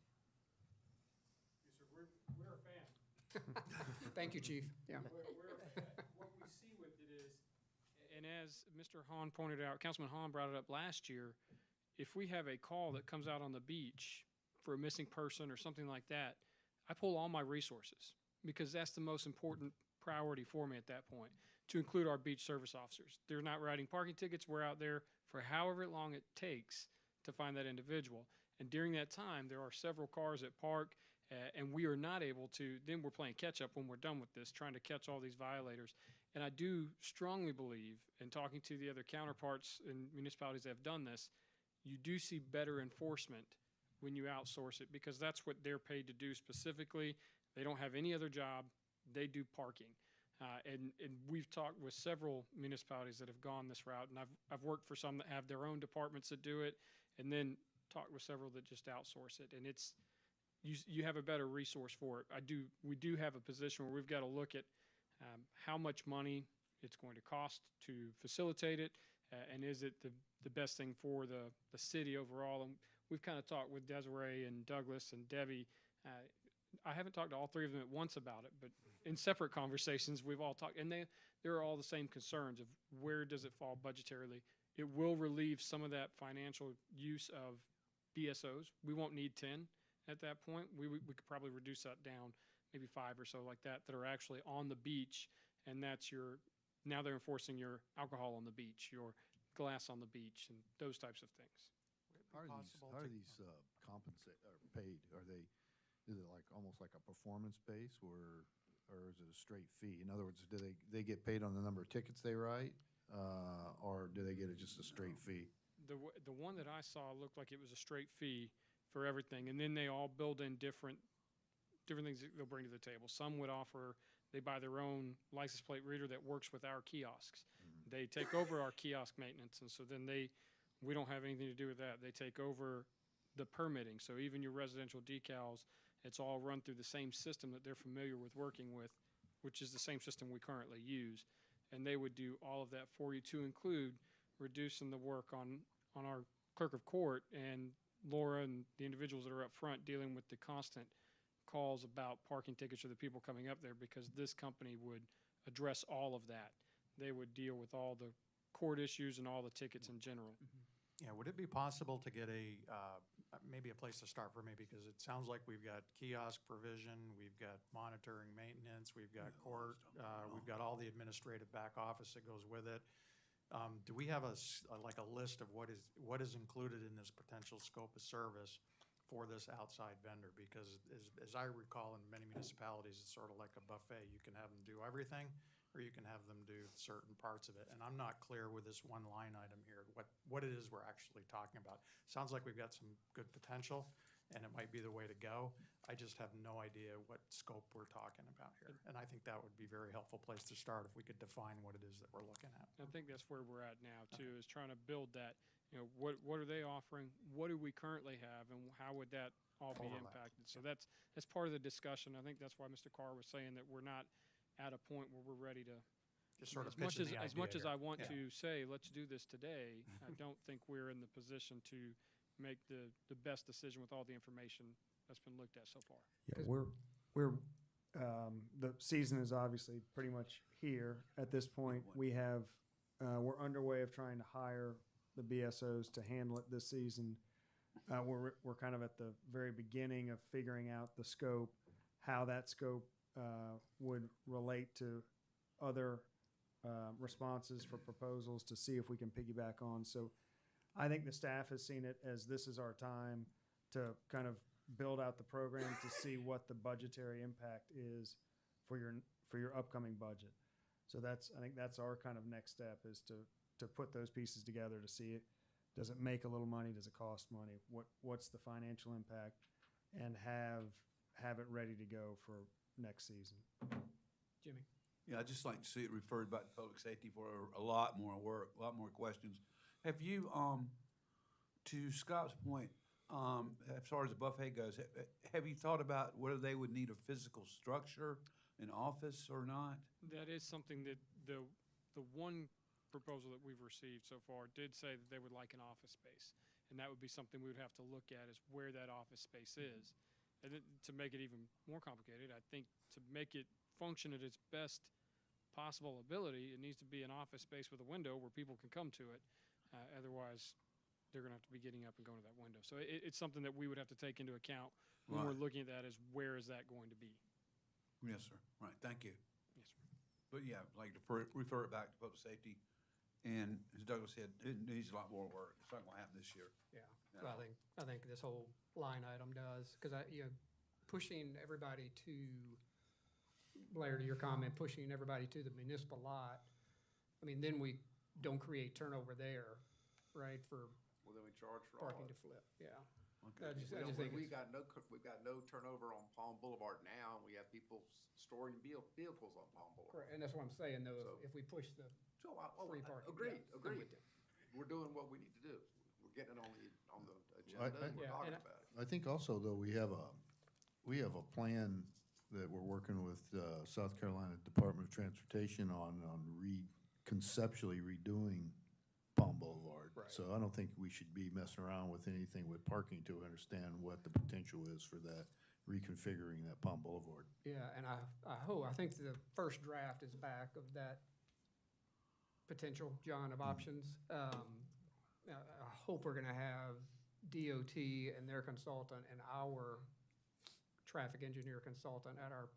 Speaker 8: we're a fan.
Speaker 1: Thank you, Chief. Yeah.
Speaker 8: What we see with it is, and as Mr. Hahn pointed out, Councilman Hahn brought it up last year, if we have a call that comes out on the beach for a missing person or something like that, I pull all my resources, because that's the most important priority for me at that point, to include our beach service officers. They're not writing parking tickets. We're out there for however long it takes to find that individual. And during that time, there are several cars that park, and we are not able to, then we're playing catch up when we're done with this, trying to catch all these violators. And I do strongly believe, in talking to the other counterparts in municipalities that have done this, you do see better enforcement when you outsource it, because that's what they're paid to do specifically. They don't have any other job. They do parking. And we've talked with several municipalities that have gone this route, and I've worked for some that have their own departments that do it, and then talked with several that just outsource it. And it's, you have a better resource for it. We do have a position where we've got to look at how much money it's going to cost to facilitate it, and is it the best thing for the city overall. And we've kind of talked with Desiree and Douglas and Debbie. I haven't talked to all three of them at once about it, but in separate conversations, we've all talked, and they're all the same concerns of where does it fall budgetarily. It will relieve some of that financial use of BSOs. We won't need 10 at that point. We could probably reduce that down, maybe 5 or so like that are actually on the beach, and that's now they're enforcing your alcohol on the beach, your glass on the beach, and those types of things.
Speaker 7: How are these compensated or paid? Is it like almost like a performance base, or is it a straight fee? In other words, do they get paid on the number of tickets they write, or do they get just a straight fee?
Speaker 8: The one that I saw looked like it was a straight fee for everything, and then they all build in different things that they'll bring to the table. Some would offer, they buy their own license plate reader that works with our kiosks. Mm-hmm. They take over our kiosk maintenance, and so then we don't have anything to do with that. They take over the permitting, so even your residential decals, it's all run through the same system that they're familiar with working with, which is the same system we currently use. And they would do all of that for you, to include reducing the work on our clerk of court and Laura and the individuals that are up front dealing with the constant calls about parking tickets or the people coming up there, because this company would address all of that. They would deal with all the court issues and all the tickets in general.
Speaker 5: Yeah, would it be possible to get maybe a place to start for me, because it sounds like we've got kiosk provision, we've got monitoring maintenance, we've got court, we've got all the administrative back office that goes with it. Do we have a list of what is included in this potential scope of service for this outside vendor? Because as I recall, in many municipalities, it's sort of like a buffet. You can have them do everything, or you can have them do certain parts of it. And I'm not clear with this one line item here, what it is we're actually talking about. Sounds like we've got some good potential. and it might be the way to go. I just have no idea what scope we're talking about here. And I think that would be a very helpful place to start if we could define what it is that we're looking at.
Speaker 8: I think that's where we're at now too, is trying to build that, what are they offering? What do we currently have and how would that all be
Speaker 5: Overlap.
Speaker 8: impacted? So that's part of the discussion. I think that's why Mr. Carr was saying that we're not at a point where we're ready to,
Speaker 5: Just sort of
Speaker 8: as much
Speaker 5: pitching the
Speaker 8: as much
Speaker 5: idea
Speaker 8: as I
Speaker 5: here.
Speaker 8: want
Speaker 5: Yeah.
Speaker 8: to say, let's do this today, I don't think we're in the position to make the best decision with all the information that's been looked at so far.
Speaker 6: Yeah, the season is obviously pretty much here at this point. We have, we're underway of trying to hire the BSOs to handle it this season. We're kind of at the very beginning of figuring out the scope, how that scope would relate to other responses for proposals to see if we can piggyback on. So I think the staff has seen it as this is our time to kind of build out the program to see what the budgetary impact is for your upcoming budget. So I think that's our kind of next step, is to put those pieces together to see it. Does it make a little money? Does it cost money? What's the financial impact? And have it ready to go for next season.
Speaker 1: Jimmy?
Speaker 12: Yeah, I'd just like to see it referred back to public safety for a lot more work, a lot more questions. Have you, to Scott's point, as far as the buffet goes, have you thought about whether they would need a physical structure, an office or not?
Speaker 8: That is something that the one proposal that we've received so far did say that they would like an office space. And that would be something we would have to look at, is where that office space is. And then to make it even more complicated, I think to make it function at its best possible ability, it needs to be an office space with a window where people can come to it. Otherwise, they're going to have to be getting up and going to that window. So it's something that we would have to take into account when we're looking at that, is where is that going to be?
Speaker 12: Yes, sir. Right, thank you.
Speaker 8: Yes, sir.
Speaker 12: But yeah, like to refer it back to public safety. And as Douglas said, it needs a lot more work. It's not gonna happen this year.
Speaker 1: Yeah, well, I think this whole line item does, because pushing everybody to, Blair, to your comment, pushing everybody to the municipal lot, I mean, then we don't create turnover there, right, for
Speaker 3: Well, then we charge for all
Speaker 1: parking
Speaker 3: of
Speaker 1: to
Speaker 3: it.
Speaker 1: flip, yeah.
Speaker 12: Okay.
Speaker 1: I just think
Speaker 3: We've got no turnover on Palm Boulevard now, and we have people storing vehicles on Palm Boulevard.
Speaker 1: correct, and that's what I'm saying, though,
Speaker 3: So-
Speaker 1: if we push the
Speaker 3: So,
Speaker 1: free parking.
Speaker 3: agreed,
Speaker 1: yeah, I'm
Speaker 3: agreed.
Speaker 1: with you.
Speaker 3: We're doing what we need to do. We're getting it on the
Speaker 7: I-
Speaker 3: agenda, and we're
Speaker 1: Yeah,
Speaker 3: talking
Speaker 1: and
Speaker 3: about it.
Speaker 7: I think also, though, we have a plan that we're working with South Carolina Department of Transportation on conceptually redoing Palm Boulevard.
Speaker 1: Right.
Speaker 7: So I don't think we should be messing around with anything with parking to understand what the potential is for that, reconfiguring that Palm Boulevard.
Speaker 1: Yeah, and I think the first draft is back of that potential, John, of options. I hope we're gonna have DOT and their consultant and our traffic engineer consultant at our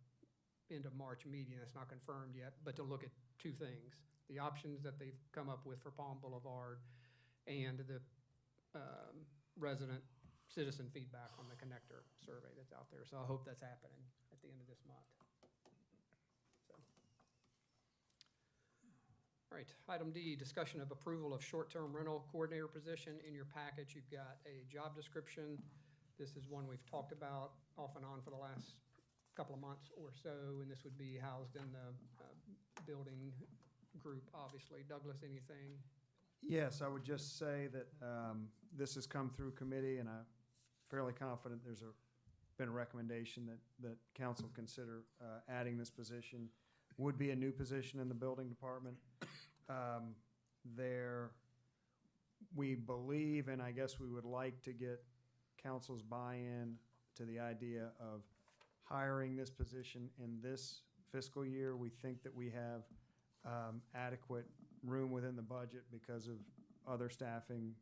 Speaker 1: end of March meeting. That's not confirmed yet, but to look at two things: the options that they've come up with for Palm Boulevard and the resident citizen feedback on the connector survey that's out there. So I hope that's happening at the end of this month. So. All right, item D, discussion of approval of short-term rental coordinator position. In your package, you've got a job description. This is one we've talked about off and on for the last couple of months or so, and this would be housed in the building group, obviously. Douglas, anything?
Speaker 6: Yes, I would just say that this has come through committee, and I'm fairly confident been a recommendation that council consider adding this position. Would be a new position in the building department. We believe, and I guess we would like to get council's buy-in to the idea of hiring this position in this fiscal year. We think that we have adequate room within the budget because of other staffing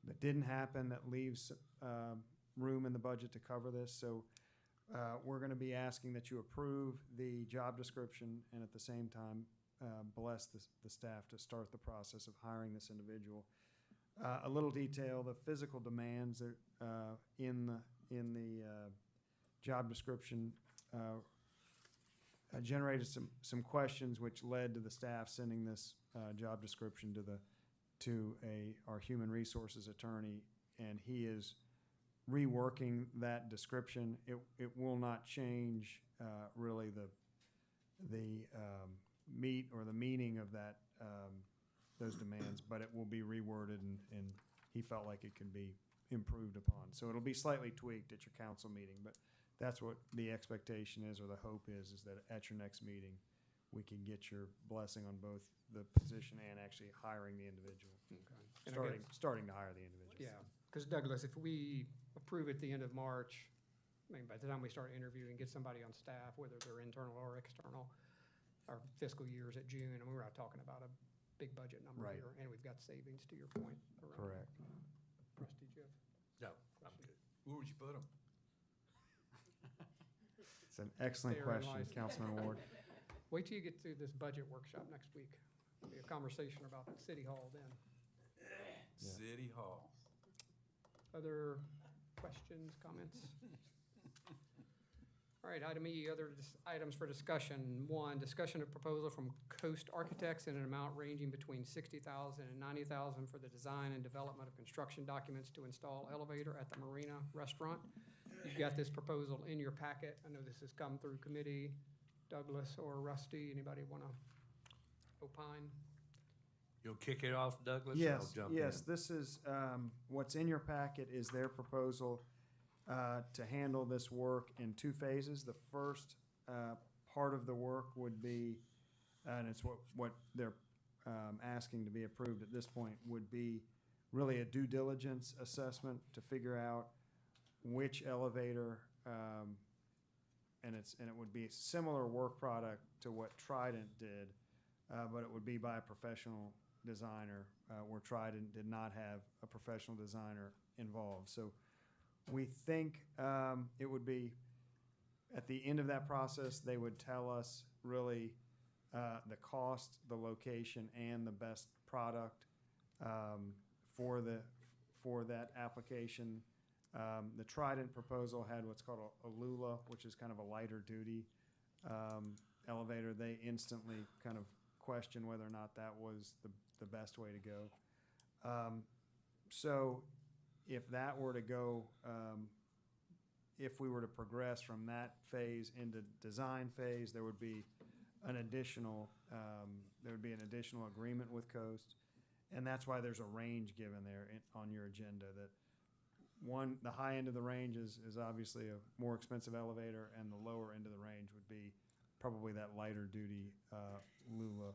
Speaker 6: that didn't happen, that leaves room in the budget to cover this. So we're going to be asking that you approve the job description and at the same time bless the staff to start the process of hiring this individual. A little detail: the physical demands are in the job description generated some questions, which led to the staff sending this job description to our human resources attorney, and he is reworking that description. It will not change really the meat or the meaning of that, those demands, but it will be reworded, and he felt like it could be improved upon. So it'll be slightly tweaked at your council meeting, but that's what the expectation is, or the hope is that at your next meeting, we can get your blessing on both the position and actually hiring the individual.
Speaker 1: Okay. And I guess-
Speaker 6: Starting to hire the individual.
Speaker 1: Yeah, because Douglas, if we approve at the end of March, I mean, by the time we start interviewing, get somebody on staff, whether they're internal or external, our fiscal year's at June, and we're not talking about a big budget number
Speaker 6: Right.
Speaker 1: here, and we've got savings, to your point. around-
Speaker 6: Correct.
Speaker 1: Rusty, Jeff?
Speaker 9: No, I'm good.
Speaker 12: Where would you put them?
Speaker 6: It's an excellent
Speaker 1: Stay around
Speaker 6: question,
Speaker 1: license.
Speaker 6: Councilman Ward.
Speaker 1: Wait till you get through this budget workshop next week. There'll be a conversation about City Hall then.
Speaker 6: Yeah.
Speaker 12: City Hall.
Speaker 1: Other questions, comments? All right, item E, other items for discussion. One, discussion of proposal from Coast Architects in an amount ranging between $60,000 and $90,000 for the design and development of construction documents to install elevator at the Marina Restaurant. You've got this proposal in your packet. I know this has come through committee. Douglas or Rusty, anybody want to opine?
Speaker 9: You'll kick it off, Douglas? or I'll
Speaker 6: Yes,
Speaker 9: jump
Speaker 6: yes,
Speaker 9: in?
Speaker 6: this is, what's in your packet is their proposal to handle this work in two phases. The first part of the work would be, and it's what they're asking to be approved at this point, would be really a due diligence assessment to figure out which elevator, and it would be a similar work product to what Trident did, but it would be by a professional designer, where Trident did not have a professional designer involved. So we think it would be, at the end of that process, they would tell us really the cost, the location, and the best product for that application. The Trident proposal had what's called a Lula, which is kind of a lighter duty elevator. They instantly kind of questioned whether or not that was the best way to go. So if that were to go, if we were to progress from that phase into design phase, there would be an additional agreement with Coast. And that's why there's a range given there on your agenda, that the high end of the range is obviously a more expensive elevator, and the lower end of the range would be probably that lighter duty Lula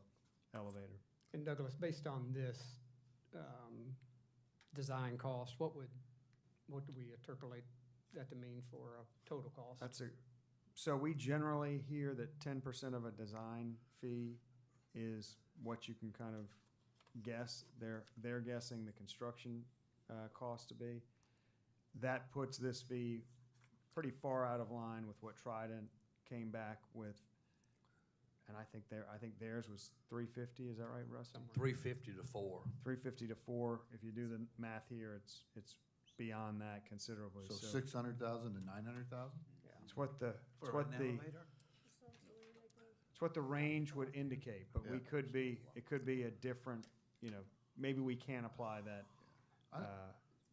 Speaker 6: elevator.
Speaker 1: And Douglas, based on this design cost, what do we interpolate that to mean for a total cost?
Speaker 6: So we generally hear that 10% of a design fee is what you can kind of guess. They're guessing the construction cost to be. That puts this fee pretty far out of line with what Trident came back with. And I think theirs was $350. Is that right, Russ?
Speaker 9: 350 to 4.
Speaker 6: 350 to 4. If you do the math here, it's beyond that considerably.
Speaker 7: So 600,000 to 900,000?
Speaker 1: Yeah.
Speaker 6: It's what the
Speaker 12: For an elevator?
Speaker 6: it's what the range would indicate. But
Speaker 7: Yeah.
Speaker 6: it could be a different. Maybe we can't apply that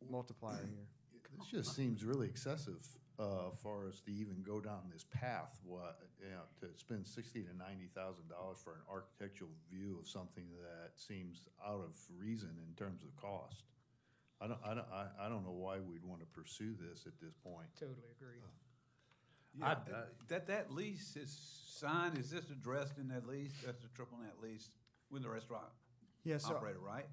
Speaker 6: multiplier here.
Speaker 7: This just seems really excessive for us to even go down this path. To spend $60,000 to $90,000 for an architectural view of something that seems out of reason in terms of cost. I don't know why we'd want to pursue this at this point.
Speaker 1: Totally agree.
Speaker 12: Yeah, that lease is signed, is this addressed in that lease? That's a triple net lease with the restaurant
Speaker 6: Yeah, so,
Speaker 12: operator, right?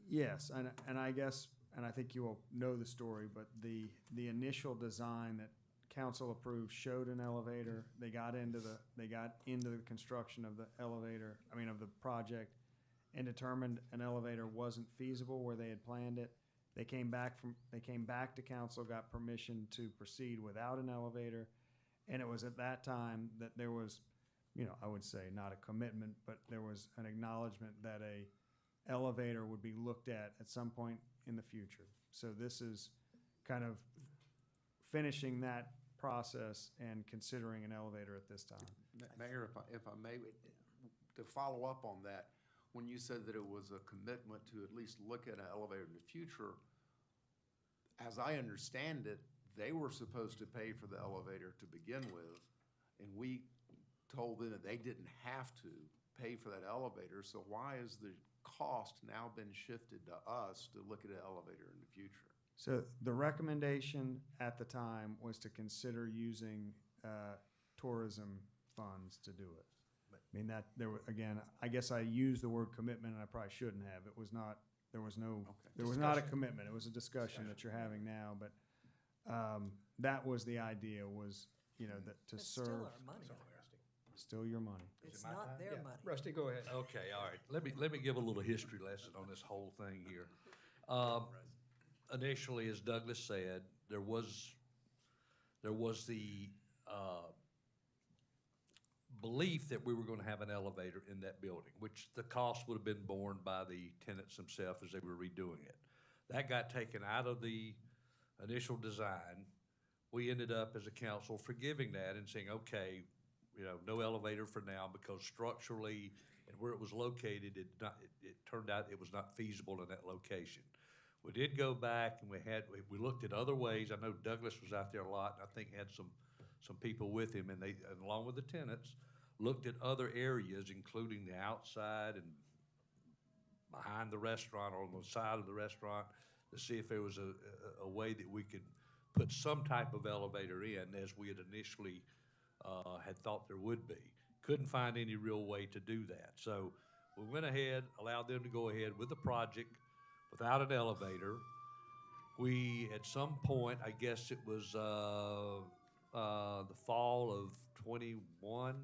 Speaker 6: yes, and I guess, and I think you will know the story, but the initial design that council approved showed an elevator. They got into the construction of the elevator, of the project, and determined an elevator wasn't feasible where they had planned it. They came back to council, got permission to proceed without an elevator, and it was at that time that there was, I would say not a commitment, but there was an acknowledgement that a elevator would be looked at some point in the future. So this is kind of finishing that process and considering an elevator at this time.
Speaker 3: Mayor, if I may, to follow up on that, when you said that it was a commitment to at least look at an elevator in the future, as I understand it, they were supposed to pay for the elevator to begin with, and we told them that they didn't have to pay for that elevator, so why is the cost now been shifted to us to look at an elevator in the future?
Speaker 6: So the recommendation at the time was to consider using tourism funds to do it. I mean, that, there were, again, I guess I used the word commitment and I probably shouldn't have. It was not, there was no,
Speaker 3: Okay.
Speaker 6: there was not a commitment. It was a discussion that you're having now, but that was the idea, was, you know, that to
Speaker 4: It's still
Speaker 6: serve,
Speaker 4: our money.
Speaker 6: still your money.
Speaker 4: It's not their
Speaker 1: Yeah,
Speaker 4: money.
Speaker 1: Rusty, go ahead.
Speaker 9: Okay, all right. Let me give a little history lesson on this whole thing here. Initially, as Douglas said, there was the belief that we were going to have an elevator in that building, which the cost would have been borne by the tenants themselves as they were redoing it. That got taken out of the initial design. We ended up as a council forgiving that and saying, okay, you know, no elevator for now, because structurally and where it was located, it turned out it was not feasible in that location. We did go back and we looked at other ways. I know Douglas was out there a lot, and I think had some people with him, and along with the tenants, looked at other areas, including the outside and behind the restaurant or on the side of the restaurant, to see if there was a way that we could put some type of elevator in, as we had initially had thought there would be. Couldn't find any real way to do that. So we went ahead, allowed them to go ahead with the project without an elevator. We, at some point, I guess it was the fall of '21,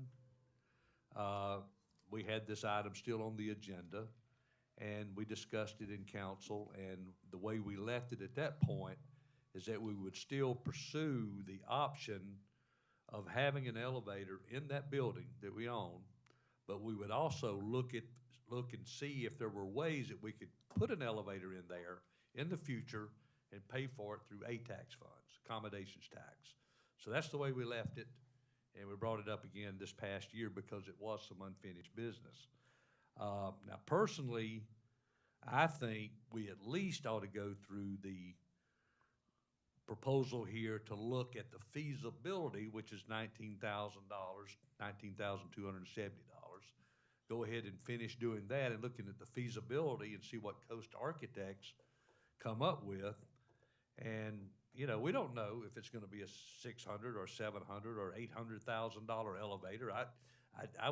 Speaker 9: we had this item still on the agenda, and we discussed it in council, and the way we left it at that point is that we would still pursue the option of having an elevator in that building that we own, but we would also look and see if there were ways that we could put an elevator in there in the future and pay for it through tax funds, accommodations tax. So that's the way we left it, and we brought it up again this past year because it was some unfinished business. Now, personally, I think we at least ought to go through the proposal here to look at the feasibility, which is $19,000, $19,270. Go ahead and finish doing that and looking at the feasibility and see what Coast Architects come up with. And, you know, we don't know if it's going to be a $600 or $700 or $800,000 elevator. I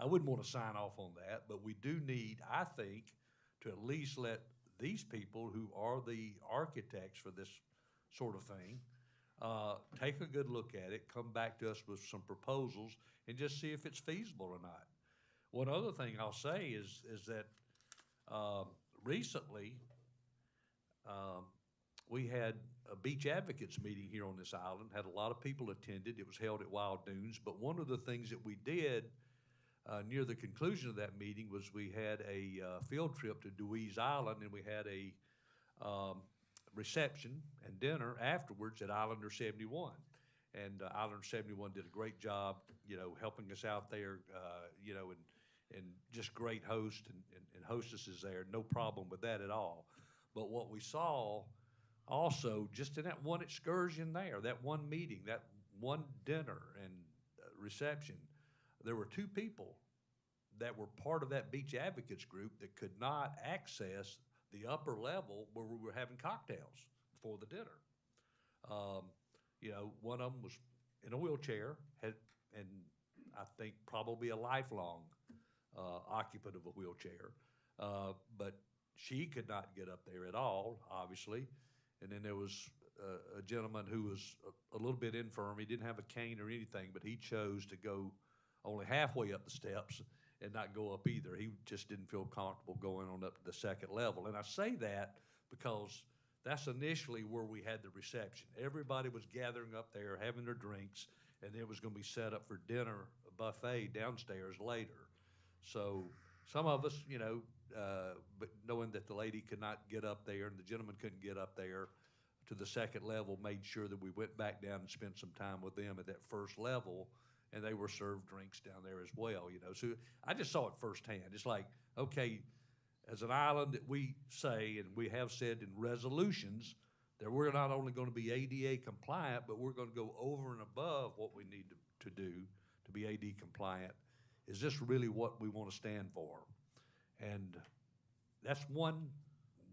Speaker 9: wouldn't want to sign off on that, but we do need, I think, to at least let these people who are the architects for this sort of thing take a good look at it, come back to us with some proposals, and just see if it's feasible or not. One other thing I'll say is that recently we had a beach advocates meeting here on this island, had a lot of people attended. It was held at Wild Dunes, but one of the things that we did near the conclusion of that meeting was we had a field trip to Dewey's Island, and we had a reception and dinner afterwards at Islander 71. And Islander 71 did a great job, you know, helping us out there, you know, and just great host and hostesses there. No problem with that at all. But what we saw also, just in that one excursion there, that one meeting, that one dinner and reception, there were two people that were part of that beach advocates group that could not access the upper level where we were having cocktails before the dinner. You know, one of them was in a wheelchair, and I think probably a lifelong occupant of a wheelchair, but she could not get up there at all, obviously. And then there was a gentleman who was a little bit infirm. He didn't have a cane or anything, but he chose to go only halfway up the steps and not go up either. He just didn't feel comfortable going on up to the second level. And I say that because that's initially where we had the reception. Everybody was gathering up there, having their drinks, and it was going to be set up for dinner, a buffet downstairs later. So some of us, you know, but knowing that the lady could not get up there and the gentleman couldn't get up there to the second level, made sure that we went back down and spent some time with them at that first level, and they were served drinks down there as well, you know. So I just saw it firsthand. It's like, okay, as an island that we say, and we have said in resolutions, that we're not only gonna be ADA compliant, but we're gonna go over and above what we need to do to be AD compliant. Is this really what we wanna stand for? And that's one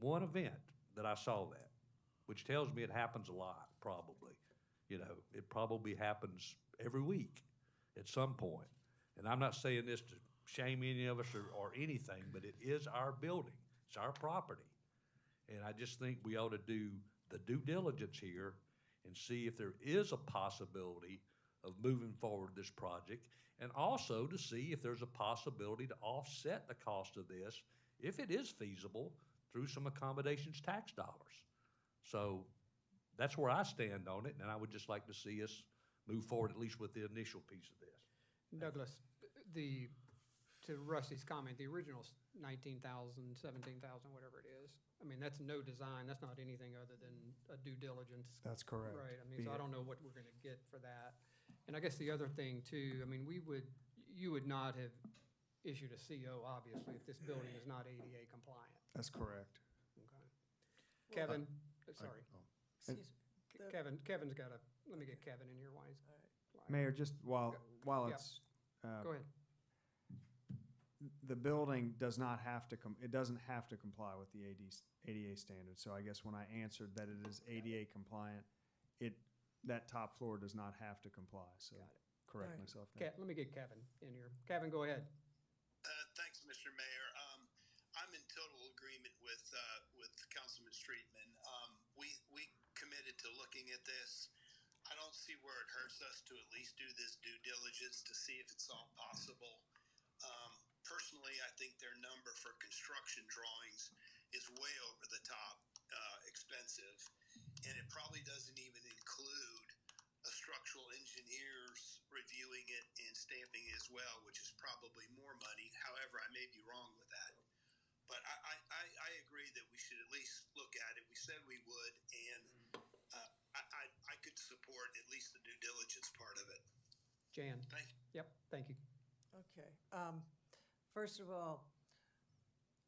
Speaker 9: event that I saw that, which tells me it happens a lot, probably. You know, it probably happens every week at some point. And I'm not saying this to shame any of us or anything, but it is our building, it's our property. And I just think we ought to do the due diligence here and see if there is a possibility of moving forward this project, and also to see if there's a possibility to offset the cost of this, if it is feasible, through some accommodations tax dollars. So that's where I stand on it, and I would just like to see us move forward at least with the initial piece of this.
Speaker 1: Douglas, to Rusty's comment, the original's 19,000, 17,000, whatever it is. I mean, that's no design, that's not anything other than a due diligence.
Speaker 6: That's correct.
Speaker 1: Right, I mean, so I don't know what we're gonna get for that. And I guess the other thing too, I mean, you would not have issued a CO, obviously, if this building is not ADA compliant.
Speaker 6: That's correct.
Speaker 1: Okay. Kevin, sorry.
Speaker 4: Excuse me.
Speaker 1: Kevin's got a, let me get Kevin in here, why he's.
Speaker 6: Mayor, just while
Speaker 1: Yeah.
Speaker 6: it's,
Speaker 1: Go ahead.
Speaker 6: the building does not have to it doesn't have to comply with the ADA standards. So I guess when I answered that it is ADA compliant, that top floor does not have to comply, so
Speaker 1: Got it.
Speaker 6: correct
Speaker 4: Right.
Speaker 6: myself there.
Speaker 1: Let me get Kevin in here. Kevin, go ahead.
Speaker 10: Thanks, Mr. Mayor. I'm in total agreement with Councilman Streetman. We committed to looking at this. I don't see where it hurts us to at least do this due diligence to see if it's all possible. Personally, I think their number for construction drawings is way over the top expensive, and it probably doesn't even include a structural engineer's reviewing it and stamping it as well, which is probably more money. However, I may be wrong with that. But I agree that we should at least look at it. We said we would, and I could support at least the due diligence part of it.
Speaker 1: Jan?
Speaker 10: Thank you.
Speaker 1: Yep, thank you.
Speaker 4: Okay. First of all,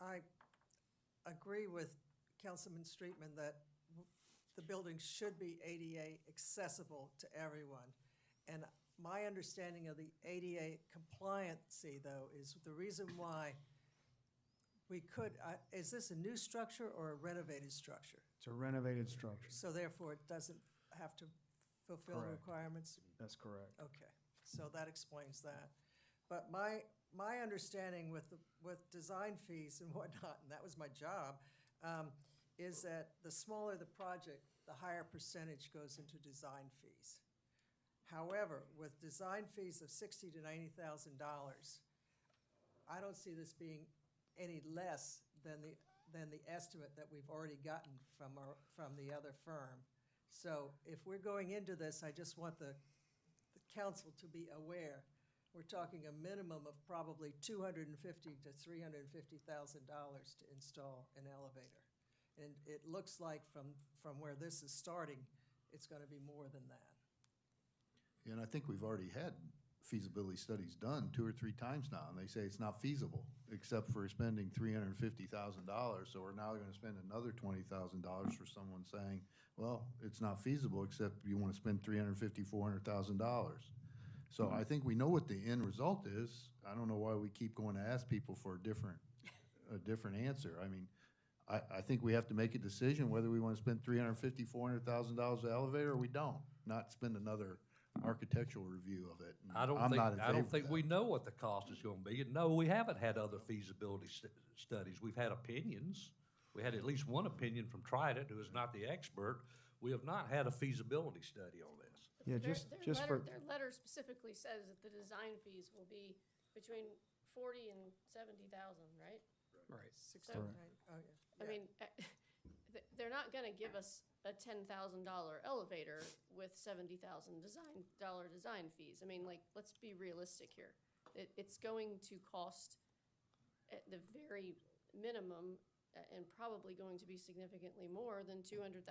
Speaker 4: I agree with Councilman Streetman that the building should be ADA accessible to everyone. And my understanding of the ADA compliancy, though, is the reason why we could, is this a new structure or a renovated structure?
Speaker 6: It's a renovated structure.
Speaker 4: So therefore, it doesn't have to fulfill the
Speaker 6: Correct.
Speaker 4: requirements?
Speaker 6: That's correct.
Speaker 4: Okay, so that explains that. But my understanding with design fees and whatnot, and that was my job, is that the smaller the project, the higher percentage goes into design fees. However, with design fees of $60,000 to $90,000, I don't see this being any less than the estimate that we've already gotten from the other firm. So if we're going into this, I just want the council to be aware. We're talking a minimum of probably $250,000 to $350,000 to install an elevator. And it looks like from where this is starting, it's gonna be more than that.
Speaker 7: Yeah, and I think we've already had feasibility studies done 2 or 3 times now, and they say it's not feasible, except for spending $350,000. So we're now gonna spend another $20,000 for someone saying, well, it's not feasible, except you wanna spend $350,000, $400,000. So I think we know what the end result is. I don't know why we keep going to ask people for a different answer. I mean, I think we have to make a decision whether we want to spend $350,000, $400,000 an elevator or we don't, not spend another architectural review of it. And
Speaker 9: I
Speaker 7: I'm not in
Speaker 9: I
Speaker 7: favor
Speaker 9: don't
Speaker 7: of
Speaker 9: think
Speaker 7: that.
Speaker 9: we know what the cost is gonna be. And no, we haven't had other feasibility studies. We've had opinions. We had at least one opinion from Trident, who is not the expert. We have not had a feasibility study on this.
Speaker 6: Yeah,
Speaker 11: Their
Speaker 6: for,
Speaker 11: letter specifically says that the design fees will be between 40 and 70,000, right?
Speaker 1: Right.
Speaker 4: 69, oh, yeah.
Speaker 11: I mean, they're not gonna give us a $10,000 elevator with $70,000 design fees. I mean, like, let's be realistic here. It's going to cost at the very minimum, and probably going to be significantly more than $200,000.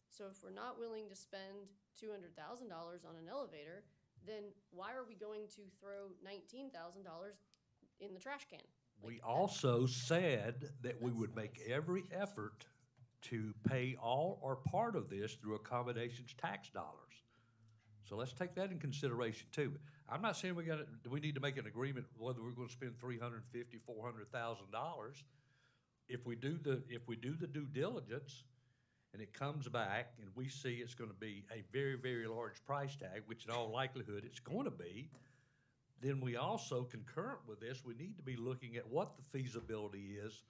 Speaker 11: So if we're not willing to spend $200,000 on an elevator, then why are we going to throw $19,000 in the trash can?
Speaker 9: We also said that we would make every effort to pay all or part of this through accommodations tax dollars. So let's take that in consideration too. I'm not saying we need to make an agreement whether we're gonna spend $350,000, $400,000. If we do the due diligence and it comes back and we see it's gonna be a very, very large price tag, which in all likelihood it's gonna be, then we also, concurrent with this, we need to be looking at what the feasibility is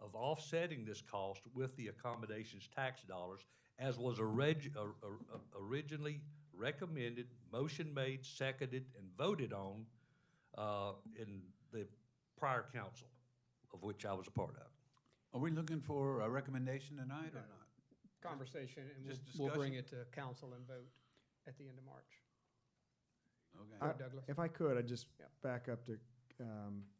Speaker 9: of offsetting this cost with the accommodations tax dollars, as was originally recommended, motion made, seconded, and voted on in the prior council, of which I was a part of.
Speaker 12: Are we looking for a recommendation tonight or not?
Speaker 1: Conversation, and
Speaker 12: Just
Speaker 1: we'll bring
Speaker 12: discussion?
Speaker 1: it to council and vote at the end of March.
Speaker 12: Okay.
Speaker 1: Go ahead, Douglas.
Speaker 6: If I could, I'd just
Speaker 1: Yeah.
Speaker 6: back up to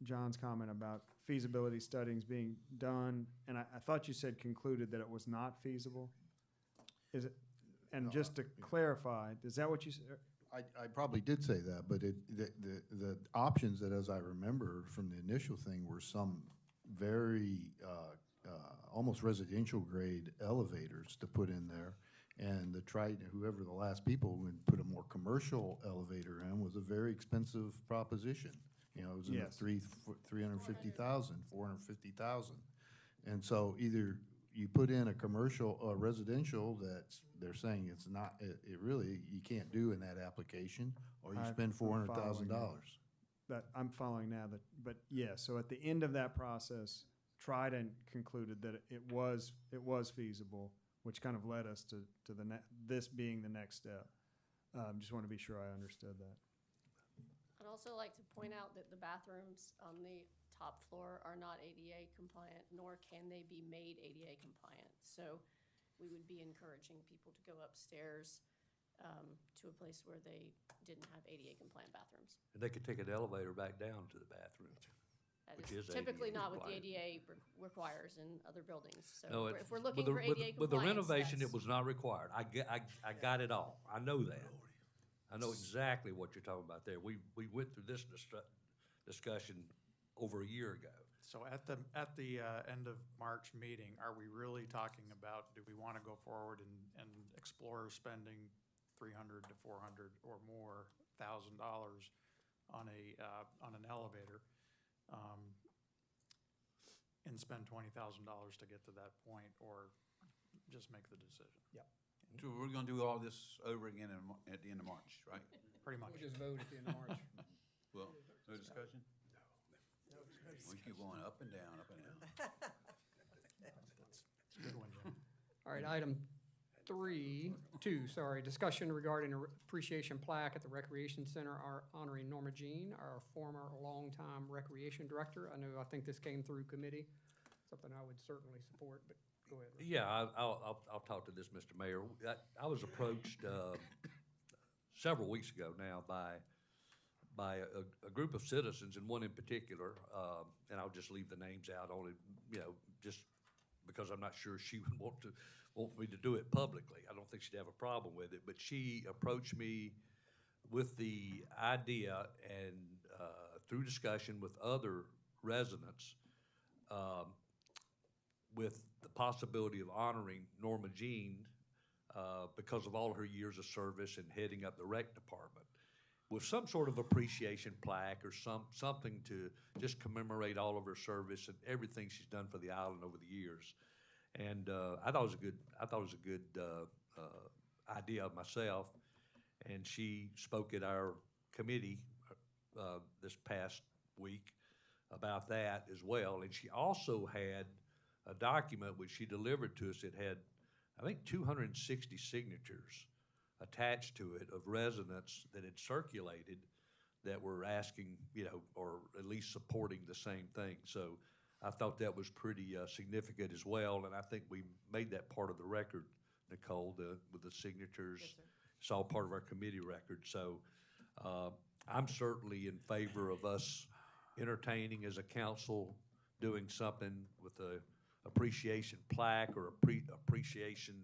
Speaker 6: John's comment about feasibility studies being done, and I thought you said concluded that it was not feasible? Is it, and
Speaker 7: No,
Speaker 6: just to clarify, is that what you said?
Speaker 7: I probably did say that, but the options that, as I remember from the initial thing, were some very, almost residential grade elevators to put in there. And whoever the last people would put a more commercial elevator in was a very expensive proposition. You know, it was in the
Speaker 6: Yes.
Speaker 7: 350,000, 450,000. And so either you put in a commercial or residential that's, they're saying it's not, it really, you can't do in that application, or you spend
Speaker 6: I'm following
Speaker 7: $400,000.
Speaker 6: That, I'm following now, but yeah, so at the end of that process, Trident concluded that it was feasible, which kind of led us to this being the next step. Just want to be sure I understood that.
Speaker 11: I'd also like to point out that the bathrooms on the top floor are not ADA compliant, nor can they be made ADA compliant. So we would be encouraging people to go upstairs to a place where they didn't have ADA compliant bathrooms.
Speaker 9: And they could take an elevator back down to the bathroom.
Speaker 11: That
Speaker 9: Which
Speaker 11: is
Speaker 9: is
Speaker 11: typically
Speaker 9: ADA
Speaker 11: not what the
Speaker 9: compliant.
Speaker 11: ADA requires in other buildings. So
Speaker 9: No,
Speaker 11: if we're looking
Speaker 9: with the-
Speaker 11: for
Speaker 9: with-
Speaker 11: ADA
Speaker 9: With the
Speaker 11: compliance,
Speaker 9: renovation, it
Speaker 11: that's-
Speaker 9: was not required. I got it all. I know that. I know exactly what you're talking about there. We went through this discussion over a year ago.
Speaker 5: So at the end of March meeting, are we really talking about, do we want to go forward and explore spending $300 to $400 or more $1,000 on an elevator, and spend $20,000 to get to that point, or just make the decision?
Speaker 12: So we're gonna do all this over again at the end of March, right?
Speaker 5: Pretty much.
Speaker 1: We'll just vote at the end of March.
Speaker 12: Well, no discussion? We keep going up and down, up and down.
Speaker 5: It's a good one, Jim.
Speaker 1: All right, item discussion regarding a appreciation plaque at the Recreation Center honoring Norma Jean, our former longtime recreation director. I think this came through committee, something I would certainly support, but go ahead. Rick.
Speaker 9: Yeah, I'll talk to this, Mr. Mayor. I was approached several weeks ago now by a group of citizens, and one in particular, and I'll just leave the names out only, just because I'm not sure she would want me to do it publicly. I don't think she'd have a problem with it, but she approached me with the idea, and through discussion with other residents, with the possibility of honoring Norma Jean because of all her years of service and heading up the rec department, with some sort of appreciation plaque or something to just commemorate all of her service and everything she's done for the island over the years. And I thought it was a good idea of myself. And she spoke at our committee this past week about that as well. And she also had a document which she delivered to us. It had, I think, 260 signatures attached to it of residents that had circulated that were asking, or at least supporting the same thing. So I thought that was pretty significant as well, and I think we made that part of the record, Nicole, with the signatures.
Speaker 2: Yes, sir.
Speaker 9: It's all part of our committee record. So I'm certainly in favor of us entertaining as a council doing something with a appreciation plaque or appreciation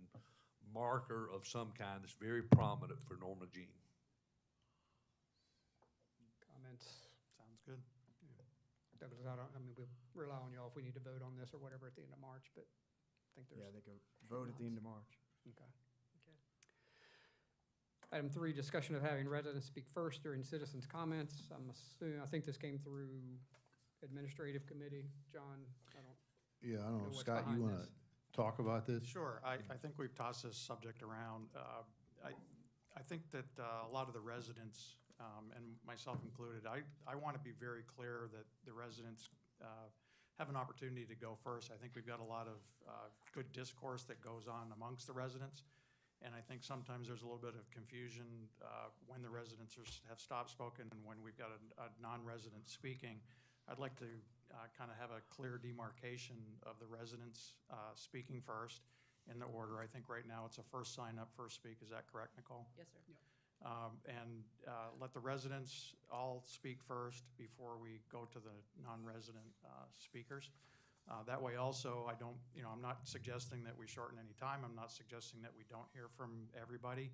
Speaker 9: marker of some kind that's very prominent for Norma Jean.
Speaker 1: Comments?
Speaker 5: Sounds good.
Speaker 1: Douglas, I mean, we'll rely on y'all if we need to vote on this or whatever at the end of March, but I think
Speaker 6: Yeah,
Speaker 1: there's,
Speaker 6: they go vote at the end of March.
Speaker 1: okay. Item 3, discussion of having residents speak first during citizens' comments. I think this came through administrative committee. John, I don't,
Speaker 7: Yeah, I don't know,
Speaker 1: what's
Speaker 7: Scott, you
Speaker 1: behind
Speaker 7: want to
Speaker 1: this.
Speaker 7: talk about this?
Speaker 5: Sure, I think we've tossed this subject around. I think that a lot of the residents, and myself included, I want to be very clear that the residents have an opportunity to go first. I think we've got a lot of good discourse that goes on amongst the residents. And I think sometimes there's a little bit of confusion when the residents have stopped spoken and when we've got a non-resident speaking. I'd like to kind of have a clear demarcation of the residents speaking first in the order. I think right now it's a first sign up, first speak. Is that correct, Nicole?
Speaker 2: Yes, sir.
Speaker 5: And let the residents all speak first before we go to the non-resident speakers. That way also, I'm not suggesting that we shorten any time. I'm not suggesting that we don't hear from everybody.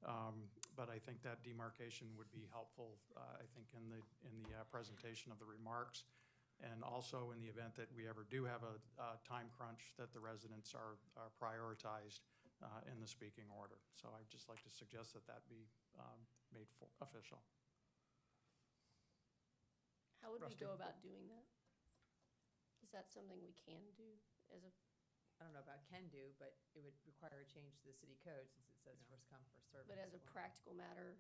Speaker 5: But I think that demarcation would be helpful, I think, in the presentation of the remarks. And also in the event that we ever do have a time crunch, that the residents are prioritized in the speaking order. So I'd just like to suggest that that be made official.
Speaker 11: How would we
Speaker 1: Rusty?
Speaker 11: go about doing that? Is that something we can do as a,
Speaker 2: I don't know about can do, but it would require a change to the city code since it says first come, first served.
Speaker 11: but as a practical matter?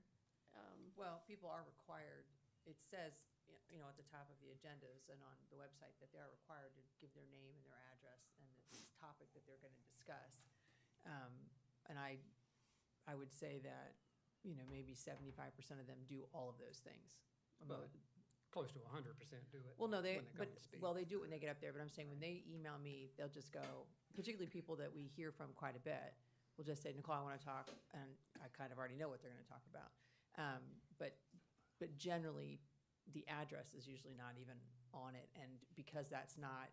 Speaker 2: Well, people are required, it says, you know, at the top of the agendas and on the website that they are required to give their name and their address and the topic that they're going to discuss. And I would say that, you know, maybe 75% of them do all of those things.
Speaker 1: But close to 100% do it.
Speaker 2: Well, no,
Speaker 1: when come to speak.
Speaker 2: they do it when they get up there, but I'm saying when they email me, they'll just go, particularly people that we hear from quite a bit, will just say, Nicole, I want to talk, and I kind of already know what they're going to talk about. But generally, the address is usually not even on it, and because that's not,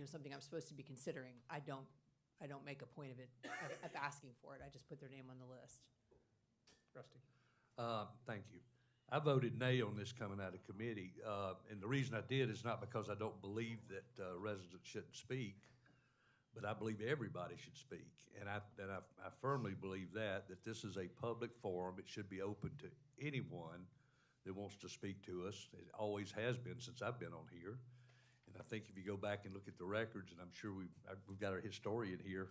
Speaker 2: something I'm supposed to be considering, I don't make a point of it, of asking for it. I just put their name on the list.
Speaker 1: Rusty?
Speaker 9: Thank you. I voted nay on this coming out of committee, and the reason I did is not because I don't believe that residents shouldn't speak, but I believe everybody should speak, and I firmly believe that this is a public forum. It should be open to anyone that wants to speak to us. It always has been since I've been on here, and I think if you go back and look at the records, and I'm sure we've got our historian here,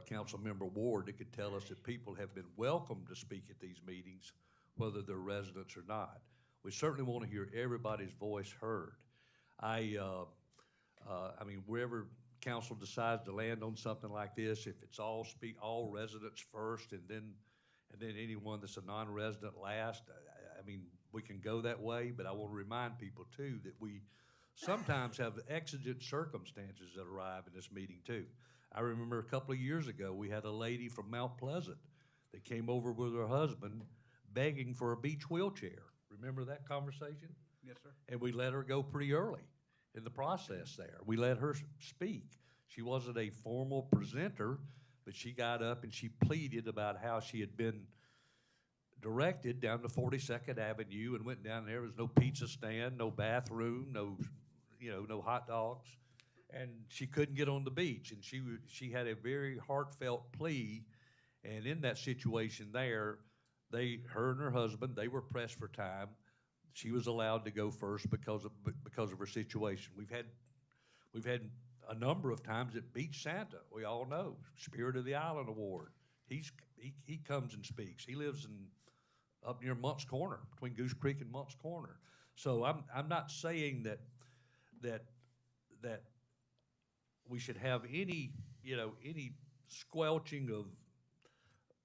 Speaker 9: Councilmember Ward, that could tell us that people have been welcome to speak at these meetings, whether they're residents or not. We certainly want to hear everybody's voice heard. I mean, wherever council decides to land on something like this, if it's all residents first and then anyone that's a non-resident last, I mean, we can go that way, but I want to remind people too that we sometimes have exigent circumstances that arrive in this meeting too. I remember a couple of years ago, we had a lady from Mount Pleasant that came over with her husband begging for a beach wheelchair. Remember that conversation?
Speaker 12: Yes, sir.
Speaker 9: And we let her go pretty early in the process there. We let her speak. She wasn't a formal presenter, but she got up and she pleaded about how she had been directed down to 42nd Avenue and went down there. There was no pizza stand, no bathroom, no hot dogs. And she couldn't get on the beach. And she had a very heartfelt plea. And in that situation there, her and her husband, they were pressed for time. She was allowed to go first because of her situation. We've had a number of times at Beach Santa. We all know Spirit of the Island Award. He comes and speaks. He lives up near Mont's Corner, between Goose Creek and Mont's Corner. So I'm not saying that we should have any squelching of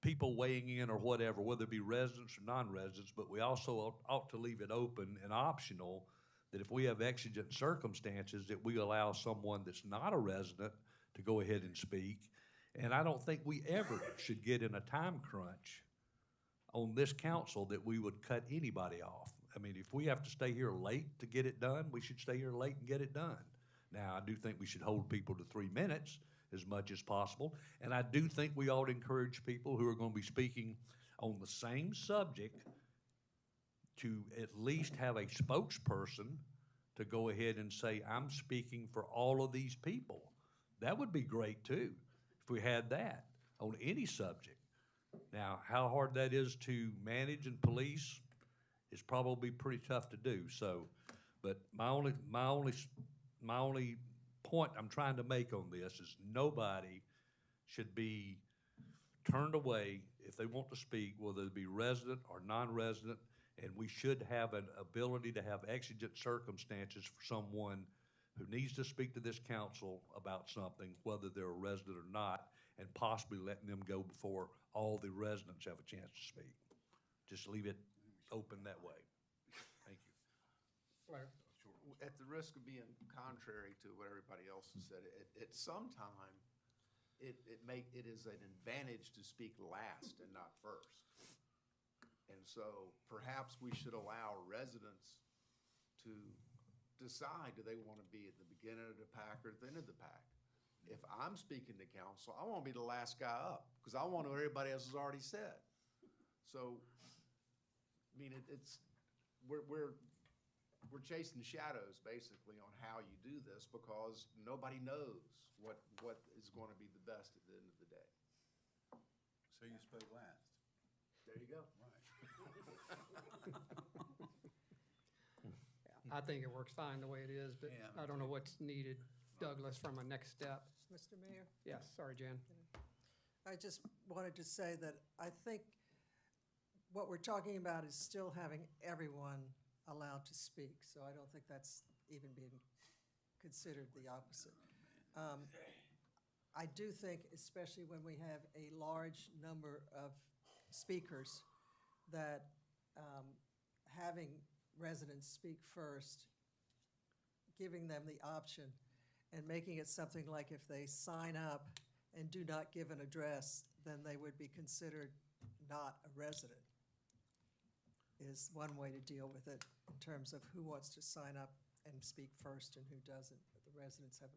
Speaker 9: people weighing in or whatever, whether it be residents or non-residents, but we also ought to leave it open and optional that if we have exigent circumstances that we allow someone that's not a resident to go ahead and speak. And I don't think we ever should get in a time crunch on this council that we would cut anybody off. I mean, if we have to stay here late to get it done, we should stay here late and get it done. Now, I do think we should hold people to 3 minutes as much as possible. And I do think we ought to encourage people who are going to be speaking on the same subject to at least have a spokesperson to go ahead and say, I'm speaking for all of these people. That would be great too, if we had that on any subject. Now, how hard that is to manage and police is probably pretty tough to do, so, but my only point I'm trying to make on this is nobody should be turned away if they want to speak, whether it be resident or non-resident, and we should have an ability to have exigent circumstances for someone who needs to speak to this council about something, whether they're a resident or not, and possibly letting them go before all the residents have a chance to speak. Just leave it open that way. Thank you.
Speaker 1: Blair?
Speaker 3: At the risk of being contrary to what everybody else has said, at some time, it is an advantage to speak last and not first. And so perhaps we should allow residents to decide, do they want to be at the beginning of the pack or at the end of the pack? If I'm speaking to council, I want to be the last guy up because I want to know what everybody else has already said. So, I mean, we're chasing shadows basically on how you do this because nobody knows what is going to be the best at the end of the day.
Speaker 12: So you spoke last.
Speaker 3: There you go.
Speaker 12: Right.
Speaker 1: I think it works fine the way it is, but
Speaker 12: Yeah.
Speaker 1: I don't know what's needed, Douglas, from a next step.
Speaker 4: Mr. Mayor?
Speaker 1: Yes, sorry, Jan.
Speaker 4: I just wanted to say that I think what we're talking about is still having everyone allowed to speak, so I don't think that's even being considered the opposite. I do think, especially when we have a large number of speakers, that having residents speak first, giving them the option, and making it something like if they sign up and do not give an address, then they would be considered not a resident, is one way to deal with it in terms of who wants to sign up and speak first and who doesn't. But the residents have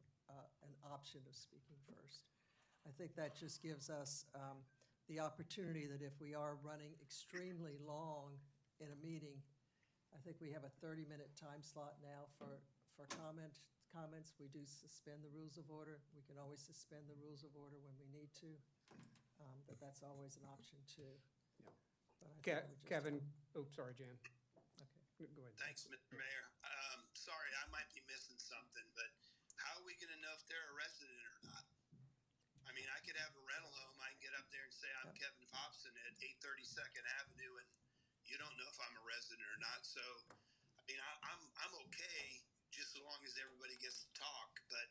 Speaker 4: an option of speaking first. I think that just gives us the opportunity that if we are running extremely long in a meeting, I think we have a 30-minute time slot now for comments. We do suspend the rules of order. We can always suspend the rules of order when we need to. But that's always an option too.
Speaker 1: Yeah.
Speaker 4: But I think we just-
Speaker 1: Kevin, oh, sorry, Jan.
Speaker 4: Okay.
Speaker 1: Go ahead.
Speaker 10: Thanks, Mr. Mayor. Sorry, I might be missing something, but how are we gonna know if they're a resident or not? I mean, I could have a rental home, I can get up there and say, I'm Kevin Popson at 830 Second Avenue, and you don't know if I'm a resident or not, so, I mean, I'm okay, just as long as everybody gets to talk, but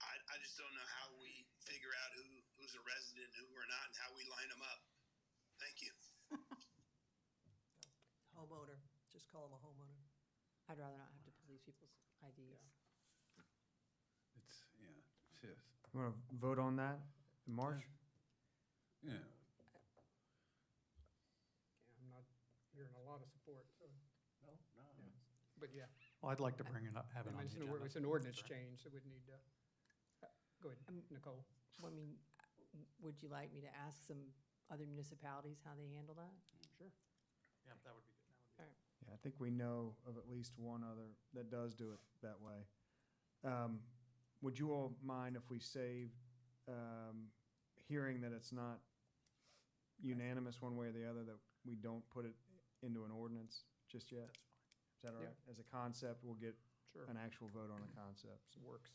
Speaker 10: I just don't know how we figure out who's a resident, who are not, and how we line them up. Thank you.
Speaker 4: Homeowner, just call him a homeowner.
Speaker 2: I'd rather not have to police people's IDs.
Speaker 12: It's, yeah, it's just,
Speaker 6: You want to vote on that in March?
Speaker 12: yeah.
Speaker 1: I'm not hearing a lot of support, so,
Speaker 3: No.
Speaker 1: yeah. But yeah,
Speaker 5: Well, I'd like to bring it up, have
Speaker 1: I
Speaker 5: it on
Speaker 1: mean,
Speaker 5: the agenda.
Speaker 1: it's an ordinance
Speaker 5: Sure.
Speaker 1: change, so we'd need to, go ahead, Nicole.
Speaker 2: Well, I mean, would you like me to ask some other municipalities how they handle that?
Speaker 1: Sure.
Speaker 5: Yeah, that would be good. That would be
Speaker 6: Yeah, I think we know of at least one other that does do it that way. Would you all mind if we saved hearing that it's not unanimous one way or the other, that we don't put it into an ordinance just yet?
Speaker 5: That's fine.
Speaker 6: Is that all
Speaker 1: Yeah.
Speaker 6: right? As a concept, we'll get
Speaker 1: Sure.
Speaker 6: an actual vote on a concept.
Speaker 1: Works.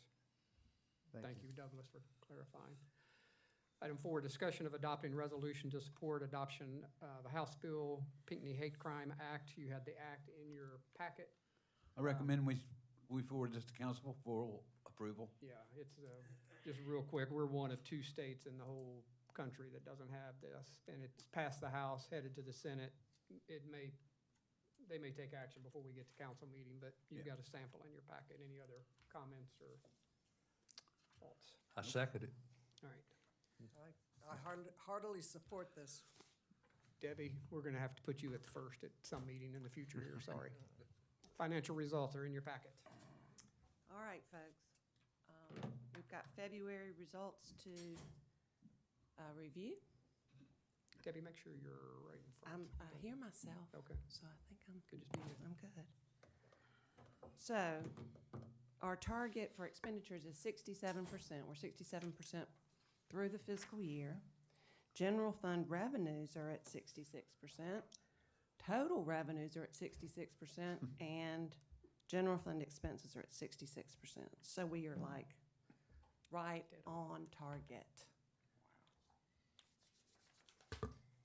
Speaker 1: Thank you, Douglas, for clarifying. Item 4, discussion of adopting resolution to support adoption of a House Bill Pinckney Hate Crime Act. You had the act in your packet.
Speaker 12: I recommend we forward this to council for approval.
Speaker 1: Yeah, it's, just real quick, we're one of 2 states in the whole country that doesn't have this, and it's passed the House, headed to the Senate. They may take action before we get to council meeting, but you've
Speaker 12: Yeah.
Speaker 1: got a sample in your packet. Any other comments or thoughts?
Speaker 9: I second it.
Speaker 1: All right.
Speaker 4: I heartily support this.
Speaker 1: Debbie, we're going to have to put you at first at some meeting in the future here, sorry. Financial results are in your packet.
Speaker 14: All right, folks. We've got February results to review.
Speaker 1: Debbie, make sure you're right in front.
Speaker 14: I hear myself,
Speaker 1: Okay,
Speaker 14: so I think I'm
Speaker 1: could just be you.
Speaker 14: I'm good. So our target for expenditures is 67%. We're 67% through the fiscal year. General fund revenues are at 66%. Total revenues are at 66%, and general fund expenses are at 66%. So we are like right on target.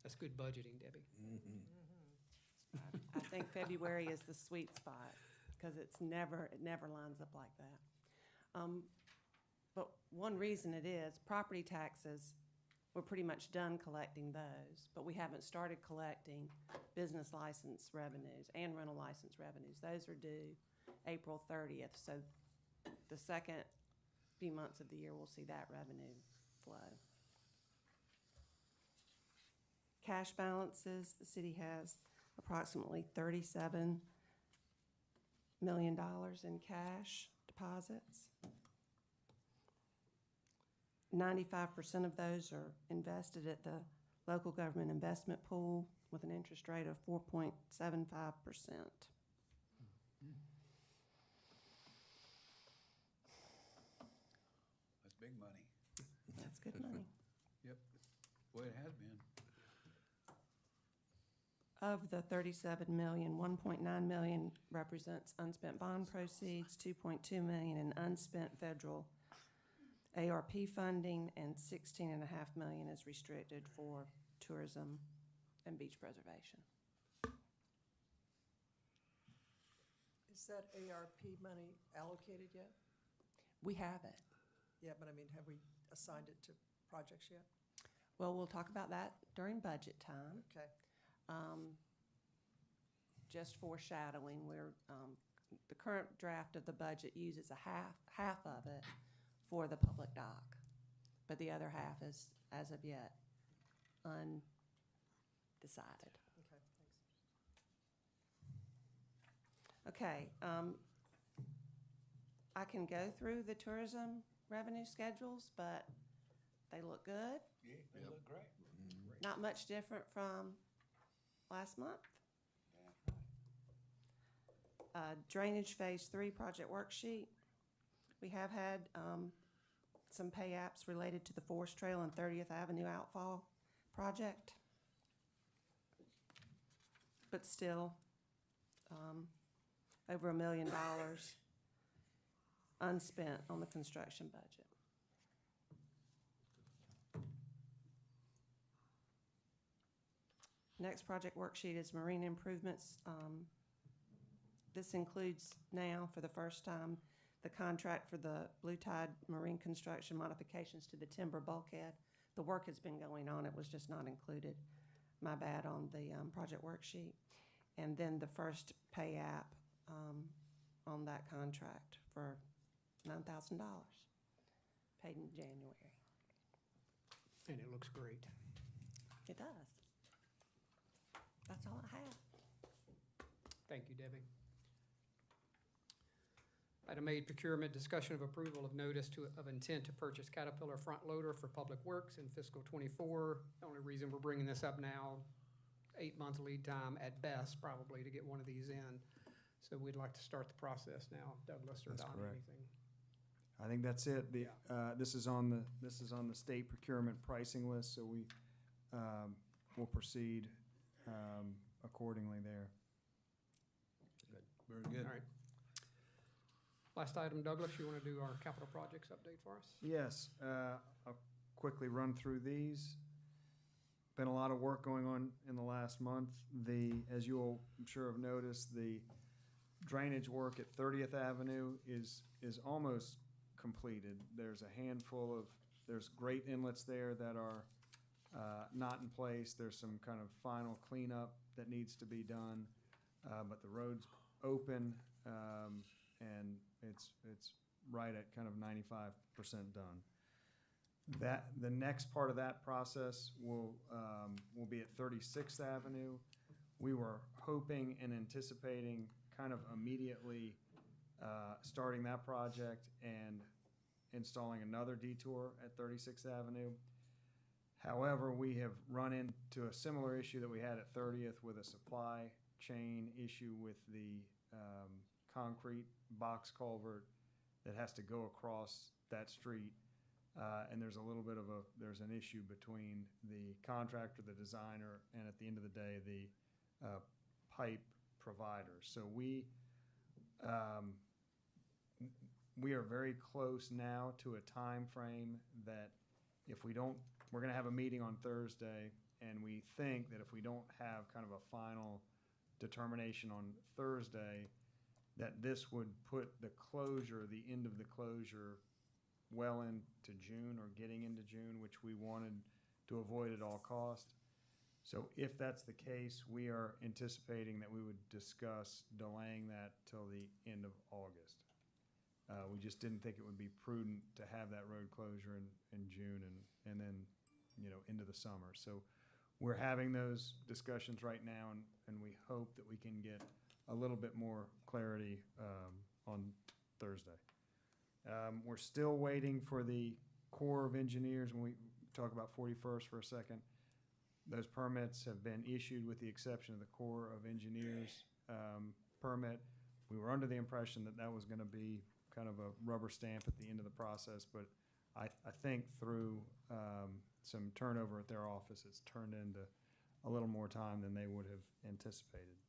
Speaker 1: That's good budgeting, Debbie.
Speaker 14: I think February is the sweet spot because it never lines up like that. But one reason it is, property taxes, we're pretty much done collecting those, but we haven't started collecting business license revenues and rental license revenues. Those are due April 30th, so the second few months of the year, we'll see that revenue flow. Cash balances, the city has approximately $37 million in cash deposits. 95% of those are invested at the local government investment pool with an interest rate of 4.75%.
Speaker 12: That's big money.
Speaker 14: That's good money.
Speaker 12: Yep. Boy, it has been.
Speaker 14: Of the 37 million, 1.9 million represents unspent bond proceeds, 2.2 million in unspent federal ARP funding, and 16.5 million is restricted for tourism and beach preservation.
Speaker 4: Is that ARP money allocated yet?
Speaker 14: We have it.
Speaker 4: Yeah, but I mean, have we assigned it to projects yet?
Speaker 14: Well, we'll talk about that during budget time.
Speaker 4: Okay.
Speaker 14: Just foreshadowing, the current draft of the budget uses a half of it for the public dock, but the other half is, as of yet, undecided.
Speaker 4: Okay, thanks.
Speaker 14: Okay, I can go through the tourism revenue schedules, but they look good.
Speaker 12: Yeah, they look great.
Speaker 14: Not much different from last month. Drainage Phase 3 project worksheet. We have had some pay apps related to the Forest Trail and 30th Avenue outfall project, but still over $1 million unspent on the construction budget. Next project worksheet is marine improvements. This includes now, for the first time, the contract for the Blue Tide Marine Construction modifications to the timber bulkhead. The work has been going on, it was just not included, my bad, on the project worksheet. And then the first pay app on that contract for $9,000, paid in January.
Speaker 1: And it looks great.
Speaker 14: It does. That's all I have.
Speaker 1: Thank you, Debbie. Item 8, procurement, discussion of approval of notice of intent to purchase Caterpillar front loader for Public Works in fiscal '24. The only reason we're bringing this up now, 8-month lead time at best, probably, to get one of these in. So we'd like to start the process now. Douglas or
Speaker 6: That's
Speaker 1: Don,
Speaker 6: correct.
Speaker 1: anything?
Speaker 6: I think that's it. This is on the state procurement pricing list, so we will proceed accordingly there.
Speaker 12: Very good.
Speaker 1: All right. Last item, Douglas, you want to do our capital projects update for us?
Speaker 6: Yes, I'll quickly run through these. Been a lot of work going on in the last month. As you'll, I'm sure, have noticed, the drainage work at 30th Avenue is almost completed. There's there's great inlets there that are not in place. There's some kind of final cleanup that needs to be done, but the road's open, and it's right at kind of 95% done. The next part of that process will be at 36th Avenue. We were hoping and anticipating kind of immediately starting that project and installing another detour at 36th Avenue. However, we have run into a similar issue that we had at 30th with a supply chain issue with the concrete box culvert that has to go across that street. And there's a little bit of there's an issue between the contractor, the designer, and at the end of the day, the pipe provider. So we are very close now to a time frame that if we don't, we're gonna have a meeting on Thursday, and we think that if we don't have kind of a final determination on Thursday, that this would put the closure, the end of the closure, well into June or getting into June, which we wanted to avoid at all cost. So if that's the case, we are anticipating that we would discuss delaying that till the end of August. We just didn't think it would be prudent to have that road closure in June and then, into the summer. So we're having those discussions right now, and we hope that we can get a little bit more clarity on Thursday. We're still waiting for the Corps of Engineers. When we talk about 41st for a second, those permits have been issued with the exception of the Corps of Engineers permit. We were under the impression that that was going to be kind of a rubber stamp at the end of the process, but I think through some turnover at their office, it's turned into a little more time than they would have anticipated.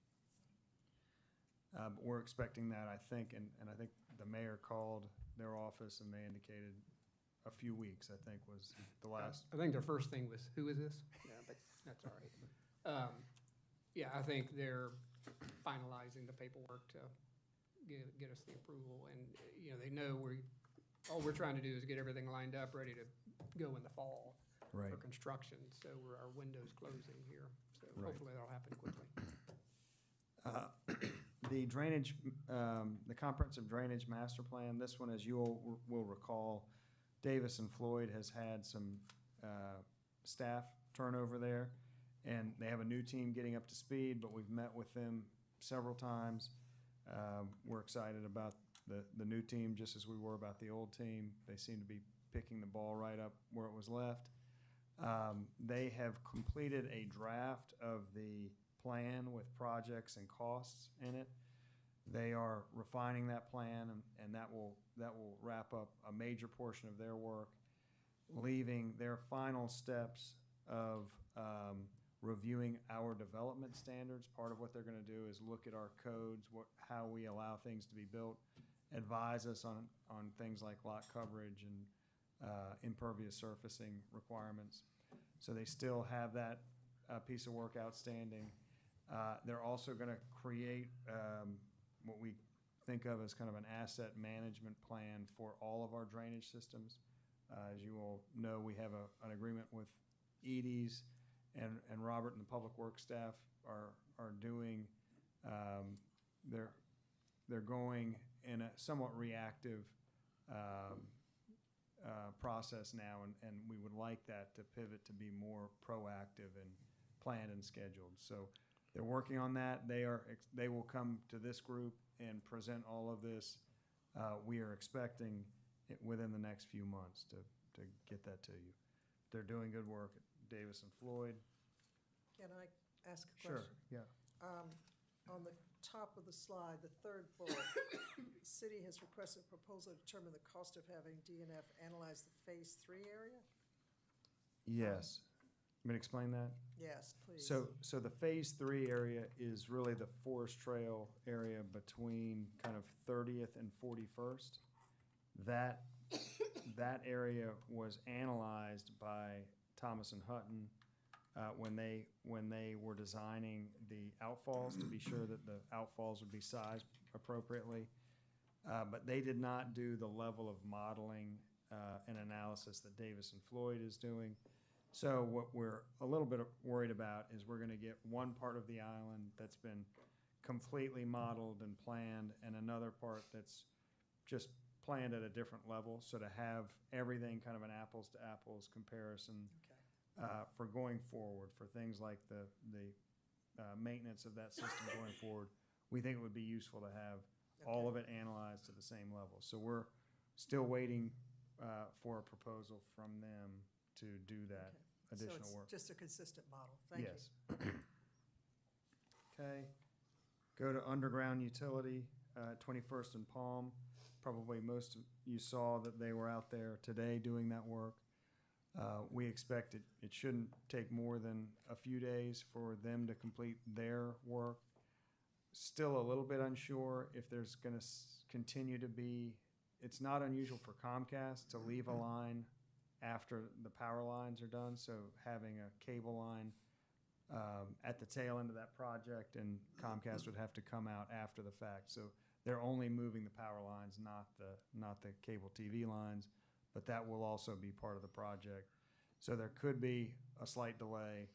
Speaker 6: But we're expecting that, I think, and I think the mayor called their office and they indicated a few weeks, I think, was the last.
Speaker 1: I think their first thing was, who is this? Yeah, but that's all right. Yeah, I think they're finalizing the paperwork to get us the approval, and, they know all we're trying to do is get everything lined up, ready to go in the fall
Speaker 6: Right.
Speaker 1: for construction, so our window's closing here, so
Speaker 6: Right.
Speaker 1: hopefully that'll happen quickly.
Speaker 6: The drainage, the comprehensive drainage master plan, this one, as you all will recall, Davis and Floyd has had some staff turnover there, and they have a new team getting up to speed, but we've met with them several times. We're excited about the new team, just as we were about the old team. They seem to be picking the ball right up where it was left. They have completed a draft of the plan with projects and costs in it. They are refining that plan, and that will wrap up a major portion of their work, leaving their final steps of reviewing our development standards. Part of what they're going to do is look at our codes, how we allow things to be built, advise us on things like lot coverage and impervious surfacing requirements. So they still have that piece of work outstanding. They're also going to create what we think of as kind of an asset management plan for all of our drainage systems. As you all know, we have an agreement with Edie's, and Robert and the Public Works staff are doing, they're going in a somewhat reactive process now, and we would like that to pivot to be more proactive and planned and scheduled. So they're working on that. They will come to this group and present all of this. We are expecting it within the next few months to get that to you. They're doing good work at Davis and Floyd.
Speaker 4: Can I ask a
Speaker 6: Sure,
Speaker 4: question?
Speaker 6: yeah.
Speaker 4: On the top of the slide, the third bullet, city has requested a proposal to determine the cost of having DNF analyze the Phase 3 area?
Speaker 6: Yes. You mean explain that?
Speaker 4: Yes, please.
Speaker 6: So the Phase 3 area is really the Forest Trail area between kind of 30th and 41st. That area was analyzed by Thomas and Hutton when they were designing the outfalls to be sure that the outfalls would be sized appropriately. But they did not do the level of modeling and analysis that Davis and Floyd is doing. So what we're a little bit worried about is we're going to get one part of the island that's been completely modeled and planned, and another part that's just planned at a different level. So to have everything kind of an apples to apples comparison for going forward, for things like the maintenance of that system going forward, we think it would be useful to have all of it analyzed to the same level. So we're still waiting for a proposal from them to do that additional
Speaker 4: So
Speaker 6: work.
Speaker 4: it's just a consistent model. Thank you.
Speaker 6: Yes. Okay. Go to underground utility. 21st and Palm. Probably most of you saw that they were out there today doing that work. We expect it shouldn't take more than a few days for them to complete their work. Still a little bit unsure if there's going to continue to be, it's not unusual for Comcast to leave a line after the power lines are done, so having a cable line at the tail end of that project, and Comcast would have to come out after the fact. So they're only moving the power lines, not the cable TV lines, but that will also be part of the project. So there could be a slight delay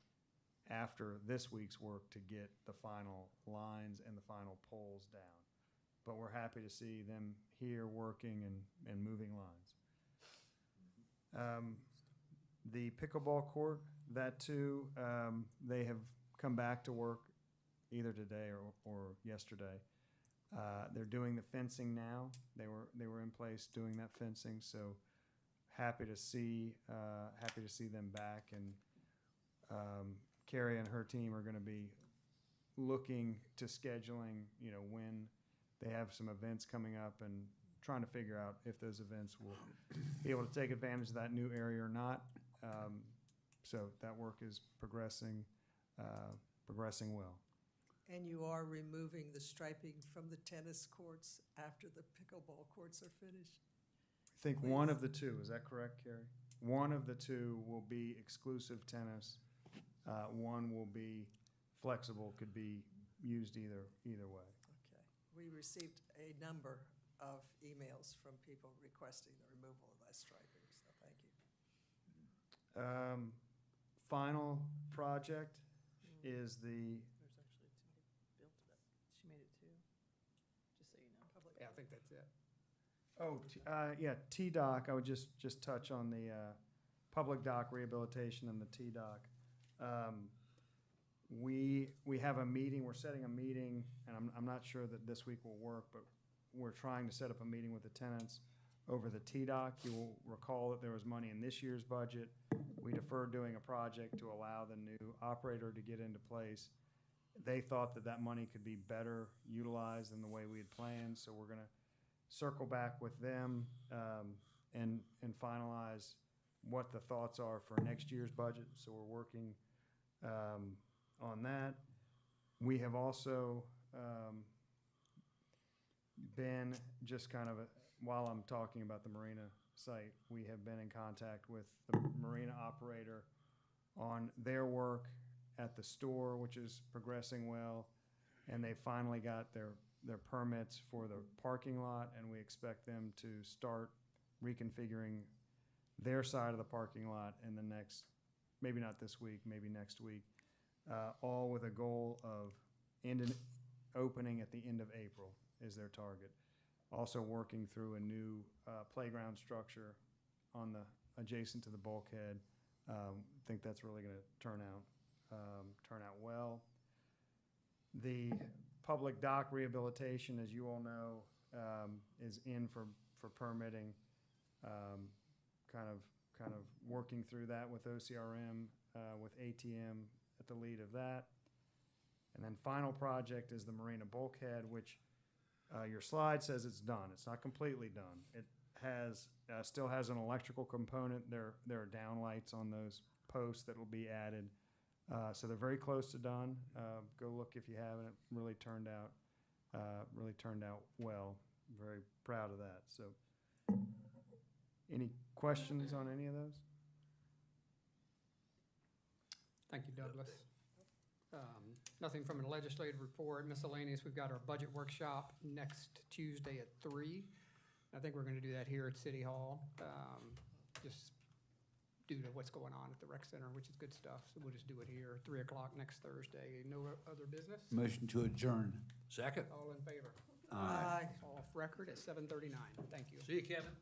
Speaker 6: after this week's work to get the final lines and the final poles down. But we're happy to see them here working and moving lines. The pickleball court, that too, they have come back to work either today or yesterday. They're doing the fencing now. They were in place doing that fencing, so happy to see them back. And Carrie and her team are going to be looking to scheduling, when they have some events coming up and trying to figure out if those events will be able to take advantage of that new area or not. So that work is progressing well.
Speaker 4: And you are removing the striping from the tennis courts after the pickleball courts are finished?
Speaker 6: I think one of the two, is that correct, Carrie? One of the two will be exclusive tennis. One will be flexible, could be used either way.
Speaker 4: Okay. We received a number of emails from people requesting the removal of that striping, so thank you.
Speaker 6: Final project is the,
Speaker 2: There's actually two built it. She made it two, just so you know.
Speaker 4: Public
Speaker 1: Yeah, I think that's it.
Speaker 6: yeah, T-Doc, I would just touch on the public dock rehabilitation and the T-Doc. We have a meeting, we're setting a meeting, and I'm not sure that this week will work, but we're trying to set up a meeting with the tenants over the T-Doc. You will recall that there was money in this year's budget. We deferred doing a project to allow the new operator to get into place. They thought that money could be better utilized than the way we had planned, so we're gonna circle back with them and finalize what the thoughts are for next year's budget. So we're working on that. We have also been just kind of, while I'm talking about the marina site, we have been in contact with the marina operator on their work at the store, which is progressing well. And they finally got their permits for the parking lot, and we expect them to start reconfiguring their side of the parking lot in the next, maybe not this week, maybe next week, all with a goal of opening at the end of April is their target. Also working through a new playground structure on the adjacent to the bulkhead. Think that's really going to turn out well. The public dock rehabilitation, as you all know, is in for permitting. Kind of working through that with OCRM, with ATM at the lead of that. And then final project is the marina bulkhead, which your slide says it's done. It's not completely done. It has still has an electrical component. There are downlights on those posts that will be added. So they're very close to done. Go look if you haven't. It really turned out well. Very proud of that. So, any questions on any of those?
Speaker 1: Thank you, Douglas. Nothing from a legislative report. Miscellaneous, we've got our budget workshop next Tuesday at 3. I think we're going to do that here at City Hall, just due to what's going on at the rec center, which is good stuff. So we'll just do it here, 3 o'clock next Thursday. No other business?
Speaker 12: Motion to adjourn.
Speaker 9: Second.
Speaker 1: All in favor?
Speaker 12: Aye.
Speaker 1: Off record at 7:39. Thank you.
Speaker 9: See you, Kevin.